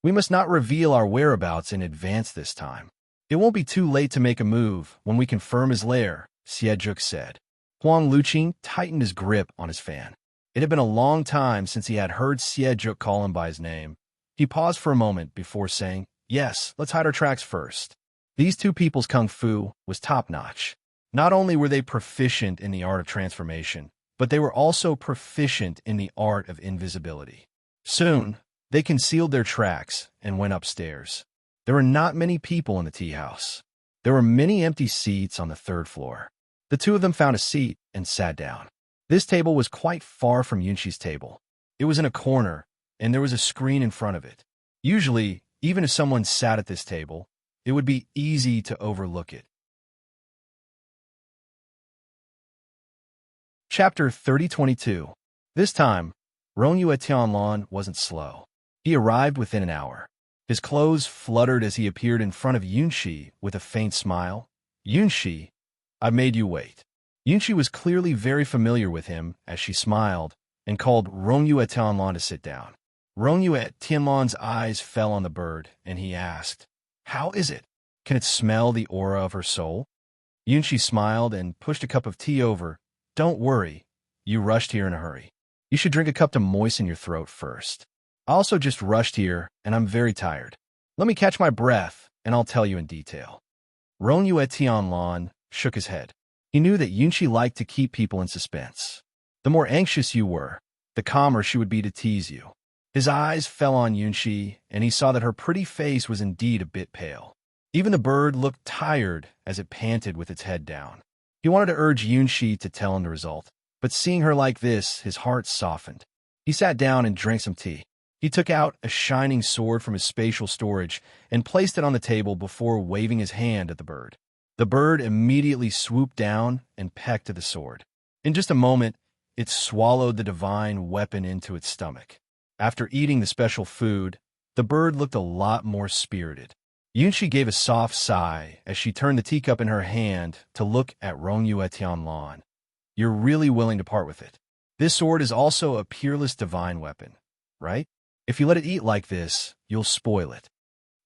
Speaker 1: We must not reveal our whereabouts in advance this time. It won't be too late to make a move when we confirm his lair, Xie said. Huang Luqing tightened his grip on his fan. It had been a long time since he had heard Xie call him by his name. He paused for a moment before saying, yes, let's hide our tracks first. These two people's kung fu was top-notch. Not only were they proficient in the art of transformation, but they were also proficient in the art of invisibility. Soon, they concealed their tracks and went upstairs. There were not many people in the tea house. There were many empty seats on the third floor. The two of them found a seat and sat down. This table was quite far from Yunqi's table. It was in a corner, and there was a screen in front of it. Usually, even if someone sat at this table, it would be easy to overlook it. Chapter 3022. This time, Rong Yue Tianlan wasn't slow. He arrived within an hour. His clothes fluttered as he appeared in front of Yunxi with a faint smile. Yunxi, I made you wait. Yunxi was clearly very familiar with him as she smiled and called Rong Yue Tianlan to sit down. Rong Yue Tianlan's eyes fell on the bird, and he asked, "How is it? Can it smell the aura of her soul?" Yunxi smiled and pushed a cup of tea over. "Don't worry. You rushed here in a hurry. You should drink a cup to moisten your throat first. I also just rushed here, and I'm very tired. Let me catch my breath, and I'll tell you in detail." Rong Yue Tianlan shook his head. He knew that Yunxi liked to keep people in suspense. The more anxious you were, the calmer she would be to tease you. His eyes fell on Yunxi, and he saw that her pretty face was indeed a bit pale. Even the bird looked tired as it panted with its head down. He wanted to urge Yunxi to tell him the result, but seeing her like this, his heart softened. He sat down and drank some tea. He took out a shining sword from his spatial storage and placed it on the table before waving his hand at the bird. The bird immediately swooped down and pecked at the sword. In just a moment, it swallowed the divine weapon into its stomach. After eating the special food, the bird looked a lot more spirited. Yunxi gave a soft sigh as she turned the teacup in her hand to look at Rong Yue Tianlan. "You're really willing to part with it. This sword is also a peerless divine weapon, right? If you let it eat like this, you'll spoil it.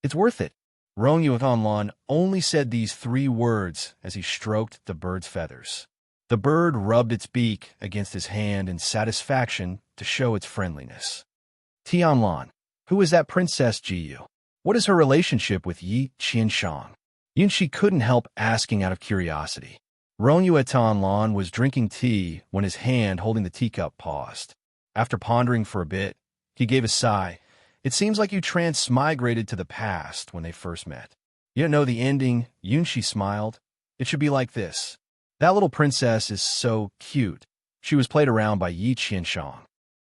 Speaker 1: It's worth it." Rong Yue Tianlan only said these 3 words as he stroked the bird's feathers. The bird rubbed its beak against his hand in satisfaction to show its friendliness. "Tianlan, who is that Princess Jiyu? What is her relationship with Yi Qianshang?" Yunxi couldn't help asking out of curiosity. Rong Yue Tianlan was drinking tea when his hand holding the teacup paused. After pondering for a bit, he gave a sigh. "It seems like you transmigrated to the past when they first met. You don't know the ending." Yunxi smiled. "It should be like this. That little princess is so cute. She was played around by Yi Qianshang."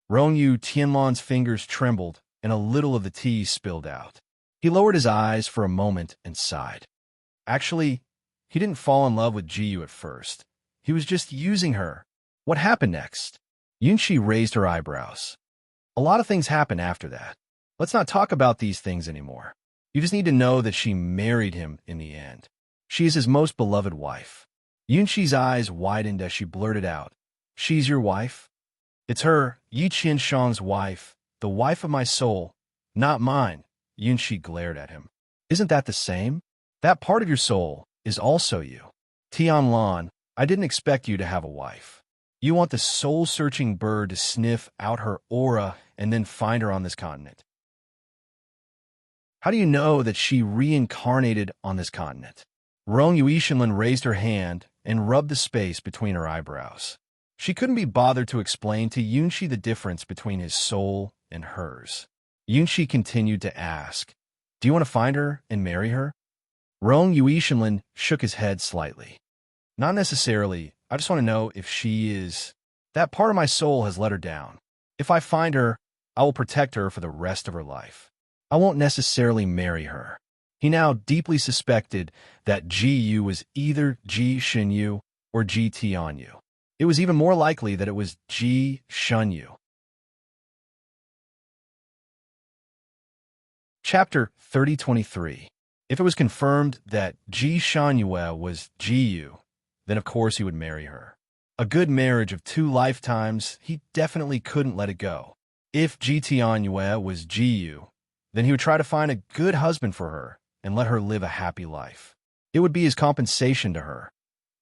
Speaker 1: Rong Yue Tianlan's fingers trembled, and a little of the tea spilled out. He lowered his eyes for a moment and sighed. Actually, he didn't fall in love with Jiyu at first. He was just using her. What happened next? Yunxi raised her eyebrows. "A lot of things happened after that. Let's not talk about these things anymore. You just need to know that she married him in the end. She is his most beloved wife." Yunxi's eyes widened as she blurted out, "She's your wife?" "It's her, Yi Qianshang's wife, the wife of my soul, not mine." Yunxi glared at him. "Isn't that the same? That part of your soul is also you. Tianlan, I didn't expect you to have a wife. You want the soul-searching bird to sniff out her aura and then find her on this continent. How do you know that she reincarnated on this continent?" Rong Yuishinlin raised her hand and rubbed the space between her eyebrows. She couldn't be bothered to explain to Yunxi the difference between his soul and hers. Yunxi continued to ask, "Do you want to find her and marry her?" Rong Yuishinlin shook his head slightly. "Not necessarily. I just want to know if she is. That part of my soul has let her down. If I find her, I will protect her for the rest of her life. I won't necessarily marry her." He now deeply suspected that Ji Yu was either Ji Shenyu or Ji Tianyu. It was even more likely that it was Ji Shenyu. Chapter 3023. If it was confirmed that Ji Shenyu was Ji Yu, then of course he would marry her. A good marriage of 2 lifetimes, he definitely couldn't let it go. If Ji Tianyu was Ji Yu, then he would try to find a good husband for her and let her live a happy life. It would be his compensation to her,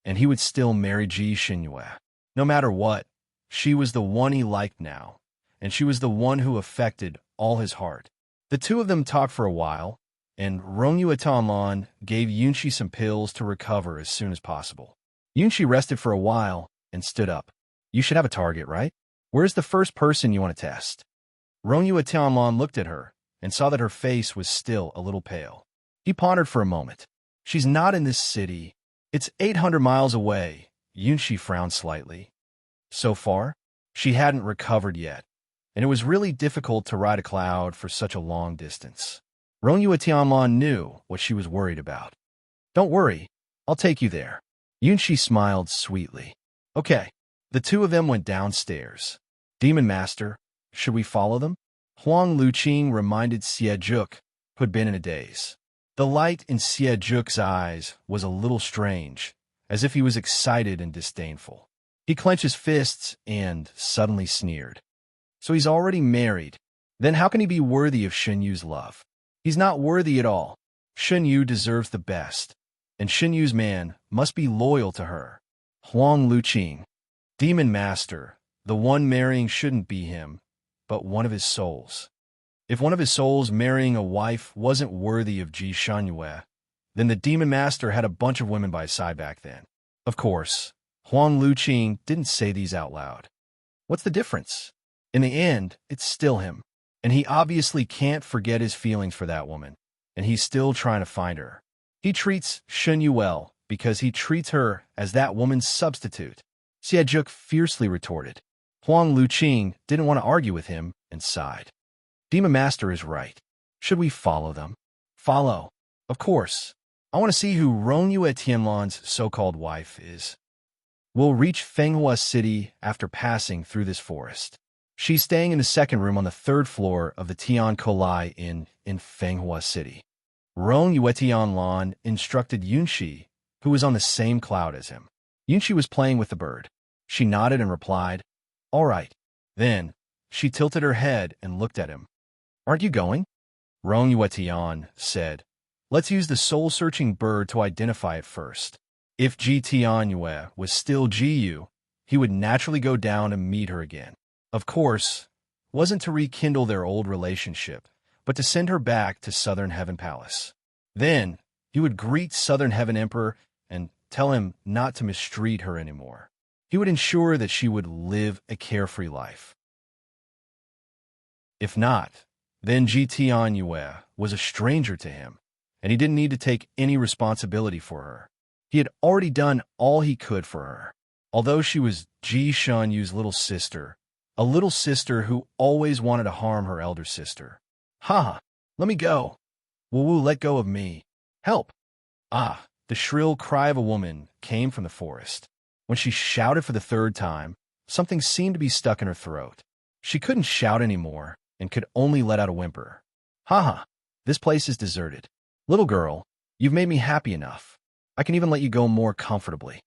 Speaker 1: and he would still marry Ji Shenyu. No matter what, she was the one he liked now, and she was the one who affected all his heart. The 2 of them talked for a while, and Rong Yue Tianlan gave Yunxi some pills to recover as soon as possible. Yunxi rested for a while and stood up. "You should have a target, right? Where's the first person you want to test?" Rong Yue Tianlan looked at her and saw that her face was still a little pale. He pondered for a moment. "She's not in this city. It's 800 miles away." Yunxi frowned slightly. So far, she hadn't recovered yet, and it was really difficult to ride a cloud for such a long distance. Rong Yue Tianlan knew what she was worried about. "Don't worry, I'll take you there." Yunxi smiled sweetly. "Okay, The two of them went downstairs. Demon Master, should we follow them? Huang Luqing reminded Xie who had been in a daze. The light in Xie eyes was a little strange, as if he was excited and disdainful. He clenched his fists and suddenly sneered. So he's already married. Then how can he be worthy of Yu's love? He's not worthy at all. Yu deserves the best, and Yu's man must be loyal to her. Huang Luqing, Demon Master, the one marrying shouldn't be him, but one of his souls. If one of his souls marrying a wife wasn't worthy of Ji Shunyue, then the Demon Master had a bunch of women by his side back then. Of course, Huang Luqing didn't say these out loud. What's the difference? In the end, it's still him, and he obviously can't forget his feelings for that woman, and he's still trying to find her. He treats Shunyu well because he treats her as that woman's substitute. Xie fiercely retorted. Huang Luqing didn't want to argue with him and sighed. Demon Master is right. Should we follow them? Follow. Of course. I want to see who Rongyue Tianlan's so-called wife is. We'll reach Fenghua City after passing through this forest. She's staying in the second room on the third floor of the Tian Kolai Inn in Fenghua City. Rongyue Tianlan instructed Yunxi, who was on the same cloud as him. Yunxi was playing with the bird. She nodded and replied, "All right." Then, she tilted her head and looked at him. "Aren't you going?" Rongyue Tian said, "Let's use the soul-searching bird to identify it first. If Ji Tianyue was still Jiyu, he would naturally go down and meet her again. Of course, wasn't to rekindle their old relationship, but to send her back to Southern Heaven Palace. Then, he would greet Southern Heaven Emperor and tell him not to mistreat her anymore. He would ensure that she would live a carefree life. If not, then Ji Tianyue was a stranger to him, and he didn't need to take any responsibility for her. He had already done all he could for her. Although she was Ji Shunyu's little sister, a little sister who always wanted to harm her elder sister. "Ha! Let me go! Wu, let go of me! Help!" Ah! The shrill cry of a woman came from the forest. When she shouted for the third time, something seemed to be stuck in her throat. She couldn't shout anymore and could only let out a whimper. "Ha! This place is deserted. Little girl, you've made me happy enough. I can even let you go more comfortably."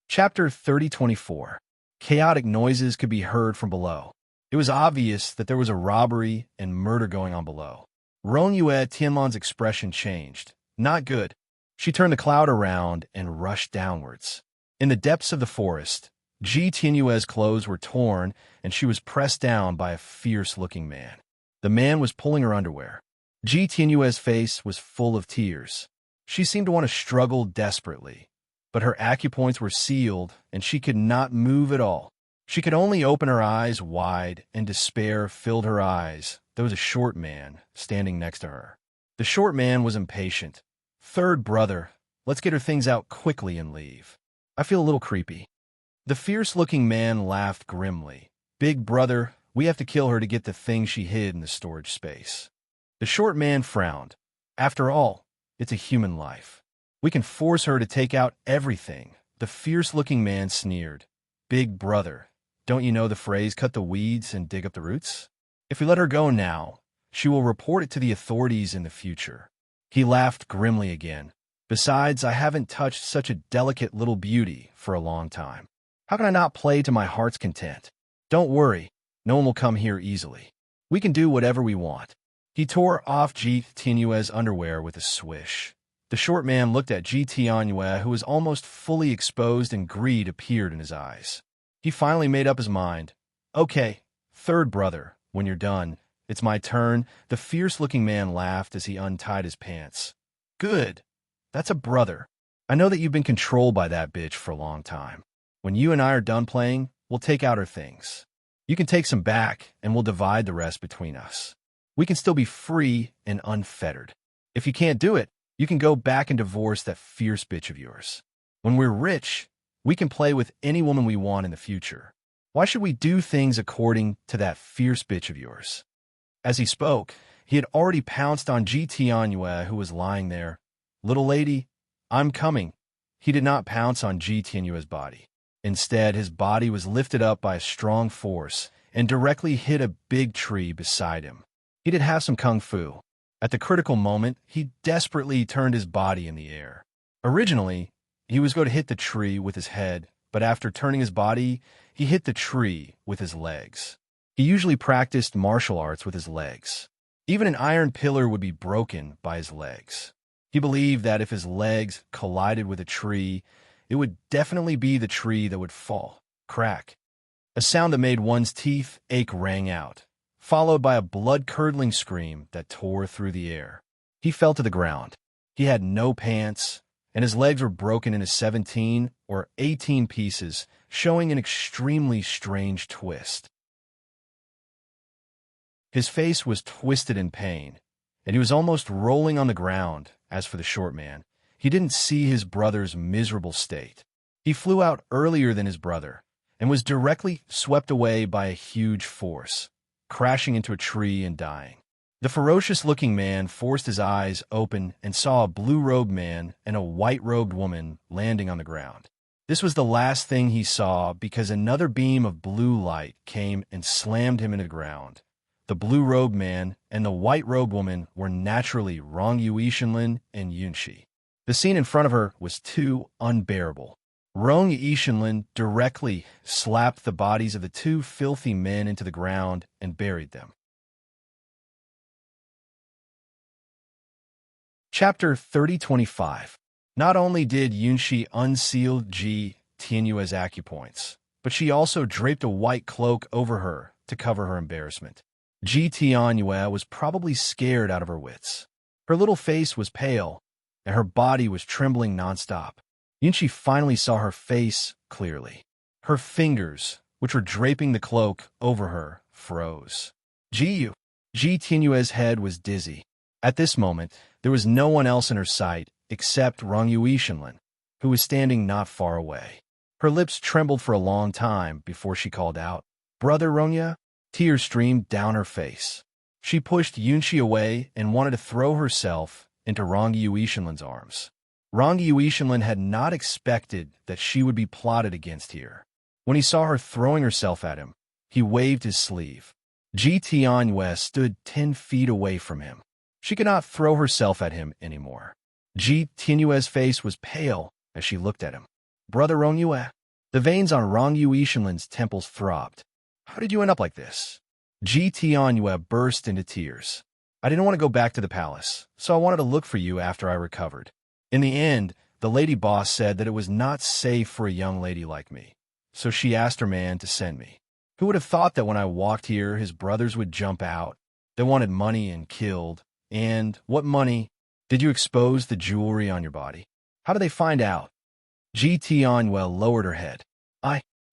Speaker 1: Chapter 3024. Chaotic noises could be heard from below. It was obvious that there was a robbery and murder going on below. Rongyue Tianlan's expression changed. Not good. She turned the cloud around and rushed downwards. In the depths of the forest, Ji Tianyue's clothes were torn and she was pressed down by a fierce-looking man. The man was pulling her underwear. Ji Tianyue's face was full of tears. She seemed to want to struggle desperately, but her acupoints were sealed and she could not move at all. She could only open her eyes wide, and despair filled her eyes. There was a short man standing next to her. The short man was impatient. "Third brother, let's get her things out quickly and leave. I feel a little creepy." The fierce-looking man laughed grimly. "Big brother, we have to kill her to get the things she hid in the storage space." The short man frowned. "After all, it's a human life. We can force her to take out everything." The fierce-looking man sneered. "Big brother, don't you know the phrase, cut the weeds and dig up the roots? If we let her go now, she will report it to the authorities in the future." He laughed grimly again. "Besides, I haven't touched such a delicate little beauty for a long time. How can I not play to my heart's content? Don't worry, no one will come here easily. We can do whatever we want." He tore off Ji Tianyue's underwear with a swish. The short man looked at Ji Tianyue, who was almost fully exposed, and greed appeared in his eyes. He finally made up his mind. "Okay, third brother, when you're done, it's my turn." The fierce-looking man laughed as he untied his pants. "Good. That's a brother. I know that you've been controlled by that bitch for a long time. When you and I are done playing, we'll take out her things. You can take some back, and we'll divide the rest between us. We can still be free and unfettered. If you can't do it, you can go back and divorce that fierce bitch of yours. When we're rich, we can play with any woman we want in the future. Why should we do things according to that fierce bitch of yours?" As he spoke, he had already pounced on Ji Tianyue, who was lying there. "Little lady, I'm coming. he did not pounce on Ji Tianyue's body. Instead, his body was lifted up by a strong force and directly hit a big tree beside him. He did have some kung fu. At the critical moment, he desperately turned his body in the air. Originally, he was going to hit the tree with his head, but after turning his body, he hit the tree with his legs. He usually practiced martial arts with his legs. Even an iron pillar would be broken by his legs. He believed that if his legs collided with a tree, it would definitely be the tree that would fall, crack. A sound that made one's teeth ache rang out, followed by a blood-curdling scream that tore through the air. He fell to the ground. He had no pants, and his legs were broken into 17 or 18 pieces, showing an extremely strange twist. His face was twisted in pain, and he was almost rolling on the ground. As for the short man, he didn't see his brother's miserable state. He flew out earlier than his brother and was directly swept away by a huge force, crashing into a tree and dying. The ferocious-looking man forced his eyes open and saw a blue-robed man and a white-robed woman landing on the ground. This was the last thing he saw because another beam of blue light came and slammed him into the ground. The blue-robed man and the white-robed woman were naturally Rong Yuishinlin and Yunshi. The scene in front of her was too unbearable. Rong Yuishinlin directly slapped the bodies of the two filthy men into the ground and buried them. Chapter 3025. Not only did Yunshi unseal Ji Tianyue's acupoints, but she also draped a white cloak over her to cover her embarrassment. Ji Tianyue was probably scared out of her wits. Her little face was pale, and her body was trembling nonstop. Yunshi finally saw her face clearly. Her fingers, which were draping the cloak over her, froze. Ji Tianyue's head was dizzy. At this moment, there was no one else in her sight except Rong Yuishinlin, who was standing not far away. Her lips trembled for a long time before she called out, "Brother Rongya?" Tears streamed down her face. She pushed Yunshi away and wanted to throw herself into Rong Yuishinlin's arms. Rong Yuishinlin had not expected that she would be plotted against here. When he saw her throwing herself at him, he waved his sleeve. Ji Tianyue stood 10 feet away from him. She could not throw herself at him anymore. Ji Tianyue's face was pale as she looked at him. "Brother Rongyue?" The veins on Rong Yuishinlin's temples throbbed. "How did you end up like this?" Ji Tianyue burst into tears. "I didn't want to go back to the palace, so I wanted to look for you after I recovered. In the end, the lady boss said that it was not safe for a young lady like me, so she asked her man to send me. Who would have thought that when I walked here, his brothers would jump out? They wanted money and killed. And what money? Did you expose the jewelry on your body? How did they find out?" Ji Tianyue lowered her head.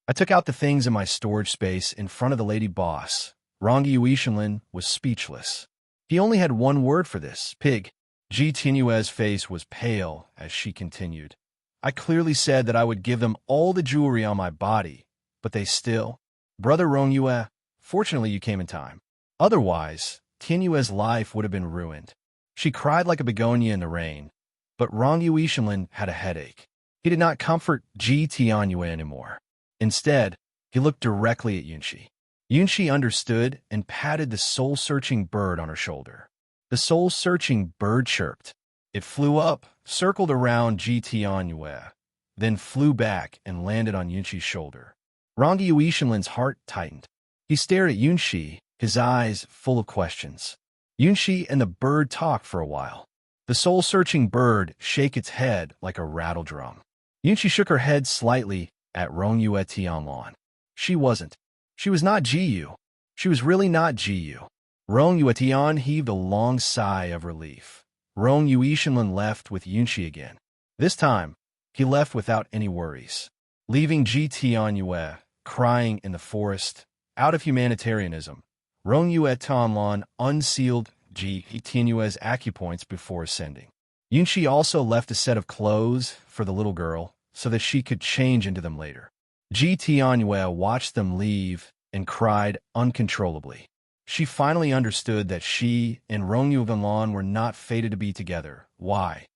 Speaker 1: I took out the things in my storage space in front of the lady boss." Rong Yuishinlin was speechless. He only had one word for this: pig. Ji Tianyue's face was pale as she continued. "I clearly said that I would give them all the jewelry on my body, but they still... Brother Rongyue, fortunately you came in time. Otherwise, Tianyue's life would have been ruined." She cried like a begonia in the rain, but Rong Yuishinlin had a headache. He did not comfort Ji Tianyue anymore. Instead, he looked directly at Yunshi. Yunshi understood and patted the soul-searching bird on her shoulder. The soul-searching bird chirped. It flew up, circled around Ji Tianyue, then flew back and landed on Yunshi's shoulder. Rong Yuishinlin's heart tightened. He stared at Yunshi, his eyes full of questions. Yunshi and the bird talked for a while. The soul-searching bird shook its head like a rattle drum. Yunshi shook her head slightly at Rongyue Tianlan. She wasn't. She was not Jiyu. She was really not Jiyu. Rongyue Tian heaved a long sigh of relief. Rong Yuishinlin left with Yunshi again. This time, he left without any worries, leaving Ji Tianyue crying in the forest. Out of humanitarianism, Rongyue Tianlan unsealed Ji Tianyue's acupoints before ascending. Yunshi also left a set of clothes for the little girl so that she could change into them later. Ji Tianyue watched them leave and cried uncontrollably. She finally understood that she and Rongyue Tianlan were not fated to be together. Why?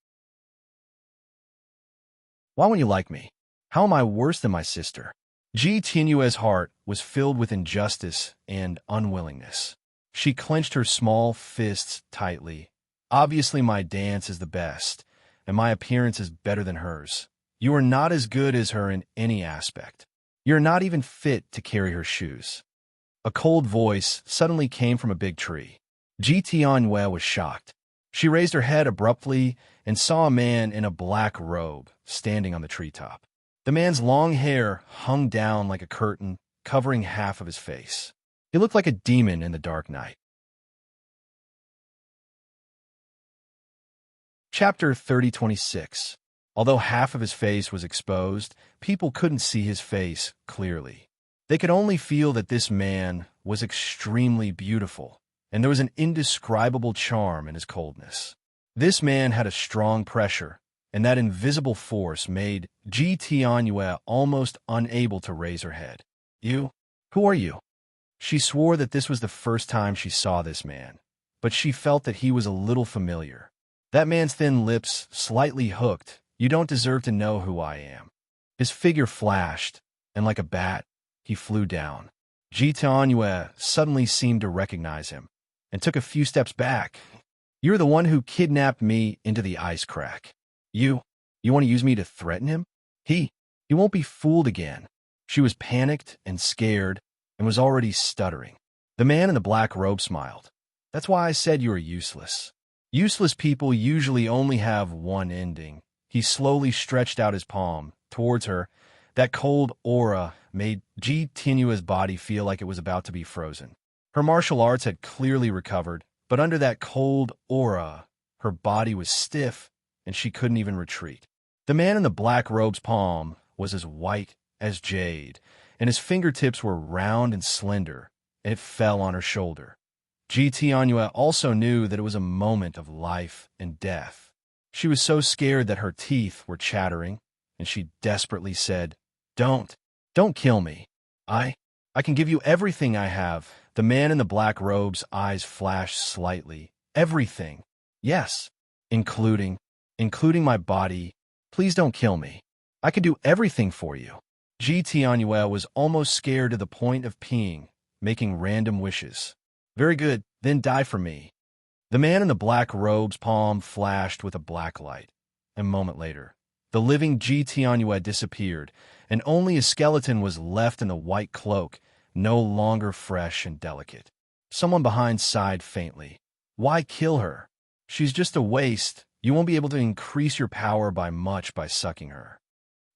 Speaker 1: Why won't you like me? How am I worse than my sister? Ji Tianyue's heart was filled with injustice and unwillingness. She clenched her small fists tightly. Obviously, my dance is the best, and my appearance is better than hers. You are not as good as her in any aspect. You're not even fit to carry her shoes. A cold voice suddenly came from a big tree. Ji Tianyue was shocked. She raised her head abruptly and saw a man in a black robe standing on the treetop. The man's long hair hung down like a curtain, covering half of his face. He looked like a demon in the dark night. Chapter 30:26. Although half of his face was exposed, people couldn't see his face clearly. They could only feel that this man was extremely beautiful, and there was an indescribable charm in his coldness. This man had a strong pressure, and that invisible force made Ji Tianyue almost unable to raise her head. You? Who are you? She swore that this was the first time she saw this man, but she felt that he was a little familiar. That man's thin lips slightly hooked. You don't deserve to know who I am. His figure flashed, and like a bat, he flew down. Ji Tianyue suddenly seemed to recognize him, and took a few steps back. You're the one who kidnapped me into the ice crack. You want to use me to threaten him? He won't be fooled again. She was panicked and scared, and was already stuttering. The man in the black robe smiled. That's why I said you were useless. Useless people usually only have one ending. He slowly stretched out his palm towards her. That cold aura made Ji Tianyue's body feel like it was about to be frozen. Her martial arts had clearly recovered, but under that cold aura, her body was stiff, and she couldn't even retreat. The man in the black robe's palm was as white as jade, and his fingertips were round and slender, and it fell on her shoulder. Ji Tianyue also knew that it was a moment of life and death. She was so scared that her teeth were chattering, and she desperately said, Don't kill me. I can give you everything I have. The man in the black robe's eyes flashed slightly. Everything. Yes, including my body. Please don't kill me. I could do everything for you. Ji Tianyue was almost scared to the point of peeing, making random wishes. Very good, then die for me. The man in the black robe's palm flashed with a black light. A moment later, the living Ji Tianyue disappeared, and only a skeleton was left in the white cloak, no longer fresh and delicate. Someone behind sighed faintly. Why kill her? She's just a waste. You won't be able to increase your power by much by sucking her.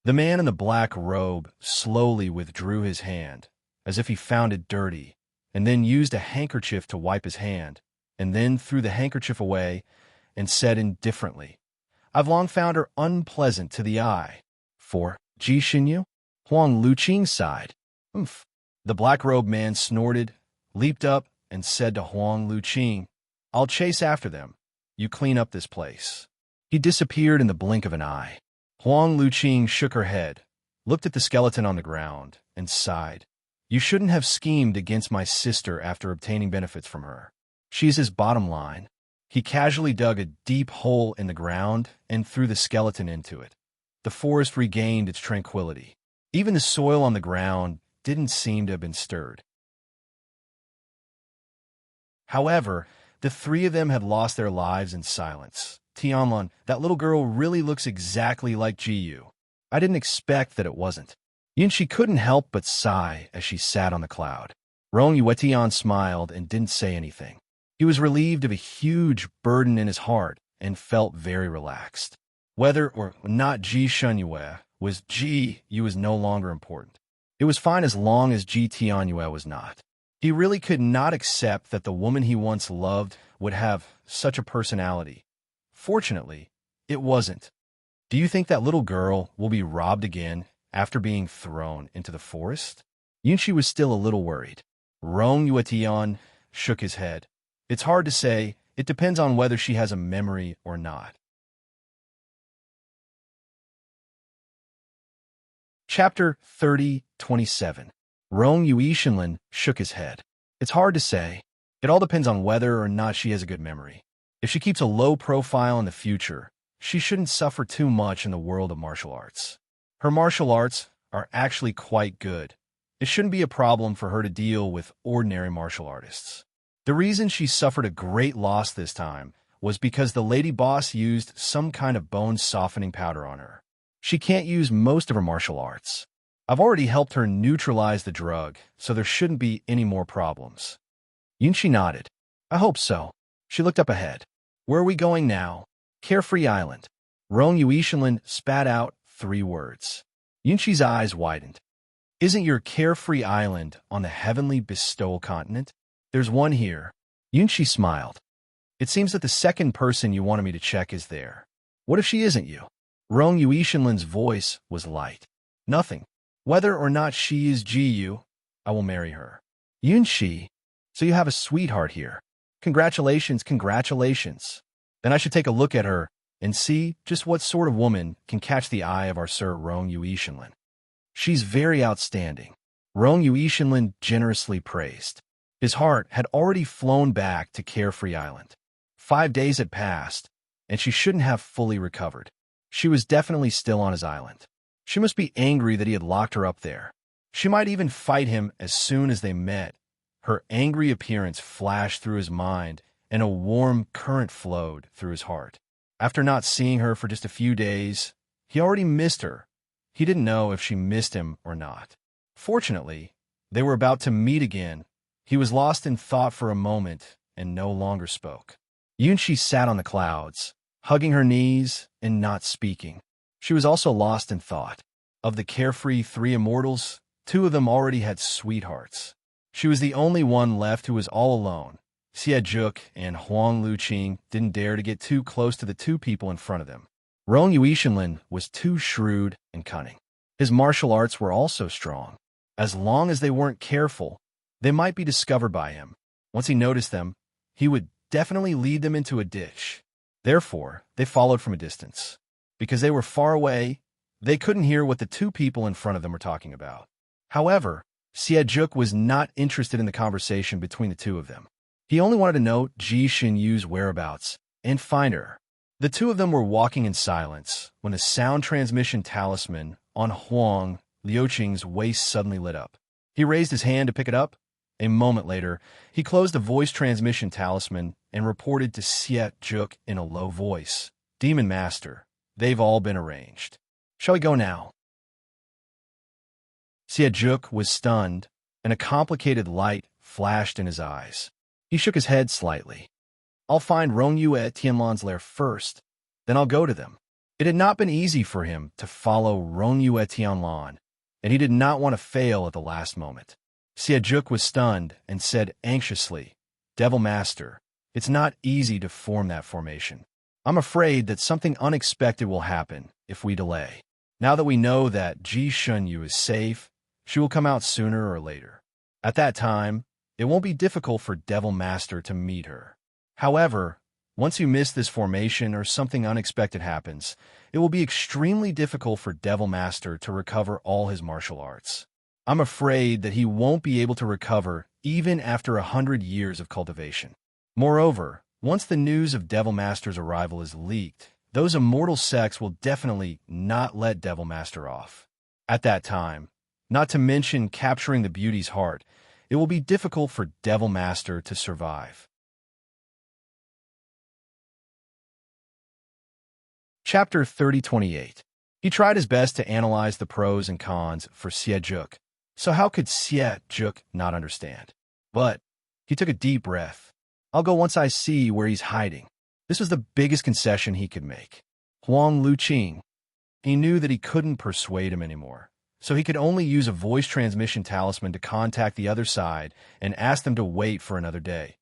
Speaker 1: The man in the black robe slowly withdrew his hand, as if he found it dirty, and then used a handkerchief to wipe his hand, and then threw the handkerchief away and said indifferently, I've long found her unpleasant to the eye. For Ji Xinyu? Huang Luqing sighed. Oomph. The black-robed man snorted, leaped up, and said to Huang Luqing, I'll chase after them. You clean up this place. He disappeared in the blink of an eye. Huang Luqing shook her head, looked at the skeleton on the ground, and sighed. You shouldn't have schemed against my sister after obtaining benefits from her. She's his bottom line. He casually dug a deep hole in the ground and threw the skeleton into it. The forest regained its tranquility. Even the soil on the ground didn't seem to have been stirred. However, the three of them had lost their lives in silence. Tianlun, that little girl really looks exactly like Jiyu. I didn't expect that it wasn't. Yinshi couldn't help but sigh as she sat on the cloud. Rong Yuetian smiled and didn't say anything. He was relieved of a huge burden in his heart and felt very relaxed. Whether or not Ji Shunyue was Ji Yu was no longer important. It was fine as long as Ji Tianyue was not. He really could not accept that the woman he once loved would have such a personality. Fortunately, it wasn't. Do you think that little girl will be robbed again after being thrown into the forest? Yunshi was still a little worried. Rong Yuetian shook his head. It's hard to say. It depends on whether she has a memory or not. Chapter 30:27. Rong Yuishinlin shook his head. It's hard to say. It all depends on whether or not she has a good memory. If she keeps a low profile in the future, she shouldn't suffer too much in the world of martial arts. Her martial arts are actually quite good. It shouldn't be a problem for her to deal with ordinary martial artists. The reason she suffered a great loss this time was because the lady boss used some kind of bone-softening powder on her. She can't use most of her martial arts. I've already helped her neutralize the drug, so there shouldn't be any more problems. Yunqi nodded. I hope so. She looked up ahead. Where are we going now? Carefree Island. Rong Yuishinlin spat out 3 words. Yunqi's eyes widened. Isn't your Carefree Island on the heavenly bestowal continent? There's one here. Yunqi smiled. It seems that the second person you wanted me to check is there. What if she isn't you? Rong Yuishinlin's voice was light. Nothing. Whether or not she is Jiyu, I will marry her. Yunqi, so you have a sweetheart here. Congratulations, congratulations. Then I should take a look at her and see just what sort of woman can catch the eye of our Sir Rong Yuishinlin. She's very outstanding. Rong Yuishinlin generously praised. His heart had already flown back to Carefree Island. 5 days had passed, and she shouldn't have fully recovered. She was definitely still on his island. She must be angry that he had locked her up there. She might even fight him as soon as they met. Her angry appearance flashed through his mind, and a warm current flowed through his heart. After not seeing her for just a few days, he already missed her. He didn't know if she missed him or not. Fortunately, they were about to meet again. He was lost in thought for a moment and no longer spoke. Yunqi sat on the clouds, hugging her knees and not speaking. She was also lost in thought. Of the carefree 3 immortals, 2 of them already had sweethearts. She was the only one left who was all alone. Xie Zhuk and Huang Luqing didn't dare to get too close to the 2 people in front of them. Rong Yuishinlin was too shrewd and cunning. His martial arts were also strong. As long as they weren't careful, they might be discovered by him. Once he noticed them, he would definitely lead them into a ditch. Therefore, they followed from a distance. Because they were far away, they couldn't hear what the 2 people in front of them were talking about. However, Xie Zhuk was not interested in the conversation between the 2 of them. He only wanted to know Ji Xinyu's whereabouts and find her. The 2 of them were walking in silence when a sound transmission talisman on Huang Liuqing's waist suddenly lit up. He raised his hand to pick it up. A moment later, he closed the voice transmission talisman and reported to Xie Zhuk in a low voice. Demon Master, they've all been arranged. Shall we go now? Xie Zhuk was stunned, and a complicated light flashed in his eyes. He shook his head slightly. I'll find Rong Yue Tianlan's lair first, then I'll go to them. It had not been easy for him to follow Rong Yue Tianlan, and he did not want to fail at the last moment. Xie Zhuk was stunned and said anxiously, Devil Master, it's not easy to form that formation. I'm afraid that something unexpected will happen if we delay. Now that we know that Ji Xinyu is safe, she will come out sooner or later. At that time, it won't be difficult for Devil Master to meet her. However, once you miss this formation or something unexpected happens, it will be extremely difficult for Devil Master to recover all his martial arts. I'm afraid that he won't be able to recover even after 100 years of cultivation. Moreover, once the news of Devil Master's arrival is leaked, those immortal sects will definitely not let Devil Master off. At that time, not to mention capturing the beauty's heart, it will be difficult for Devil Master to survive. Chapter 3028. He tried his best to analyze the pros and cons for Xie Zhuk, so how could Xie Zhuk not understand? But he took a deep breath. I'll go once I see where he's hiding. This was the biggest concession he could make. Huang Luqing. He knew that he couldn't persuade him anymore, so he could only use a voice transmission talisman to contact the other side and ask them to wait for another day.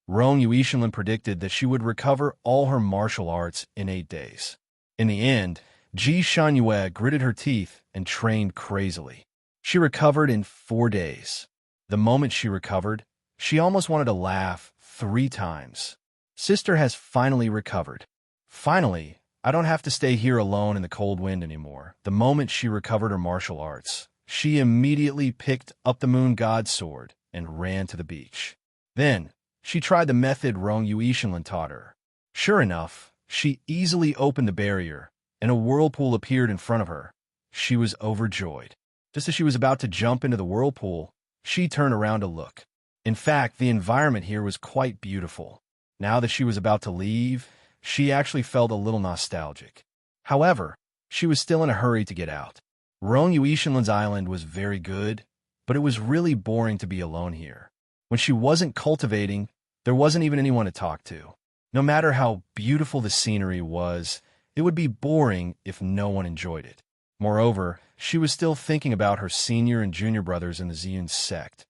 Speaker 1: Rong Yuishinlin predicted that she would recover all her martial arts in 8 days. In the end, Ji Shangyue gritted her teeth and trained crazily. She recovered in 4 days. The moment she recovered, she almost wanted to laugh 3 times. Sister has finally recovered. Finally, I don't have to stay here alone in the cold wind anymore. The moment she recovered her martial arts, she immediately picked up the moon god's sword and ran to the beach. Then, she tried the method Rong Yuishinlin taught her. Sure enough, She easily opened the barrier, and a whirlpool appeared in front of her. She was overjoyed. Just as she was about to jump into the whirlpool, she turned around to look. In fact, the environment here was quite beautiful. Now that she was about to leave, she actually felt a little nostalgic. However, she was still in a hurry to get out. Rong Yuishinlan's island was very good, but it was really boring to be alone here. When she wasn't cultivating, there wasn't even anyone to talk to. No matter how beautiful the scenery was, it would be boring if no one enjoyed it. Moreover, she was still thinking about her senior and junior brothers in the Ziyun sect.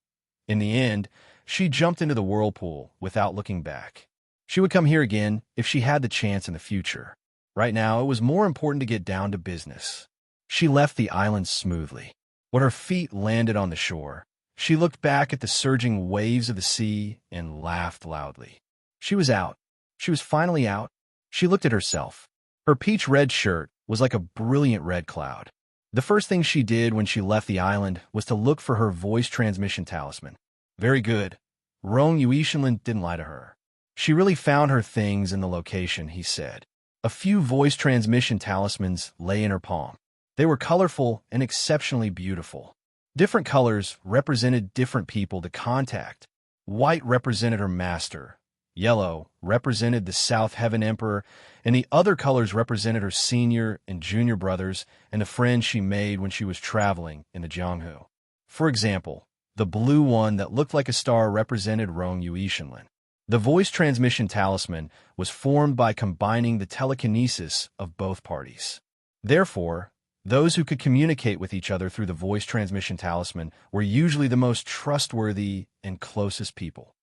Speaker 1: In the end, she jumped into the whirlpool without looking back. She would come here again if she had the chance in the future. Right now, it was more important to get down to business. She left the island smoothly. When her feet landed on the shore, she looked back at the surging waves of the sea and laughed loudly. She was out. She was finally out. She looked at herself. Her peach-red shirt was like a brilliant red cloud. The first thing she did when she left the island was to look for her voice transmission talisman. Very good. Rong Yuishinlan didn't lie to her. She really found her things in the location, he said. A few voice transmission talismans lay in her palm. They were colorful and exceptionally beautiful. Different colors represented different people to contact. White represented her master. Yellow represented the South Heaven Emperor, and the other colors represented her senior and junior brothers and the friends she made when she was traveling in the Jianghu. For example, the blue one that looked like a star represented Rong Yuishinlan. The voice transmission talisman was formed by combining the telekinesis of both parties. Therefore, those who could communicate with each other through the voice transmission talisman were usually the most trustworthy and closest people.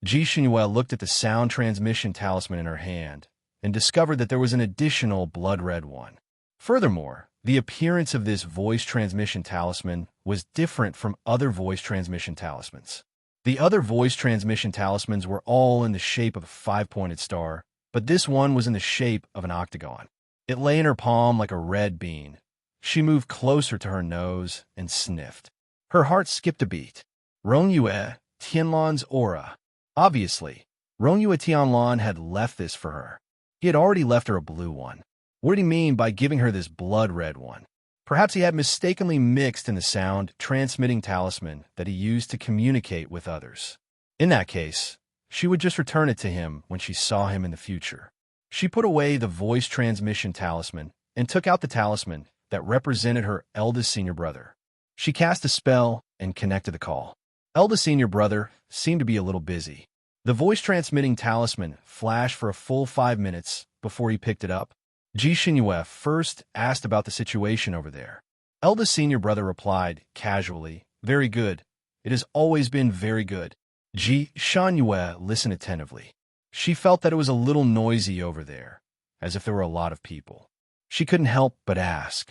Speaker 1: Ji Xinyue looked at the sound transmission talisman in her hand and discovered that there was an additional blood-red one. Furthermore, the appearance of this voice transmission talisman was different from other voice transmission talismans. The other voice transmission talismans were all in the shape of a five-pointed star, but this one was in the shape of an octagon. It lay in her palm like a red bean. She moved closer to her nose and sniffed. Her heart skipped a beat. Rong Yue, Tianlan's aura. Obviously, Rong Yue Tianlan had left this for her. He had already left her a blue one. What did he mean by giving her this blood-red one? Perhaps he had mistakenly mixed in the sound transmitting talisman that he used to communicate with others. In that case, she would just return it to him when she saw him in the future. She put away the voice transmission talisman and took out the talisman that represented her eldest senior brother. She cast a spell and connected the call. Eldest senior brother seemed to be a little busy. The voice transmitting talisman flashed for a full 5 minutes before he picked it up. Ji Xinyue first asked about the situation over there. Eldest senior brother replied casually, "Very good. It has always been very good." Ji Xinyue listened attentively. She felt that it was a little noisy over there, as if there were a lot of people. She couldn't help but ask.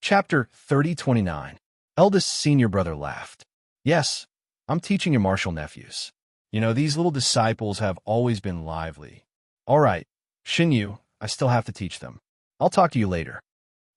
Speaker 1: Chapter 3029. Eldest senior brother laughed. "Yes, I'm teaching your martial nephews. You know, these little disciples have always been lively. All right, Xinyu, I still have to teach them. I'll talk to you later."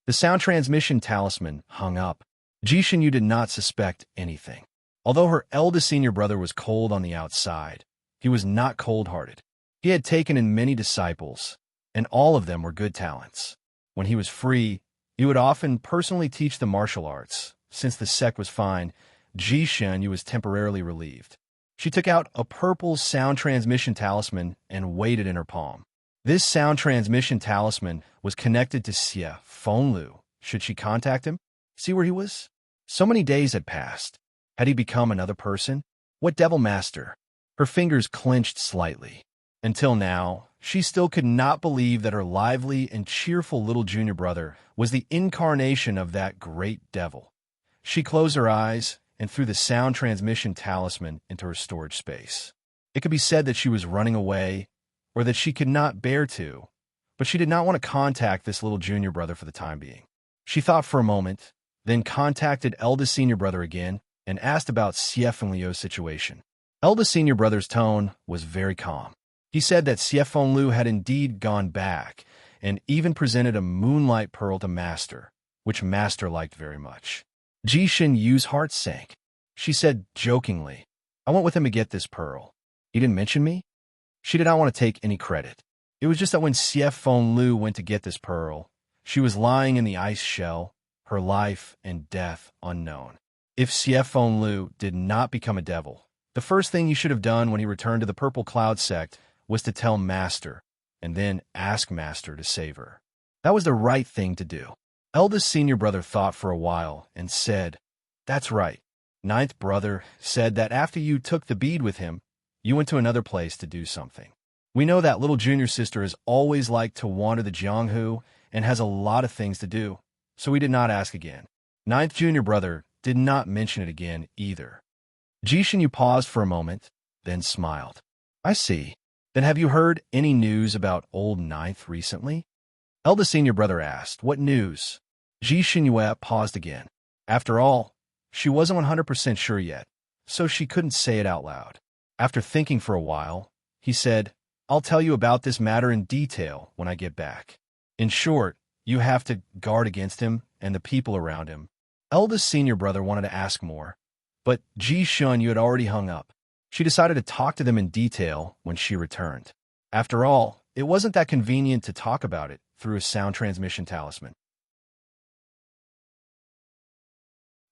Speaker 1: The sound transmission talisman hung up. Ji Xinyu did not suspect anything. Although her eldest senior brother was cold on the outside, he was not cold-hearted. He had taken in many disciples, and all of them were good talents. When he was free, he would often personally teach the martial arts. Since the sect was fine, Ji Xinyu was temporarily relieved. She took out a purple sound transmission talisman and weighed it in her palm. This sound transmission talisman was connected to Xie Fenglu. Should she contact him? See where he was? So many days had passed. Had he become another person? What devil master? Her fingers clenched slightly. Until now, she still could not believe that her lively and cheerful little junior brother was the incarnation of that great devil. She closed her eyes and threw the sound transmission talisman into her storage space. It could be said that she was running away, or that she could not bear to, but she did not want to contact this little junior brother for the time being. She thought for a moment, then contacted eldest senior brother again and asked about Xie Fengliu's situation. Eldest senior brother's tone was very calm. He said that Xie Fenglu had indeed gone back and even presented a moonlight pearl to Master, which Master liked very much. Ji Xinyu's heart sank. She said jokingly, I went with him to get this pearl. He didn't mention me? She did not want to take any credit. It was just that when Sief Feng Lu went to get this pearl, she was lying in the ice shell, her life and death unknown. If Sief Feng Lu did not become a devil, the first thing he should have done when he returned to the Purple Cloud sect was to tell Master, and then ask Master to save her. That was the right thing to do. Eldest senior brother thought for a while and said, "That's right." Ninth brother said that after you took the bead with him, you went to another place to do something. We know that little junior sister has always liked to wander the Jianghu and has a lot of things to do, so we did not ask again. Ninth junior brother did not mention it again either. Jishin paused for a moment, then smiled. I see. Then have you heard any news about old Ninth recently? Eldest senior brother asked, What news? Jishin paused again. After all, she wasn't 100% sure yet, so she couldn't say it out loud. After thinking for a while, he said, I'll tell you about this matter in detail when I get back. In short, you have to guard against him and the people around him. Eldest senior brother wanted to ask more, but Ji Shun had already hung up. She decided to talk to them in detail when she returned. After all, it wasn't that convenient to talk about it through a sound transmission talisman.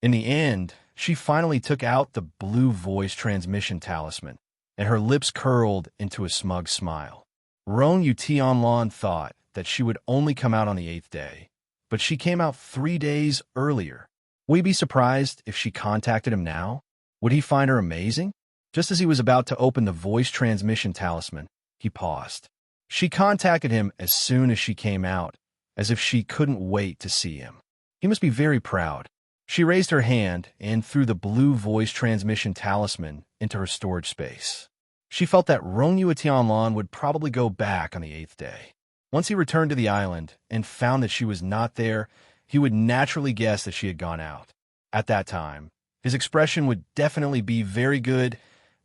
Speaker 1: In the end, she finally took out the blue voice transmission talisman, and her lips curled into a smug smile. Rong Yu Tianlan thought that she would only come out on the 8th day, but she came out 3 days earlier. Would he be surprised if she contacted him now? Would he find her amazing? Just as he was about to open the voice transmission talisman, he paused. She contacted him as soon as she came out, as if she couldn't wait to see him. He must be very proud. She raised her hand and threw the blue voice transmission talisman into her storage space. She felt that Rongyu Tianlan would probably go back on the 8th day. Once he returned to the island and found that she was not there, he would naturally guess that she had gone out. At that time, his expression would definitely be very good.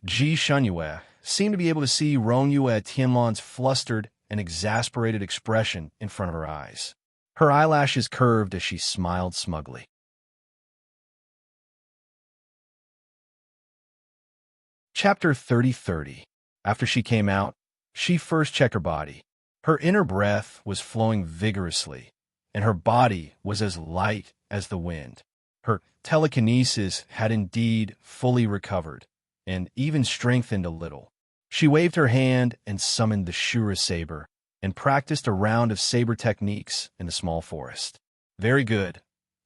Speaker 1: Ji Shunyue seemed to be able to see Rongyu Tianlan's flustered and exasperated expression in front of her eyes. Her eyelashes curved as she smiled smugly. Chapter 30:30. After she came out, she first checked her body. Her inner breath was flowing vigorously, and her body was as light as the wind. Her telekinesis had indeed fully recovered, and even strengthened a little. She waved her hand and summoned the Shura saber, and practiced a round of saber techniques in the small forest. Very good.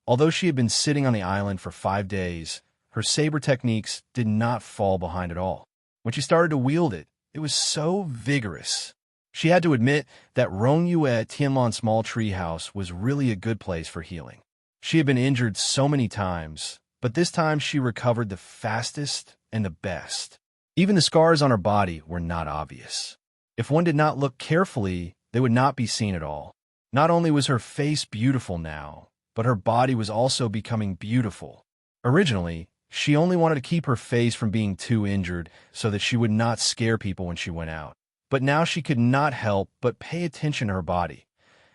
Speaker 1: Although she had been sitting on the island for 5 days, her saber techniques did not fall behind at all. When she started to wield it, it was so vigorous. She had to admit that Rongyu Tianlan Small Treehouse was really a good place for healing. She had been injured so many times, but this time she recovered the fastest and the best. Even the scars on her body were not obvious. If one did not look carefully, they would not be seen at all. Not only was her face beautiful now, but her body was also becoming beautiful. Originally, she only wanted to keep her face from being too injured so that she would not scare people when she went out. But now she could not help but pay attention to her body.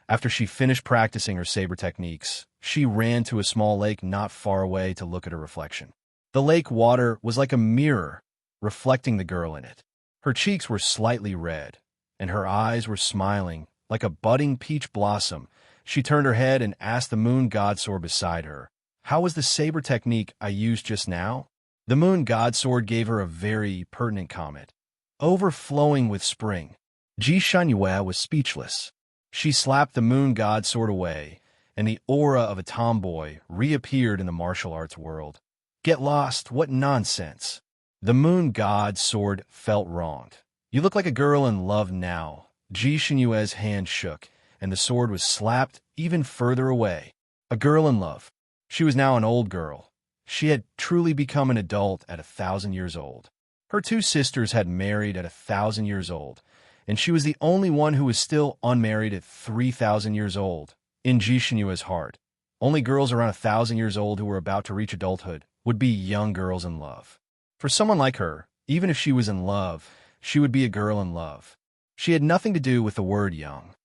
Speaker 1: After she finished practicing her saber techniques, she ran to a small lake not far away to look at her reflection. The lake water was like a mirror, reflecting the girl in it. Her cheeks were slightly red, and her eyes were smiling like a budding peach blossom. She turned her head and asked the moon god sword beside her, How was the saber technique I used just now? The moon god sword gave her a very pertinent comment. Overflowing with spring. Ji Shunyue was speechless. She slapped the moon god sword away, and the aura of a tomboy reappeared in the martial arts world. Get lost, what nonsense. The moon god sword felt wronged. You look like a girl in love now. Ji Shunyue's hand shook, and the sword was slapped even further away. A girl in love. She was now an old girl. She had truly become an adult at 1,000 years old. Her 2 sisters had married at 1,000 years old, and she was the only one who was still unmarried at 3,000 years old. In Jishinua's heart, only girls around 1,000 years old who were about to reach adulthood would be young girls in love. For someone like her, even if she was in love, she would be a girl in love. She had nothing to do with the word young.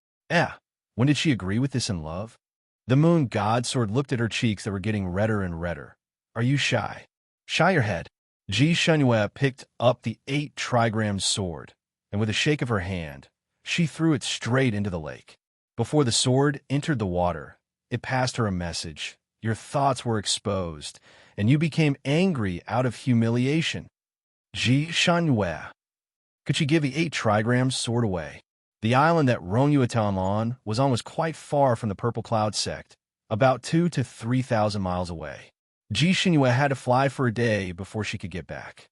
Speaker 1: When did she agree with this in love? The moon god sword looked at her cheeks that were getting redder and redder. Are you shy? Shy your head. Ji Shunyue picked up the 8 trigram sword, and with a shake of her hand, she threw it straight into the lake. Before the sword entered the water, it passed her a message. Your thoughts were exposed, and you became angry out of humiliation. Ji Shunyue. Could she give the 8 trigram sword away? The island that Rongyuatan on was almost quite far from the Purple Cloud sect, about 2,000 to 3,000 miles away. Ji Shunyue had to fly for a day before she could get back.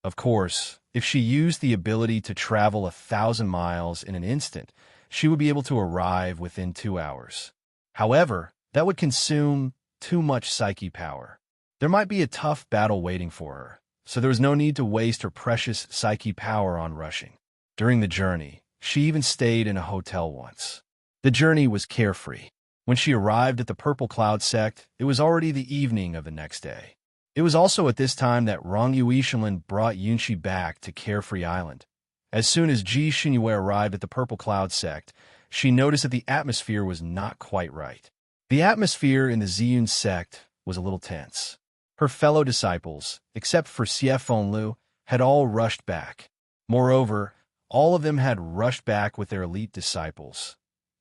Speaker 1: Of course, if she used the ability to travel 1,000 miles in an instant, she would be able to arrive within 2 hours. However, that would consume too much psyche power. There might be a tough battle waiting for her, so there was no need to waste her precious psyche power on rushing. During the journey, she even stayed in a hotel once. The journey was carefree. When she arrived at the Purple Cloud sect, it was already the evening of the next day. It was also at this time that Rong Yuishinlin brought Yunxi back to Carefree Island. As soon as Ji Shunyue arrived at the Purple Cloud sect, she noticed that the atmosphere was not quite right. The atmosphere in the Ziyun sect was a little tense. Her fellow disciples, except for Xie Fenglu, had all rushed back. Moreover, all of them had rushed back with their elite disciples.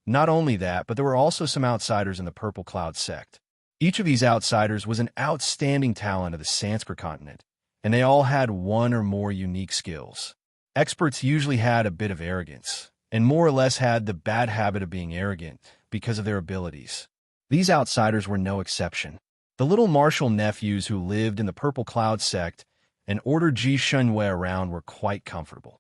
Speaker 1: Not only that, but there were also some outsiders in the Purple Cloud sect. Each of these outsiders was an outstanding talent of the Sanskrit continent, and they all had one or more unique skills. Experts usually had a bit of arrogance, and more or less had the bad habit of being arrogant because of their abilities. These outsiders were no exception. The little martial nephews who lived in the Purple Cloud sect and ordered Ji Shunyue around were quite comfortable.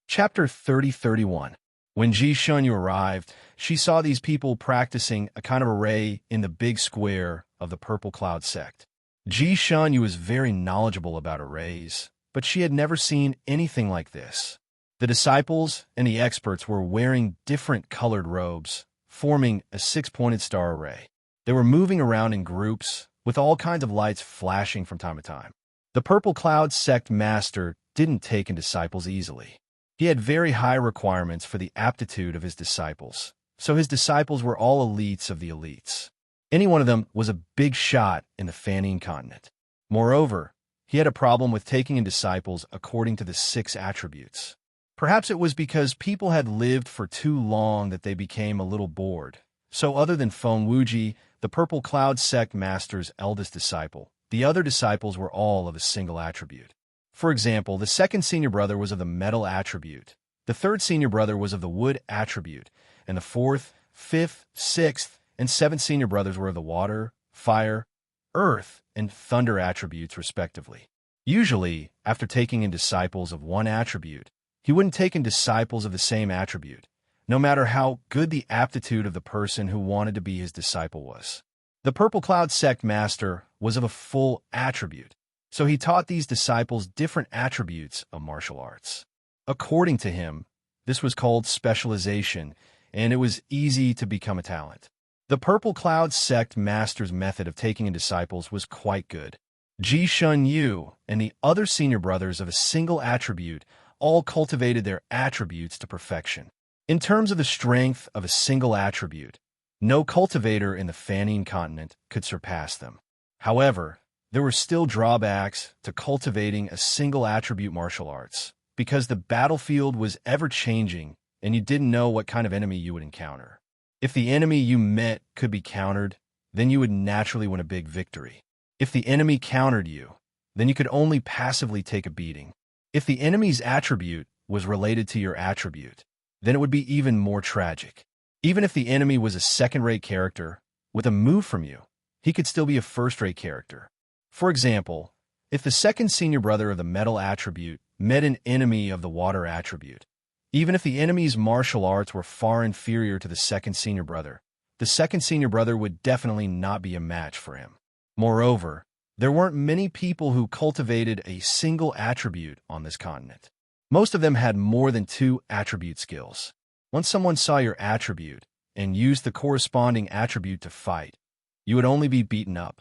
Speaker 1: Chapter 30-31. When Ji Shunyue arrived, she saw these people practicing a kind of array in the big square of the Purple Cloud sect. Ji Shunyue was very knowledgeable about arrays, but she had never seen anything like this. The disciples and the experts were wearing different colored robes, forming a 6-pointed star array. They were moving around in groups, with all kinds of lights flashing from time to time. The Purple Cloud sect master didn't take in disciples easily. He had very high requirements for the aptitude of his disciples, so his disciples were all elites of the elites. Any one of them was a big shot in the Fanning continent. Moreover, he had a problem with taking in disciples according to the 6 attributes. Perhaps it was because people had lived for too long that they became a little bored. So other than Feng Wuji, the Purple Cloud sect master's eldest disciple, the other disciples were all of a single attribute. For example, the second senior brother was of the metal attribute, the third senior brother was of the wood attribute, and the fourth, fifth, sixth, and seventh senior brothers were of the water, fire, earth, and thunder attributes, respectively. Usually, after taking in disciples of one attribute, he wouldn't take in disciples of the same attribute, no matter how good the aptitude of the person who wanted to be his disciple was. The Purple Cloud sect master was of a full attribute, so he taught these disciples different attributes of martial arts. According to him, this was called specialization, and it was easy to become a talent. The Purple Cloud sect master's method of taking in disciples was quite good. Ji Shunyue and the other senior brothers of a single attribute all cultivated their attributes to perfection. In terms of the strength of a single attribute, no cultivator in the Fanning continent could surpass them. However, there were still drawbacks to cultivating a single attribute martial arts, because the battlefield was ever-changing and you didn't know what kind of enemy you would encounter. If the enemy you met could be countered, then you would naturally win a big victory. If the enemy countered you, then you could only passively take a beating. If the enemy's attribute was related to your attribute, then it would be even more tragic. Even if the enemy was a second-rate character, with a move from you, he could still be a first-rate character. For example, if the second senior brother of the metal attribute met an enemy of the water attribute, even if the enemy's martial arts were far inferior to the second senior brother, the second senior brother would definitely not be a match for him. Moreover, there weren't many people who cultivated a single attribute on this continent. Most of them had more than 2 attribute skills. Once someone saw your attribute and used the corresponding attribute to fight, you would only be beaten up.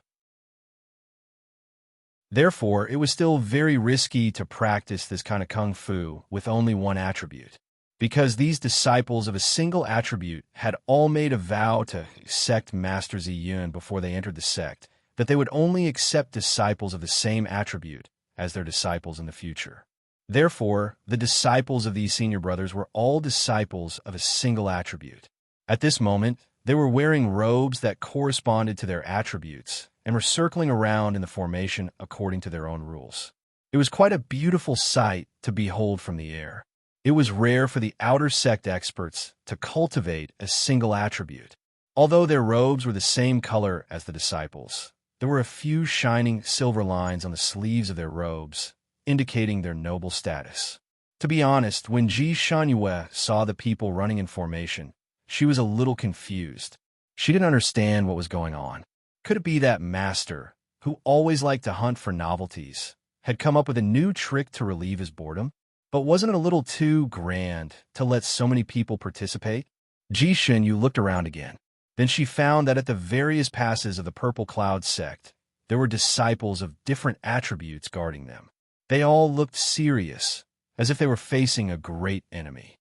Speaker 1: Therefore, it was still very risky to practice this kind of kung fu with only one attribute. because these disciples of a single attribute had all made a vow to sect Master Ziyun before they entered the sect, that they would only accept disciples of the same attribute as their disciples in the future. Therefore, the disciples of these senior brothers were all disciples of a single attribute. At this moment, they were wearing robes that corresponded to their attributes and were circling around in the formation according to their own rules. It was quite a beautiful sight to behold from the air. It was rare for the outer sect experts to cultivate a single attribute. Although their robes were the same color as the disciples, there were a few shining silver lines on the sleeves of their robes, indicating their noble status. To be honest, when Ji Shanyue saw the people running in formation, she was a little confused. She didn't understand what was going on. Could it be that Master, who always liked to hunt for novelties, had come up with a new trick to relieve his boredom? But wasn't it a little too grand to let so many people participate? Ji Shanyue looked around again. Then she found that at the various passes of the Purple Cloud sect, there were disciples of different attributes guarding them. They all looked serious, as if they were facing a great enemy.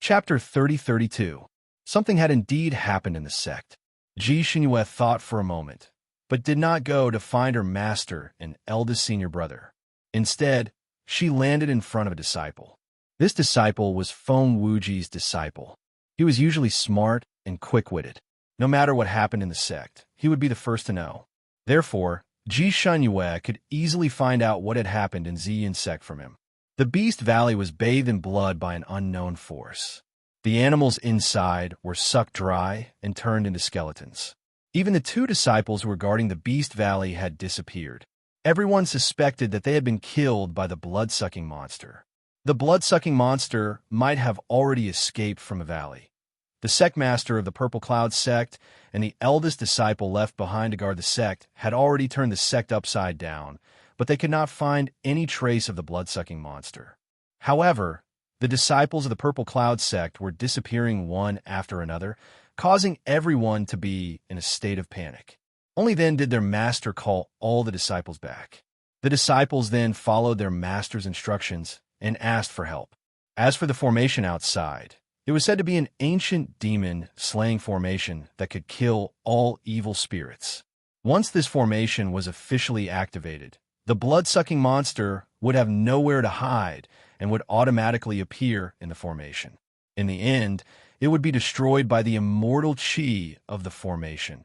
Speaker 1: Chapter 30-32. Something had indeed happened in the sect. Ji Shanyue thought for a moment, but did not go to find her master and eldest senior brother. Instead, she landed in front of a disciple. This disciple was Feng Wuji's disciple. He was usually smart and quick-witted. No matter what happened in the sect, he would be the first to know. Therefore, Ji Shanyue could easily find out what had happened in Ziyun's sect from him. The Beast Valley was bathed in blood by an unknown force. The animals inside were sucked dry and turned into skeletons. Even the two disciples who were guarding the Beast Valley had disappeared. Everyone suspected that they had been killed by the blood-sucking monster. The blood-sucking monster might have already escaped from the valley. The sect master of the Purple Cloud sect and the eldest disciple left behind to guard the sect had already turned the sect upside down, but they could not find any trace of the blood-sucking monster. However, the disciples of the Purple Cloud sect were disappearing one after another, causing everyone to be in a state of panic. Only then did their master call all the disciples back. The disciples then followed their master's instructions and asked for help. As for the formation outside, it was said to be an ancient demon-slaying formation that could kill all evil spirits. Once this formation was officially activated, the blood-sucking monster would have nowhere to hide and would automatically appear in the formation. In the end, it would be destroyed by the immortal chi of the formation.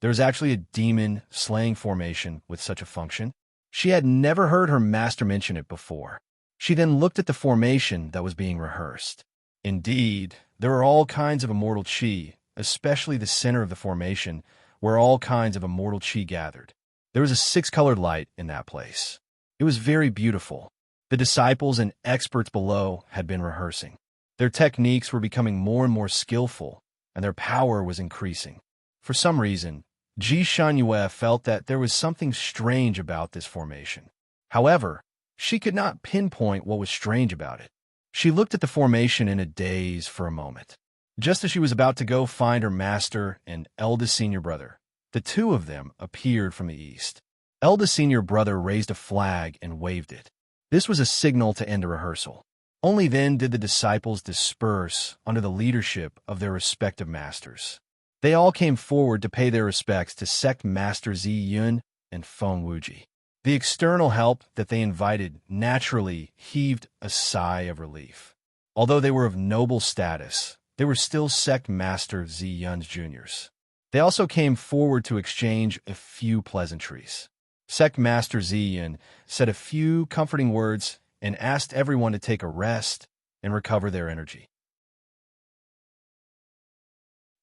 Speaker 1: There was actually a demon-slaying formation with such a function. She had never heard her master mention it before. She then looked at the formation that was being rehearsed. Indeed, there were all kinds of immortal chi, especially the center of the formation, where all kinds of immortal chi gathered. There was a six-colored light in that place. It was very beautiful. The disciples and experts below had been rehearsing. Their techniques were becoming more and more skillful, and their power was increasing. For some reason, Ji Shanyue felt that there was something strange about this formation. However, she could not pinpoint what was strange about it. She looked at the formation in a daze for a moment. Just as she was about to go find her master and eldest senior brother, the two of them appeared from the east. Eldest senior brother raised a flag and waved it. This was a signal to end the rehearsal. Only then did the disciples disperse under the leadership of their respective masters. They all came forward to pay their respects to sect master Ziyun and Feng Wuji. The external help that they invited naturally heaved a sigh of relief. Although they were of noble status, they were still sect master Ziyun's juniors. They also came forward to exchange a few pleasantries. Sect master Ziyun said a few comforting words and asked everyone to take a rest and recover their energy.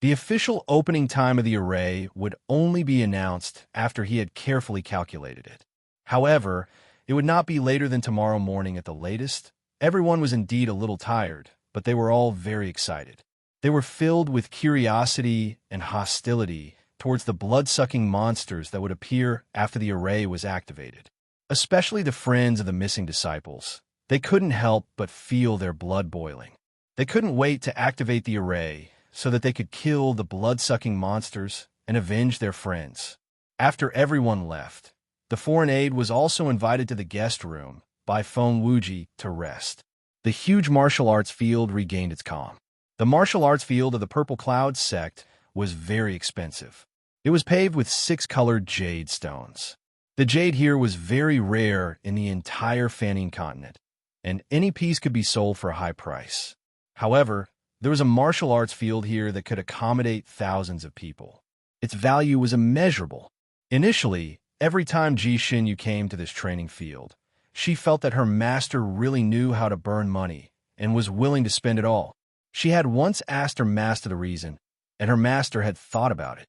Speaker 1: The official opening time of the array would only be announced after he had carefully calculated it. However, it would not be later than tomorrow morning at the latest. Everyone was indeed a little tired, but they were all very excited. They were filled with curiosity and hostility towards the blood-sucking monsters that would appear after the array was activated. Especially the friends of the missing disciples. They couldn't help but feel their blood boiling. They couldn't wait to activate the array so that they could kill the blood-sucking monsters and avenge their friends. After everyone left, The foreign aide was also invited to the guest room by Feng Wuji to rest. The huge martial arts field regained its calm. The martial arts field of the Purple Cloud sect was very expensive. It was paved with 6-colored jade stones. The jade here was very rare in the entire Fanning continent, and any piece could be sold for a high price. However, there was a martial arts field here that could accommodate thousands of people. Its value was immeasurable. Initially, every time Ji Xinyu came to this training field, she felt that her master really knew how to burn money and was willing to spend it all. She had once asked her master the reason, and her master had thought about it.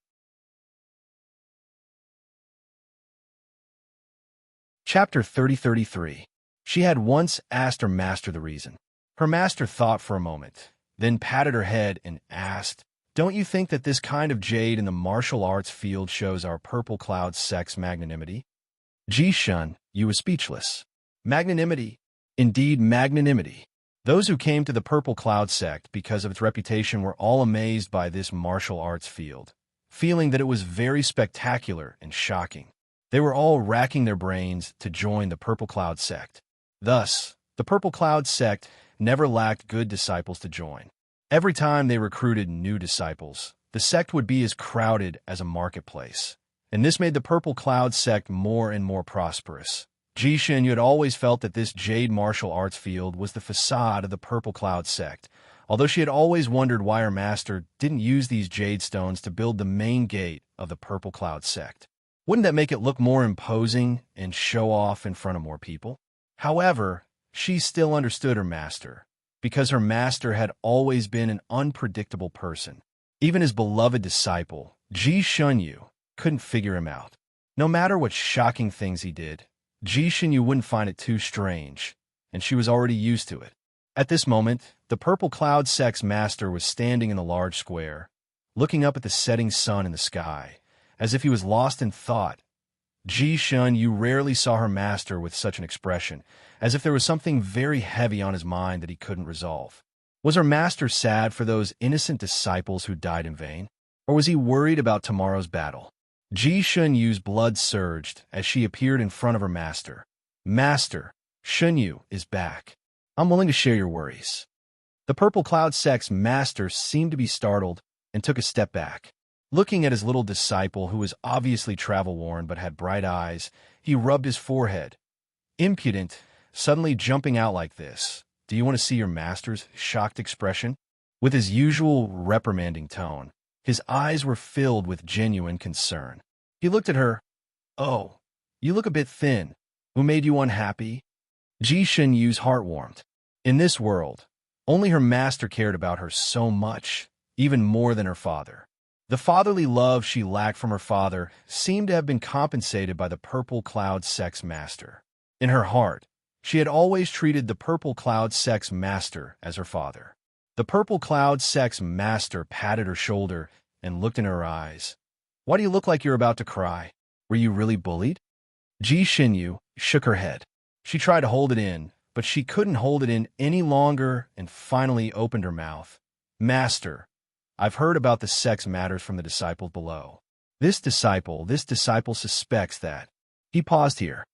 Speaker 1: Chapter 30-33. She had once asked her master the reason. Her master thought for a moment, then patted her head and asked, "Don't you think that this kind of jade in the martial arts field shows our Purple Cloud sect's magnanimity?" Ji Xinyu was speechless. Magnanimity? Indeed, magnanimity. Those who came to the Purple Cloud sect because of its reputation were all amazed by this martial arts field, feeling that it was very spectacular and shocking. They were all racking their brains to join the Purple Cloud sect. Thus, the Purple Cloud sect never lacked good disciples to join. Every time they recruited new disciples, the sect would be as crowded as a marketplace, and this made the Purple Cloud sect more and more prosperous. Ji Xinyu had always felt that this jade martial arts field was the facade of the Purple Cloud sect, although she had always wondered why her master didn't use these jade stones to build the main gate of the Purple Cloud sect. Wouldn't that make it look more imposing and show off in front of more people? However, she still understood her master, because her master had always been an unpredictable person. Even his beloved disciple, Ji Xinyu, couldn't figure him out. No matter what shocking things he did, Ji Xinyu wouldn't find it too strange, and she was already used to it. At this moment, the Purple Cloud sect's master was standing in the large square, looking up at the setting sun in the sky, as if he was lost in thought. Ji Xinyu rarely saw her master with such an expression, as if there was something very heavy on his mind that he couldn't resolve. Was her master sad for those innocent disciples who died in vain? Or was he worried about tomorrow's battle? Ji Xinyu's blood surged as she appeared in front of her master. "Master, Xinyu is back. I'm willing to share your worries." The Purple Cloud sect's master seemed to be startled and took a step back. Looking at his little disciple, who was obviously travel-worn but had bright eyes, he rubbed his forehead. "Impudent, suddenly jumping out like this. Do you want to see your master's shocked expression?" With his usual reprimanding tone, his eyes were filled with genuine concern. He looked at her. "Oh, you look a bit thin. Who made you unhappy?" Ji Xinyu's heart warmed. In this world, only her master cared about her so much, even more than her father. The fatherly love she lacked from her father seemed to have been compensated by the Purple Cloud sect's master. In her heart, she had always treated the Purple Cloud sect's master as her father. The Purple Cloud sect's master patted her shoulder and looked in her eyes. "Why do you look like you're about to cry? Were you really bullied?" Ji Xinyu shook her head. She tried to hold it in, but she couldn't hold it in any longer and finally opened her mouth. "Master, I've heard about the sex matters from the disciples below. This disciple suspects that." He paused here.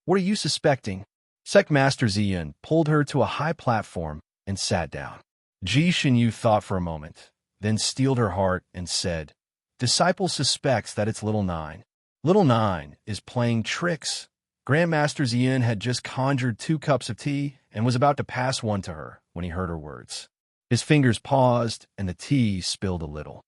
Speaker 1: "What are you suspecting?" Sect Master Ziyan pulled her to a high platform and sat down. Ji Xinyu thought for a moment, then steeled her heart and said, "Disciple suspects that it's Little Nine. Little Nine is playing tricks." Grandmaster Ziyan had just conjured 2 cups of tea and was about to pass one to her when he heard her words. His fingers paused and the tea spilled a little.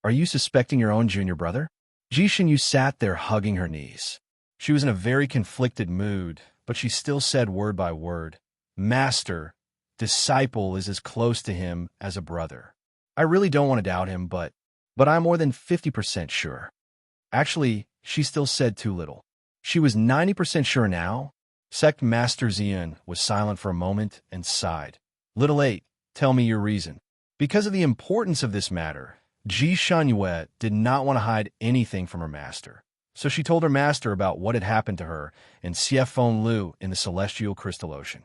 Speaker 1: "Are you suspecting your own junior brother?" Ji Xinyu sat there hugging her knees. She was in a very conflicted mood, but she still said word by word, "Master, disciple is as close to him as a brother. I really don't want to doubt him, but I'm more than 50% sure." Actually, she still said too little. She was 90% sure now. Sect Master Ziyan was silent for a moment and sighed. "Little 8, tell me your reason." Because of the importance of this matter, Ji Xinyue did not want to hide anything from her master. So she told her master about what had happened to her and Xiefeng Lu in the Celestial Crystal Ocean.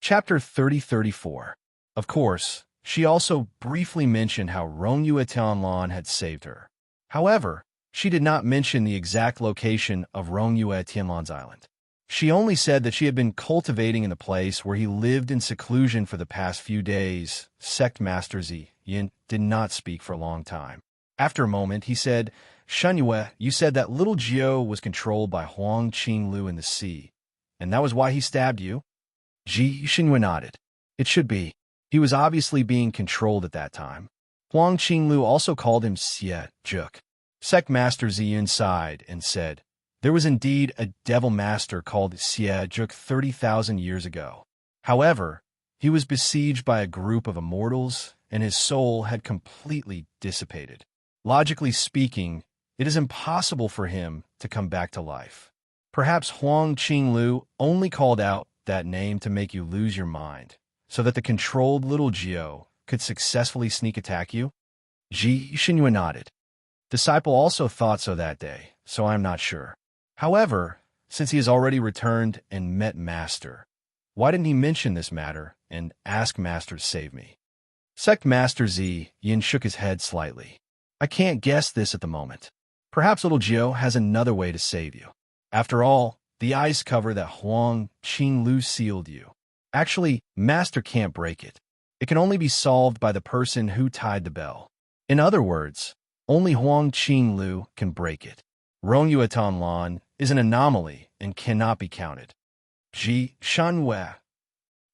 Speaker 1: Chapter 30-34. Of course, She also briefly mentioned how Rong Yue Tianlan had saved her. However, she did not mention the exact location of Rong Yue Tianlan's island. She only said that she had been cultivating in the place where he lived in seclusion for the past few days. Sect Master Zi Yin did not speak for a long time. After a moment, he said, "Shunyue, you said that little Jiao was controlled by Huang Qinglu in the sea, and that was why he stabbed you?" Ji Shunyue nodded. "It should be. He was obviously being controlled at that time." Huang Qinglu also called him Xie Juk. Sect Master Ziyun sighed and said, "There was indeed a devil master called Xie Juk 30,000 years ago. However, he was besieged by a group of immortals, and his soul had completely dissipated. Logically speaking, it is impossible for him to come back to life. Perhaps Huang Qinglu only called out that name to make you lose your mind, so that the controlled little Jiao could successfully sneak attack you?" Ji Shunyue nodded. Disciple also thought so that day, so I am not sure. However, since he has already returned and met Master, why didn't he mention this matter and ask Master to save me? Sect Master Zi Yin shook his head slightly. "I can't guess this at the moment. Perhaps little Jiao has another way to save you. After all, the ice cover that Huang Qinglu sealed you. Actually, Master can't break it. It can only be solved by the person who tied the bell. In other words, only Huang Qinglu can break it. Rong Yue Tianlan is an anomaly and cannot be counted." Ji Shanwei.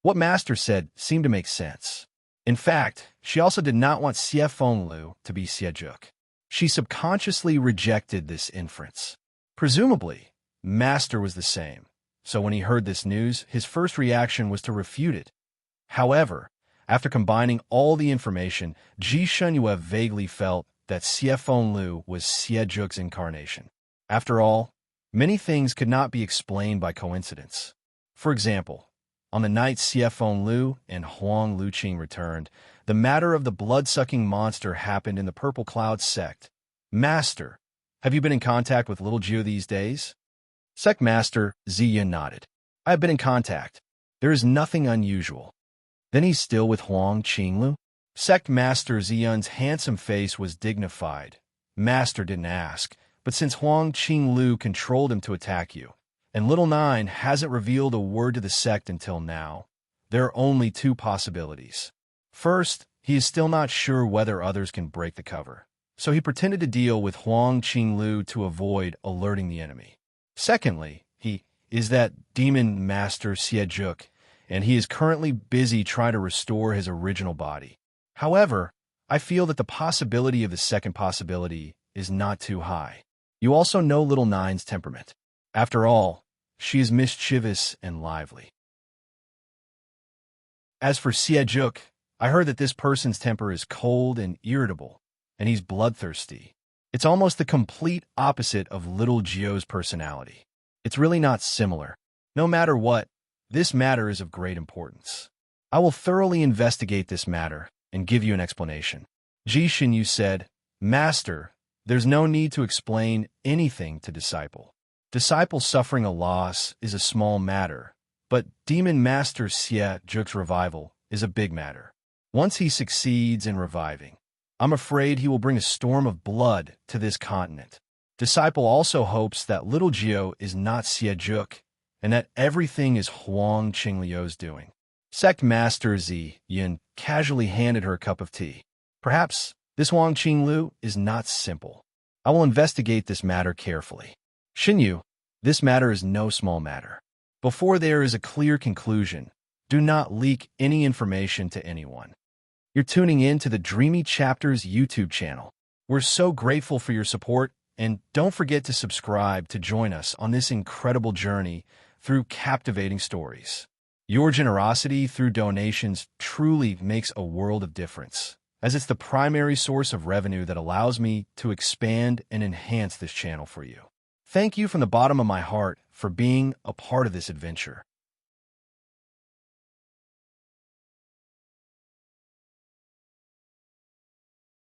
Speaker 1: What Master said seemed to make sense. In fact, she also did not want Xie Fenglu to be Xie Juk. She subconsciously rejected this inference. Presumably, Master was the same, so when he heard this news, his first reaction was to refute it. However, after combining all the information, Ji Shunyue vaguely felt that Xie Fenglu was Xie Juk's incarnation. After all, many things could not be explained by coincidence. For example, on the night Xie Fenglu and Huang Luqing returned, the matter of the blood-sucking monster happened in the Purple Cloud sect. "Master, have you been in contact with little Jiao these days?" Sect Master Ziyin nodded. "I have been in contact. There is nothing unusual." "Then he's still with Huang Qinglu?" Sect Master Ziyun's handsome face was dignified. "Master didn't ask, but since Huang Qinglu controlled him to attack you, and Little Nine hasn't revealed a word to the sect until now, there are only two possibilities. First, he is still not sure whether others can break the cover, so he pretended to deal with Huang Qinglu to avoid alerting the enemy. Secondly, he is that demon master Xie Juk, and he is currently busy trying to restore his original body. However, I feel that the possibility of the second possibility is not too high. You also know Little Nine's temperament. After all, she is mischievous and lively. As for Xie Juk, I heard that this person's temper is cold and irritable, and he's bloodthirsty. It's almost the complete opposite of little Jiao's personality. It's really not similar. No matter what, this matter is of great importance. I will thoroughly investigate this matter and give you an explanation." Ji Shinyu said, "Master, there's no need to explain anything to Disciple. Disciple suffering a loss is a small matter, but Demon Master Xie Juk's revival is a big matter. Once he succeeds in reviving, I'm afraid he will bring a storm of blood to this continent. Disciple also hopes that little Jiao is not Xie Juk, and that everything is Huang Qingliu's doing." Sect Master Zi Yin casually handed her a cup of tea. "Perhaps this Huang Qinglu is not simple. I will investigate this matter carefully. Xinyu, this matter is no small matter. Before there is a clear conclusion, do not leak any information to anyone." You're tuning in to the Dreamy Chapters YouTube channel. We're so grateful for your support, and don't forget to subscribe to join us on this incredible journey through captivating stories. Your generosity through donations truly makes a world of difference, as it's the primary source of revenue that allows me to expand and enhance this channel for you. Thank you from the bottom of my heart for being a part of this adventure.